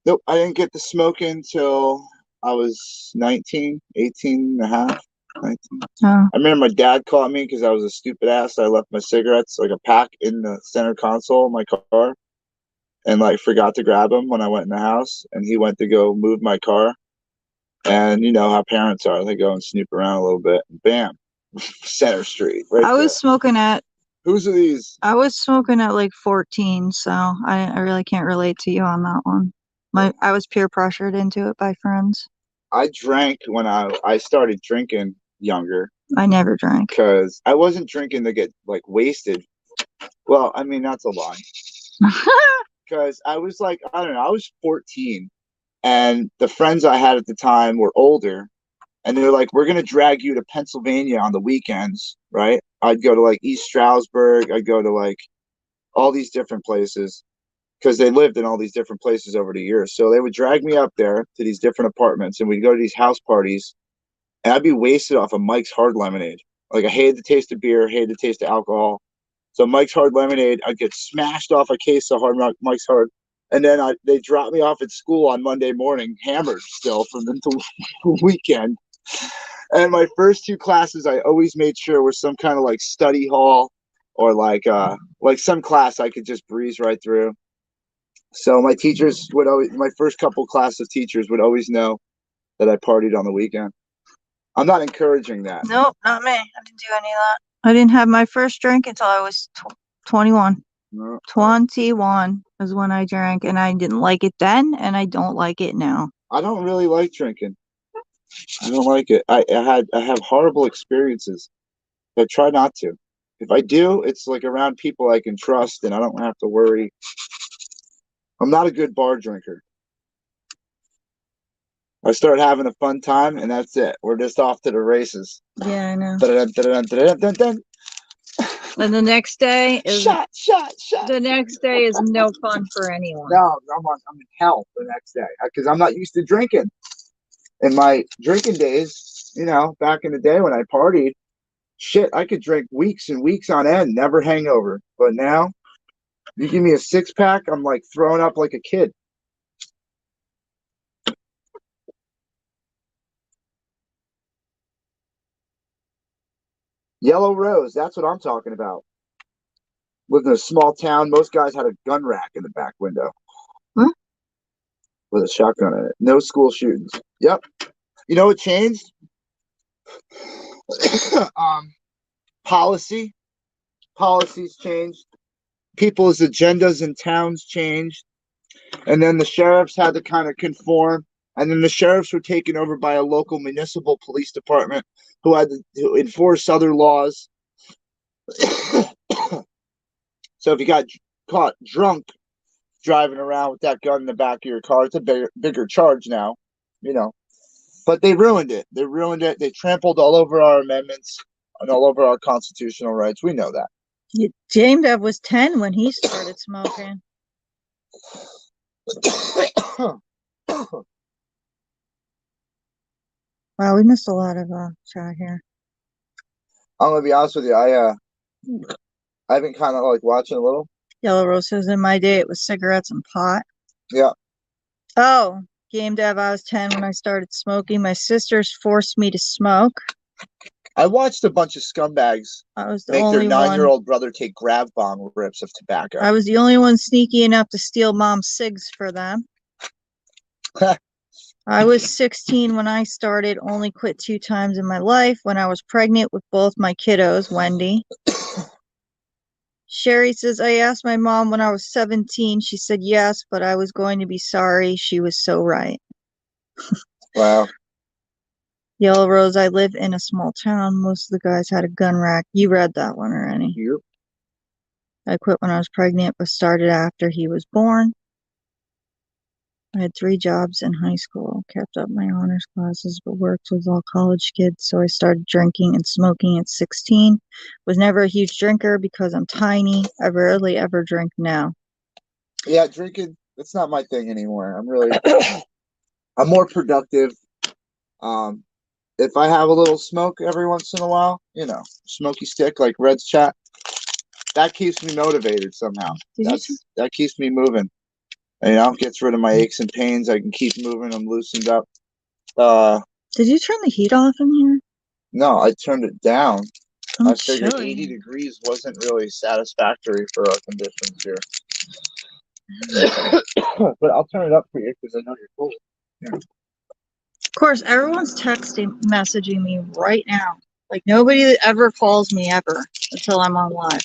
Nope, I didn't get to smoking until I was 19, 18 and a half. 19. Oh. I remember my dad caught me because I was a stupid ass. I left my cigarettes, like a pack, in the center console of my car and like forgot to grab them when I went in the house. And he went to go move my car. And you know how parents are. They go and snoop around a little bit. And bam, Center Street. Right I was smoking at Whose are these? I was smoking at like 14, so I really can't relate to you on that one. I was peer pressured into it by friends. I drank when I started drinking younger I never drank. because I wasn't drinking to get like wasted. Well, I mean that's a lie. Because I was like, I don't know, I was 14 and the friends I had at the time were older and they're like, we're going to drag you to Pennsylvania on the weekends, right? I'd go to like East Stroudsburg. I'd go to like all these different places because they lived in all these different places over the years. So they would drag me up there to these different apartments and we'd go to these house parties and I'd be wasted off of Mike's Hard Lemonade. Like I hated the taste of beer, hated the taste of alcohol. So Mike's Hard Lemonade, I'd get smashed off a case of Mike's Hard. And then they dropped me off at school on Monday morning, hammered still from the weekend. And my first two classes, I always made sure were some kind of like study hall or like some class I could just breeze right through. So my teachers would always, my first couple class of teachers would always know that I partied on the weekend. I'm not encouraging that. Nope, not me. I didn't do any of that. I didn't have my first drink until I was 21. No. 21 was when I drank, and I didn't like it then, and I don't like it now. I don't really like drinking. I don't like it. I have horrible experiences. I try not to. If I do, it's like around people I can trust, and I don't have to worry. I'm not a good bar drinker. I start having a fun time, and that's it. We're just off to the races. Yeah, I know. Dun-dun-dun-dun-dun-dun-dun. And the next day is Shot. the next day is no fun for anyone. No, I'm in hell the next day because I'm not used to drinking. In my drinking days, you know, back in the day when I partied, shit, I could drink weeks and weeks on end, never hangover. But now, you give me a 6-pack, I'm like throwing up like a kid. Yellow Rose, that's what I'm talking about. Lived in a small town. Most guys had a gun rack in the back window. Huh? With a shotgun in it. No school shootings. Yep. You know what changed? Policies changed. People's agendas in towns changed. And then the sheriffs had to kind of conform. And then the sheriffs were taken over by a local municipal police department who had to enforce other laws. So if you got caught drunk driving around with that gun in the back of your car, it's a bigger charge now, you know. But they ruined it. They ruined it. They trampled all over our amendments and all over our constitutional rights. We know that. James Dev was 10 when he started smoking. Wow, we missed a lot of chat here. I'm gonna be honest with you. I've been kind of like watching a little. Yellow Rose says, in my day, it was cigarettes and pot. Yeah. Oh, Game Dev, I was 10 when I started smoking. My sisters forced me to smoke. I watched a bunch of scumbags I was the make only their 9-year-old brother take grab bomb rips of tobacco. I was the only one sneaky enough to steal mom's cigs for them. I was 16 when I started, only quit 2 times in my life. When I was pregnant with both my kiddos, Wendy. Sherry says, I asked my mom when I was 17. She said yes, but I was going to be sorry. She was so right. Wow. Yellow Rose, I live in a small town. Most of the guys had a gun rack. You read that one already. Yep. I quit when I was pregnant, but started after he was born. I had 3 jobs in high school, kept up my honors classes, but worked with all college kids. So I started drinking and smoking at 16. Was never a huge drinker because I'm tiny. I rarely ever drink now. Yeah, drinking, it's not my thing anymore. I'm more productive. If I have a little smoke every once in a while, you know, smoky stick like Red's chat, that keeps me motivated somehow. That keeps me moving. You know, gets rid of my aches and pains. I can keep moving. I'm loosened up. Did you turn the heat off in here? No, I turned it down. I figured chilly. 80 degrees wasn't really satisfactory for our conditions here. But I'll turn it up for you because I know you're cold. Yeah. Of course, everyone's messaging me right now. Like nobody ever calls me ever until I'm on live.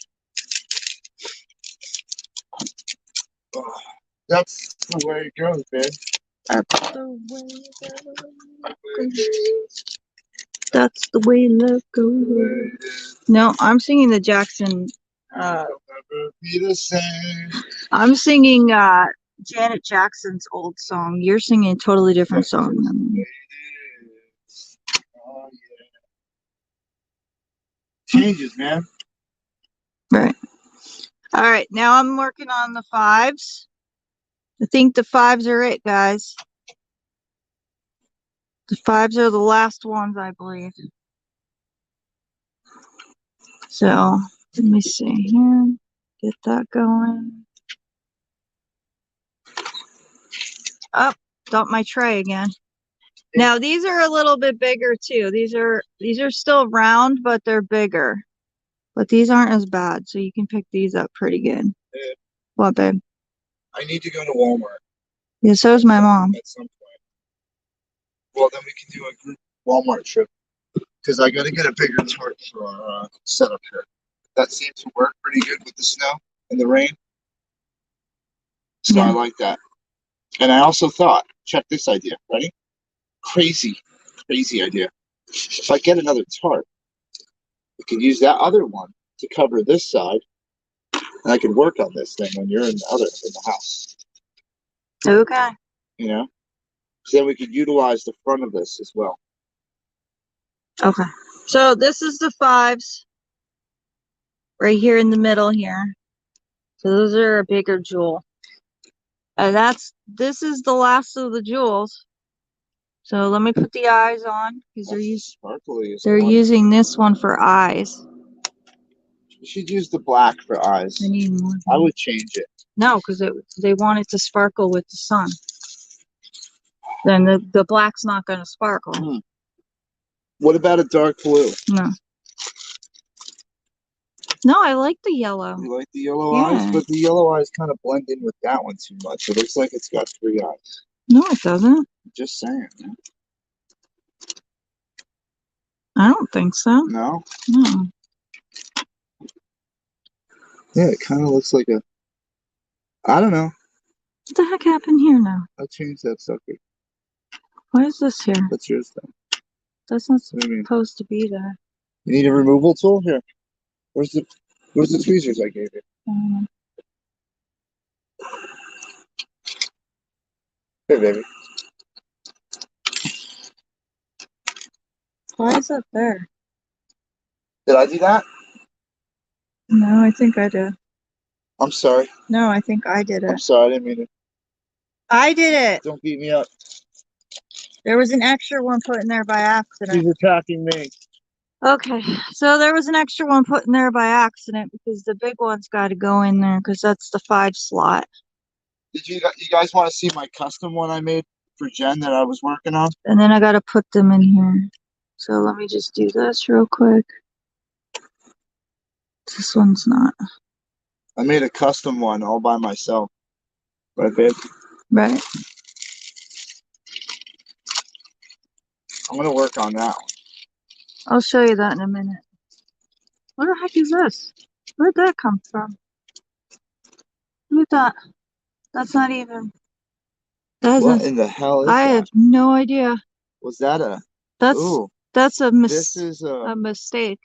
That's the way it goes, man. That's the way love goes. That's the way love goes. No, I'm singing the Jackson. I'll never be the same. I'm singing Janet Jackson's old song. You're singing a totally different song than me. Oh, yeah. Changes, man. Right. All right. Now I'm working on the fives. I think the fives are it, guys. The fives are the last ones, I believe. So let me see here. Get that going. Oh, dumped my tray again. Now these are a little bit bigger too. These are still round, but they're bigger. But these aren't as bad, so you can pick these up pretty good. Babe, What, babe? I need to go to Walmart Yeah, so's my mom. at some point. Well, then we can do a group Walmart trip because I got to get a bigger tarp for our setup here. That seems to work pretty good with the snow and the rain. So I Yeah. like that. And I also thought, check this idea. Ready? Crazy idea. If I get another tarp, we can use that other one to cover this side, and I can work on this thing when you're in the house. Okay. You know, so then we could utilize the front of this as well. Okay. So this is the fives right here in the middle here. So those are a bigger jewel. And this is the last of the jewels. So let me put the eyes on because Sparkly as they're one. using this one for eyes. You should use the black for eyes. I need more. I would change it. No, because they want it to sparkle with the sun. Then the black's not going to sparkle. What about a dark blue? No. No, I like the yellow. You like the yellow Yeah. eyes? But the yellow eyes kind of blend in with that one too much. It looks like it's got 3 eyes. No, it doesn't. Just saying, man. I don't think so. No? No. Yeah, it kind of looks like a... I don't know. What the heck happened here now? I'll change that sucker. Why is this here? That's yours, though. That's not What do you mean? supposed to be there. You need a removal tool? Here. Where's the tweezers I gave you? Here, baby. Why is that there? Did I do that? No, I think I did. I'm sorry. No, I think I did I'm it. sorry. I didn't mean to. I did it. Don't beat me up. There was an extra one put in there by accident. She's attacking me. Okay, so there was an extra one put in there by accident because the big one's got to go in there because that's the 5 slot. Did you guys want to see my custom one I made for Jen that I was working on? And then I got to put them in here. So let me just do this real quick. This one's not. I made a custom one all by myself. Right, babe? Right. I'm going to work on that one. I'll show you that in a minute. What the heck is this? Where'd that come from? Look at that. That's not even. That What isn't. in the hell is I that? have no idea. Was that a... That's Ooh, that's a this is a mistake.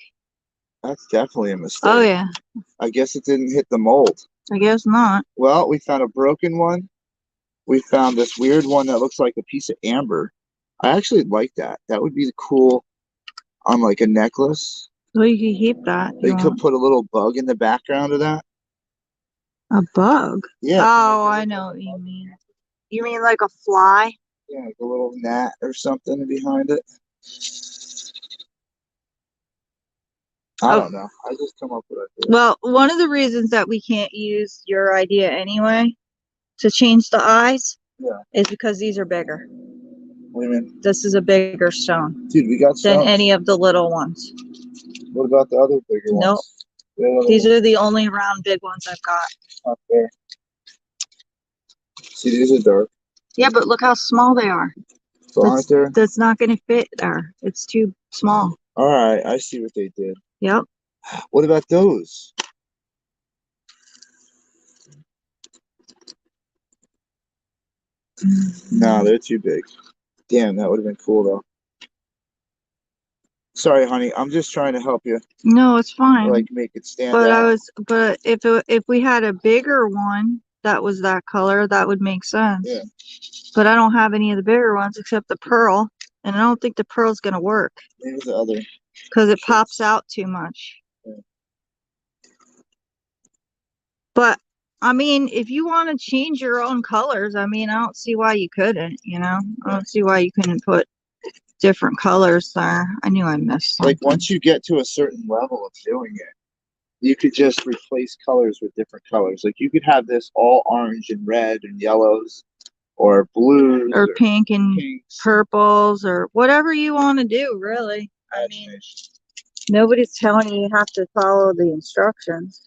That's definitely a mistake. Oh yeah. I guess it didn't hit the mold. I guess not. Well, we found a broken one. We found this weird one that looks like a piece of amber. I actually like that. That would be cool on like a necklace. Well, you can keep that. You could put a little bug in the background of that. A bug? Yeah. Oh, I know what you mean. You mean like a fly? Yeah, like a little gnat or something behind it. I don't know. I just come up with ideas. Well, one of the reasons that we can't use your idea anyway to change the eyes is because these are bigger. What do you mean? This is a bigger stone Dude, we got than stones. any of the little ones. What about the other bigger Nope. ones? These are the only round big ones I've got. Up there. See, these are dark. Yeah, but look how small they are. So aren't there? That's not going to fit there. It's too small. All right, I see what they did. Yep. What about those? No, they're too big. Damn, that would have been cool though. Sorry, honey. I'm just trying to help you, No, it's fine. like make it stand But out. but if we had a bigger one that was that color, that would make sense. Yeah. But I don't have any of the bigger ones except the pearl, and I don't think the pearl's gonna work Maybe the other. because it pops out too much. Yeah. But I mean, if you want to change your own colors, I mean, I don't see why you couldn't, you know? I don't see why you couldn't put different colors there. I knew I missed something. Like once you get to a certain level of doing it, you could just replace colors with different colors. Like you could have this all orange and red and yellows, or blues, or pink and pinks. purples, or whatever you want to do, really. I mean, nobody's telling you have to follow the instructions.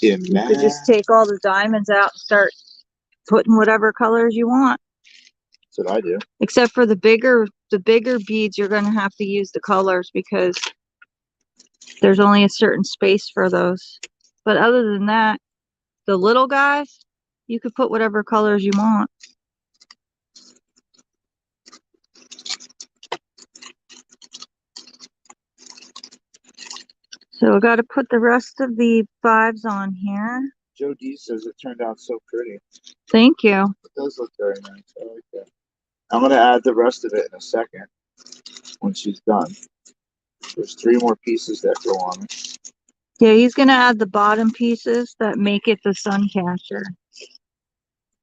You could just take all the diamonds out and start putting whatever colors you want. That's what I do. Except for the bigger beads, you're going to have to use the colors because there's only a certain space for those. But other than that, the little guys, you could put whatever colors you want. So I got to put the rest of the 5s on here. Joe D says it turned out so pretty. Thank you. It does look very nice. I like that. I'm going to add the rest of it in a second when she's done. There's 3 more pieces that go on it. Yeah, he's going to add the bottom pieces that make it the sun catcher.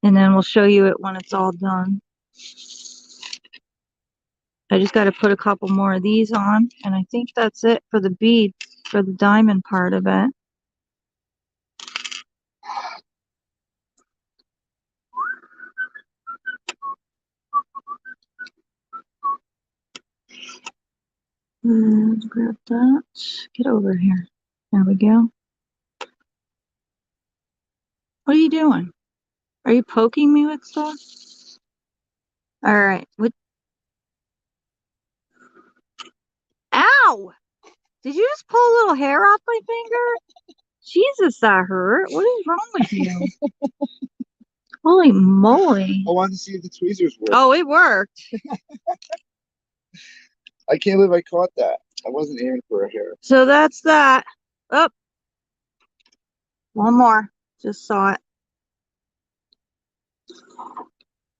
And then we'll show you it when it's all done. I just got to put a couple more of these on, and I think that's it for the beads, for the diamond part of it. Let's grab that. Get over here. There we go. What are you doing? Are you poking me with stuff? All right. What? Ow! Did you just pull a little hair off my finger? Jesus, that hurt. What is wrong with you? Holy moly. I wanted to see if the tweezers work. Oh, it worked. I can't believe I caught that. I wasn't aiming for a hair. So that's that. Oh. One more. Just saw it.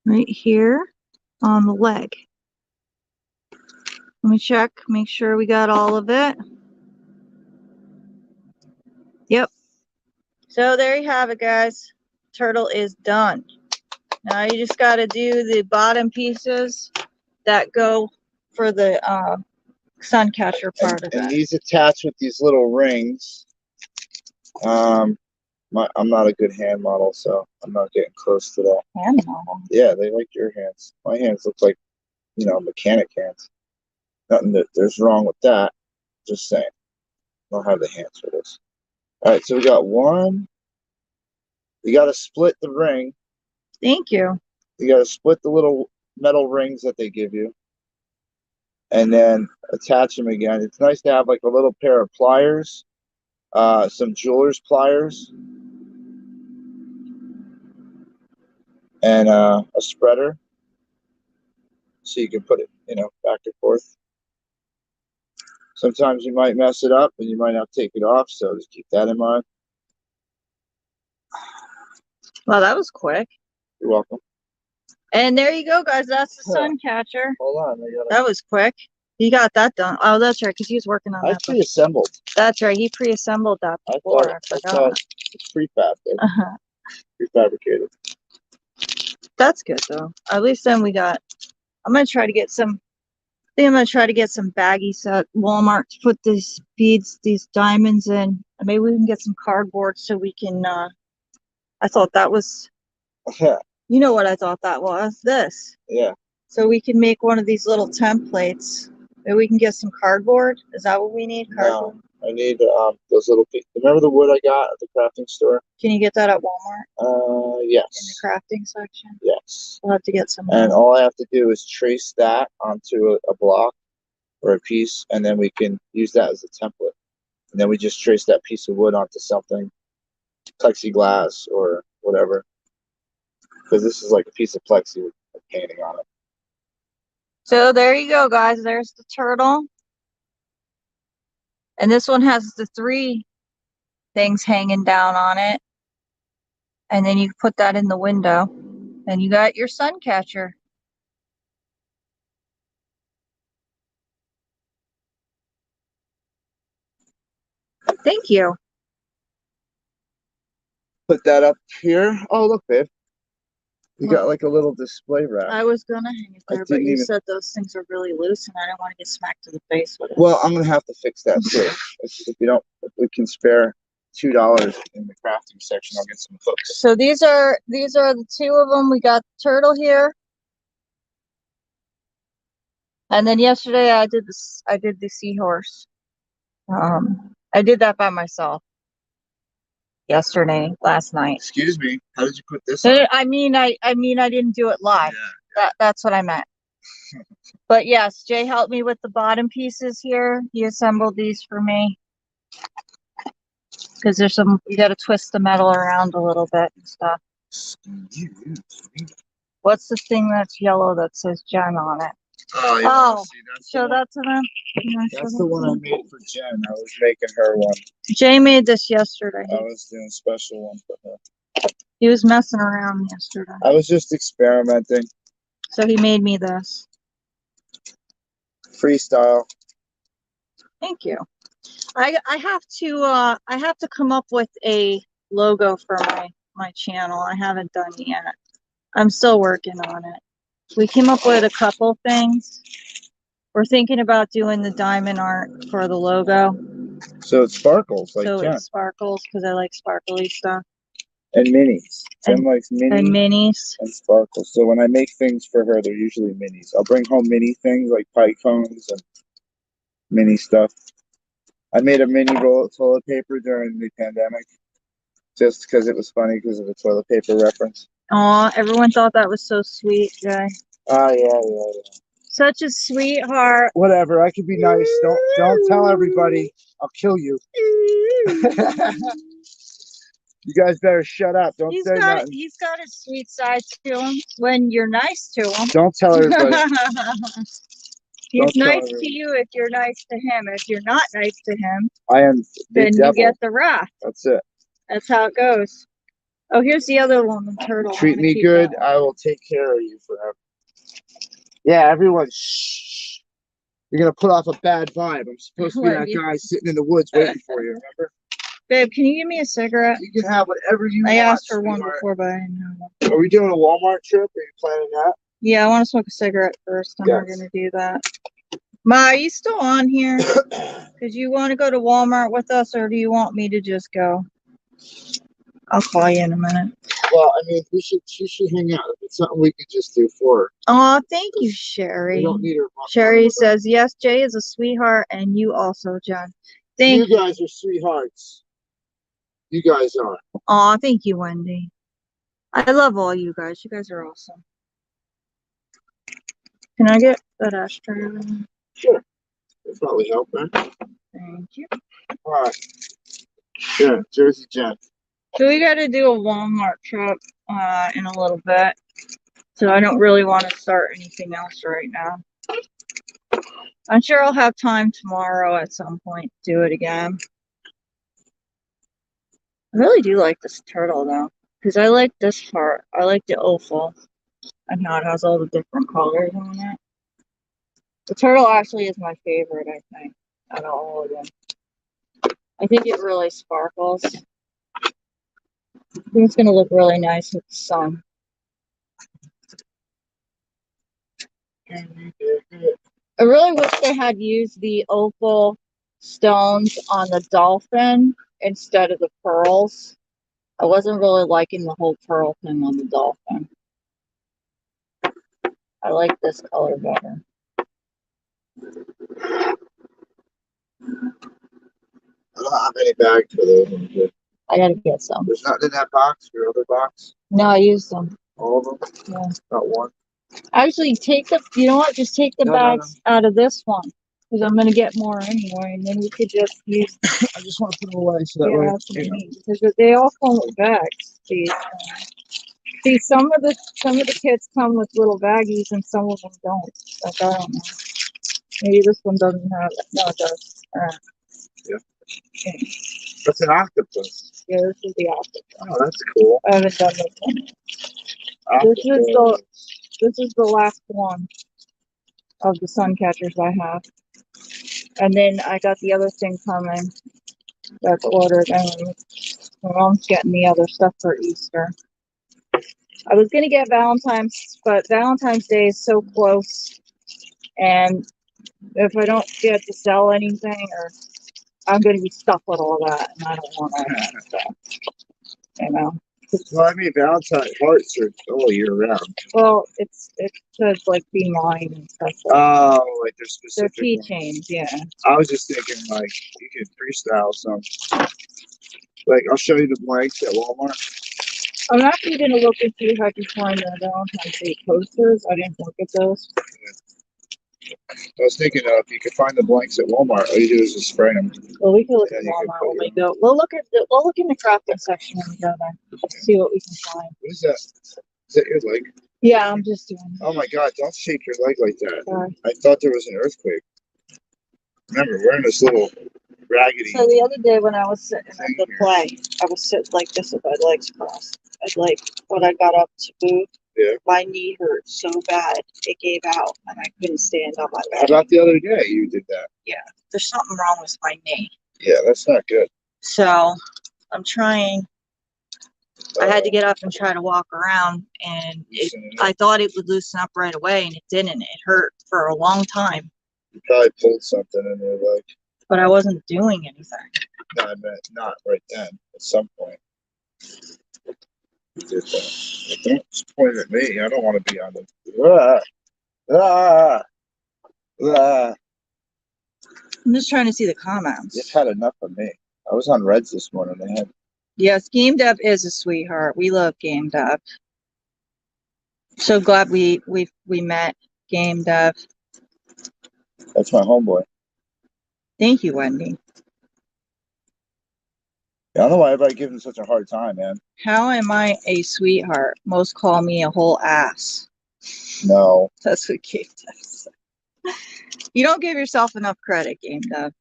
Right here on the leg. Let me check, make sure we got all of it. Yep. So there you have it, guys. Turtle is done. Now you just got to do the bottom pieces that go for the sun catcher part of And it. these attach with these little rings. I'm not a good hand model, so I'm not getting close to that. Hand model. Yeah, they like your hands. My hands look like, mechanic hands. Nothing that there's wrong with that. Just saying. I don't have the hands for this. All right, so we got one. You got to split the ring. Thank you. You got to split the little metal rings that they give you, and then attach them again. It's nice to have like a little pair of pliers, some jeweler's pliers, and a spreader, so you can put it, back and forth. Sometimes you might mess it up and you might not take it off, so just keep that in mind. Well, that was quick. You're welcome. And there you go, guys. That's the sun catcher. Hold on. That was quick. He got that done. Oh, that's right, because he was working on I that. pre-assembled. That's right. He pre-assembled that before. I forgot. It's prefab. Prefabricated. That's good, though. At least then we got... I'm going to try to get some... I think I'm going to try to get some baggies at Walmart to put these beads, these diamonds in. And maybe we can get some cardboard so we can... I thought that was... You know what I thought that was? This. Yeah. So we can make one of these little templates. Maybe we can get some cardboard. Is that what we need? Cardboard? No, I need those little pieces. Remember the wood I got at the crafting store? Can you get that at Walmart? Yes. In the crafting section? Yes. We'll have to get some. And all I have to do is trace that onto a block or a piece, and then we can use that as a template. And then we just trace that piece of wood onto something, plexiglass or whatever. Because this is like a piece of plexi, the painting on it. So there you go, guys. There's the turtle. And this one has the 3 things hanging down on it. And then you put that in the window. And you got your sun catcher. Thank you. Put that up here. Oh, look, babe. You got What? like a little display rack. I was gonna hang it I there, but didn't you even- said those things are really loose and I don't want to get smacked to the face with it. Well, I'm gonna have to fix that too. If you don't, if we can spare $2 in the crafting section, I'll get some hooks. So these are the 2 of them. We got the turtle here. And then yesterday I did the seahorse. I did that by myself. Last night. Excuse me. How did you put this on? I mean I didn't do it live. Yeah. That's what I meant. But yes, Jay helped me with the bottom pieces here. He assembled these for me. Because there's you gotta twist the metal around a little bit and stuff. What's the thing that's yellow that says Jen on it? Oh, yeah. Oh, See, that's show the one, that to them. Can I show that's that the to one I them? made for Jen. I was making her one. Jay made this yesterday. I was doing a special one for her. He was messing around yesterday. I was just experimenting. So he made me this. Freestyle. Thank you. I have to come up with a logo for my channel. I haven't done it yet. I'm still working on it. We came up with a couple things. We're thinking about doing the diamond art for the logo. So it sparkles like So Jen. it sparkles because I like sparkly stuff. And minis. Jen likes mini And minis. and sparkles. So when I make things for her, they're usually minis. I'll bring home mini things like pie cones and mini stuff. I made a mini roll of toilet paper during the pandemic just because it was funny because of the toilet paper reference. Aw, everyone thought that was so sweet, Jay. Oh, yeah. Such a sweetheart. Whatever, I can be nice. Don't tell everybody. I'll kill you. You guys better shut up. Don't say nothing. He's got his sweet side to him when you're nice to him. Don't tell everybody. He's Don't tell nice everyone. to you if you're nice to him. If you're not nice to him, I am the then devil. you get the wrath. That's it. That's how it goes. Oh, here's the other one, the turtle. I'm Treat gonna me keep good. that one. I will take care of you forever. Yeah, everyone, shh. You're going to put off a bad vibe. I'm supposed to be What, that you- guy sitting in the woods waiting for you, remember? Babe, can you give me a cigarette? You can have whatever you want. I asked for one sweetheart. before, but I didn't have one. Are we doing a Walmart trip? Are you planning that? Yeah, I want to smoke a cigarette first, and we're Yes. gonna do that. Ma, are you still on here? Because you want to go to Walmart with us, or do you want me to just go? I'll call you in a minute. Well, I mean, she should hang out. If it's something we could just do for her. Oh, thank you, We Sherry. don't need her. Sherry says, yes, Jay is a sweetheart, and you also, Jen. Thank You guys are sweethearts. You guys are. Aw, thank you, Wendy. I love all you guys. You guys are awesome. Can I get that ashtray over there? Sure. That'll probably help, man. Thank you. All right. Yeah, Jersey Jen. So we got to do a Walmart trip in a little bit. So I don't really want to start anything else right now. I'm sure I'll have time tomorrow at some point to do it again. I really do like this turtle though, because I like this part. I like the opal and how it has all the different colors on it. The turtle actually is my favorite, I think, out of all of them. I think it really sparkles. I think it's going to look really nice with the sun. I really wish they had used the opal stones on the dolphin instead of the pearls. I wasn't really liking the whole pearl thing on the dolphin. I like this color better. I don't have any bags for those. I'm good. I gotta get some. There's nothing in that box, your other box? No, I used them. All of them? Yeah. Not one? Actually, you know what? Just take the No, bags out of this one. Because I'm gonna get more anyway, and then we could just use I just want to put them away so that yeah, way. that's what I mean. Because they all come with bags. These. See, some of the kits come with little baggies and some of them don't. Like, I don't know. Maybe this one doesn't have it. No, it does. Yeah. Okay. That's an octopus. Yeah, this is the optic. Oh, that's cool. I haven't done this one. Octopus. This is the last one of the sun catchers I have. And then I got the other thing coming that's ordered, and my mom's getting the other stuff for Easter. I was gonna get Valentine's, but Valentine's Day is so close, and if I don't get to sell anything, or I'm gonna be stuck with all that, and I don't want all that stuff. You know. Well, I mean, Valentine hearts are all year round. Well, it says like be mine and stuff. Oh, like they're They're specific. keychains, yeah. I was just thinking, like, you could freestyle some. Like, I'll show you the blanks at Walmart. I'm actually gonna look and see if I can find the Valentine's Day posters. I didn't look at those. I was thinking, if you could find the blanks at Walmart, all you do is just spray them. Well, we can look Yeah, at you can Walmart put when we your- go. We'll look in the crafting section when we go there. See what we can find. What is that? Is that your leg? Yeah, I'm just doing it. Oh my God! Don't shake your leg like that. Sorry. I thought there was an earthquake. Remember, we're in this little raggedy. So the other day when I was sitting at Thing the here. play, I was sitting like this with my legs crossed. I'd like when I got up to move, Yeah. my knee hurt so bad it gave out and I couldn't stand on my How bed. about the other day you did that? There's something wrong with my knee. Yeah, that's not good. So I'm trying. I had to get up and try to walk around, and I thought it would loosen up right away, and it didn't. It hurt for a long time, You probably pulled something in your leg. but I wasn't doing anything. No, I meant not right then. At some point. You did that. Don't just point at me. I don't want to be on the. Ah, ah. I'm just trying to see the comments. You've had enough of me. I was on Reds this morning. They had Yes, Game Dev is a sweetheart. We love Game Dev. So glad we met Game Dev. that's my homeboy. Thank you, Wendy. I don't know why everybody gives him such a hard time, man. How am I a sweetheart? Most call me a whole ass. No. That's what Game Dev said. You don't give yourself enough credit, Game Dev.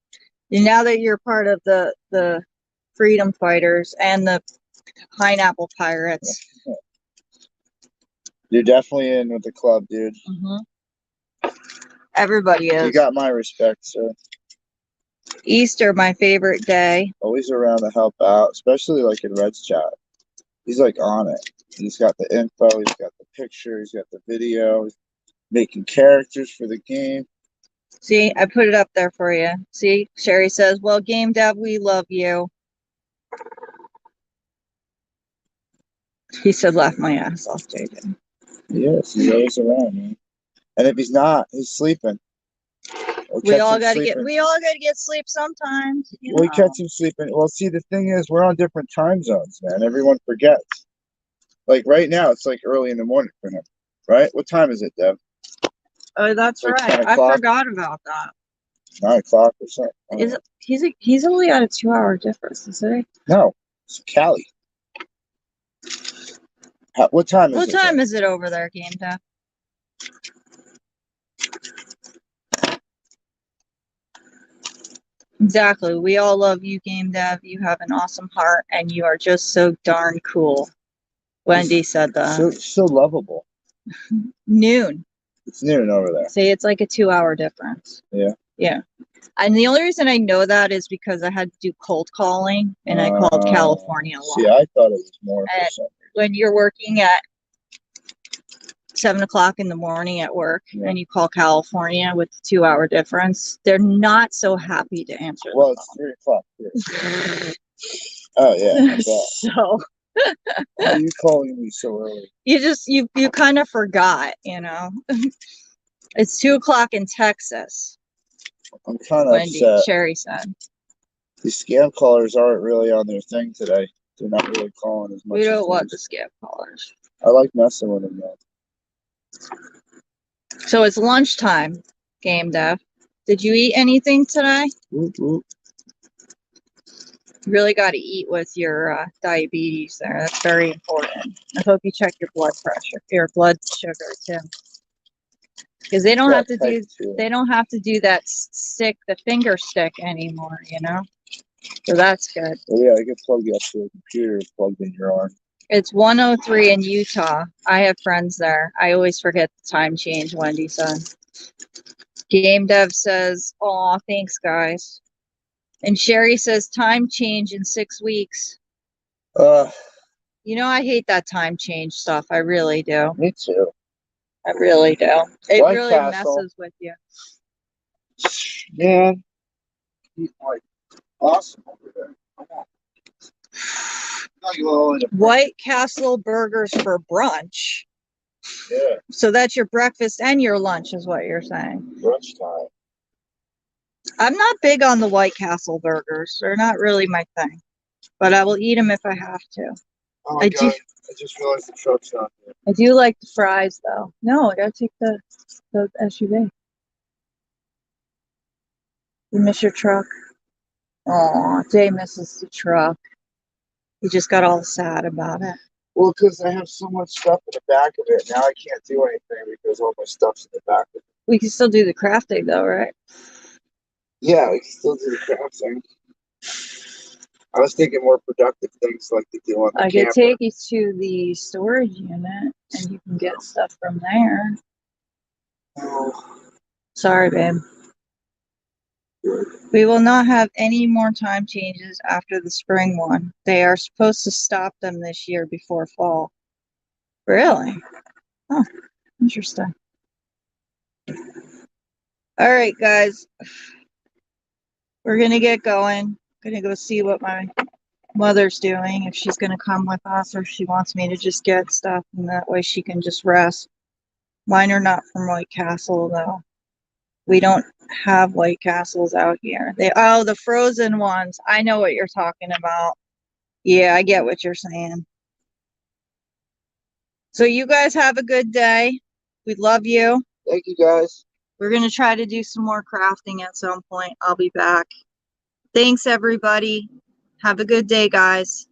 And now that you're part of the Freedom Fighters and the Pineapple Pirates. You're definitely in with the club, dude. Everybody is. You got my respect, sir. Easter, my favorite day. Always around to help out, especially like in Red's chat. He's like on it. He's got the info, he's got the picture, he's got the video, he's making characters for the game. See, I put it up there for you. See, Sherry says, well, Game Dev, we love you. He said, laugh my ass off, JJ. Yes, he's always around, man. And if he's not, he's sleeping. We all gotta get sleep sometimes. You We know. catch him sleeping. Well, see, the thing is, we're on different time zones, man. Everyone forgets. Like right now, it's like early in the morning for him, right? What time is it, Deb? Oh, that's Like right. 10 I o'clock? forgot about that. 9 o'clock or something. I don't Is know. it, he's only at a 2-hour difference, is he? No, it's Cali. What time is What it? time is it over there, Game Dev? Exactly. We all love you, Game Dev. You have an awesome heart, and you are just so darn cool. Wendy said that. So lovable. Noon. It's noon over there. See, it's like a 2-hour difference. Yeah. Yeah. And the only reason I know that is because I had to do cold calling, and I called California a lot. See, I thought it was more for And something. when you're working at 7 o'clock in the morning at work, Yeah. and you call California with the 2-hour difference, they're not so happy to answer Well, the it's 3 o'clock here. Oh, yeah. I phone. bet. So Why are you calling me so early? you kind of forgot, you know. It's 2 o'clock in Texas, I'm kind of Wendy, upset. Sherry said. These scam callers aren't really on their thing today. They're not really calling as much. We as don't they want the used scam callers. to. I like messing with them, though. So it's lunchtime, Game Dev. Did you eat anything today? Whoop, whoop. You really got to eat with your diabetes there. That's very important. I hope you check your blood pressure, your blood sugar too. Because they don't have to do that stick, the finger stick anymore, you know? So that's good. Oh yeah, I can plug you up to a computer plugged in your arm. It's 103 in Utah. I have friends there. I always forget the time change, Wendy said. Game Dev says, "Aw, thanks, guys." And Sherry says, "Time change in 6 weeks." You know, I hate that time change stuff. I really do. Me too. I really do. It White really Castle. messes with you. Man, he's like awesome over there. Come on. No, you all in a White Castle burgers for brunch. yeah, So that's your breakfast and your lunch, is what you're saying. brunch time. I'm not big on the White Castle burgers. They're not really my thing. But I will eat them if I have to. Oh my I god, do. I just realized the truck's not there. I do like the fries, though. No, I gotta take the SUV. You miss your truck? Aw, Jay misses the truck. He just got all sad about it. Well, because I have so much stuff in the back of it. Now I can't do anything because all my stuff's in the back of it. We can still do the crafting, though, right? Yeah, I can still do the craft thing. I was thinking more productive things like the deal on the I could camera. take you to the storage unit, and you can get stuff from there. Oh, Sorry, babe. We will not have any more time changes after the spring one. They are supposed to stop them this year before fall. Really? Oh, interesting. All right, guys. We're going to get going. Going to go see what my mother's doing, if she's going to come with us or if she wants me to just get stuff, and that way she can just rest. Mine are not from White Castle, though. We don't have White Castles out here. The frozen ones. I know what you're talking about. Yeah, I get what you're saying. So you guys have a good day. We love you. thank you guys. We're going to try to do some more crafting at some point. I'll be back. Thanks, everybody. Have a good day, guys.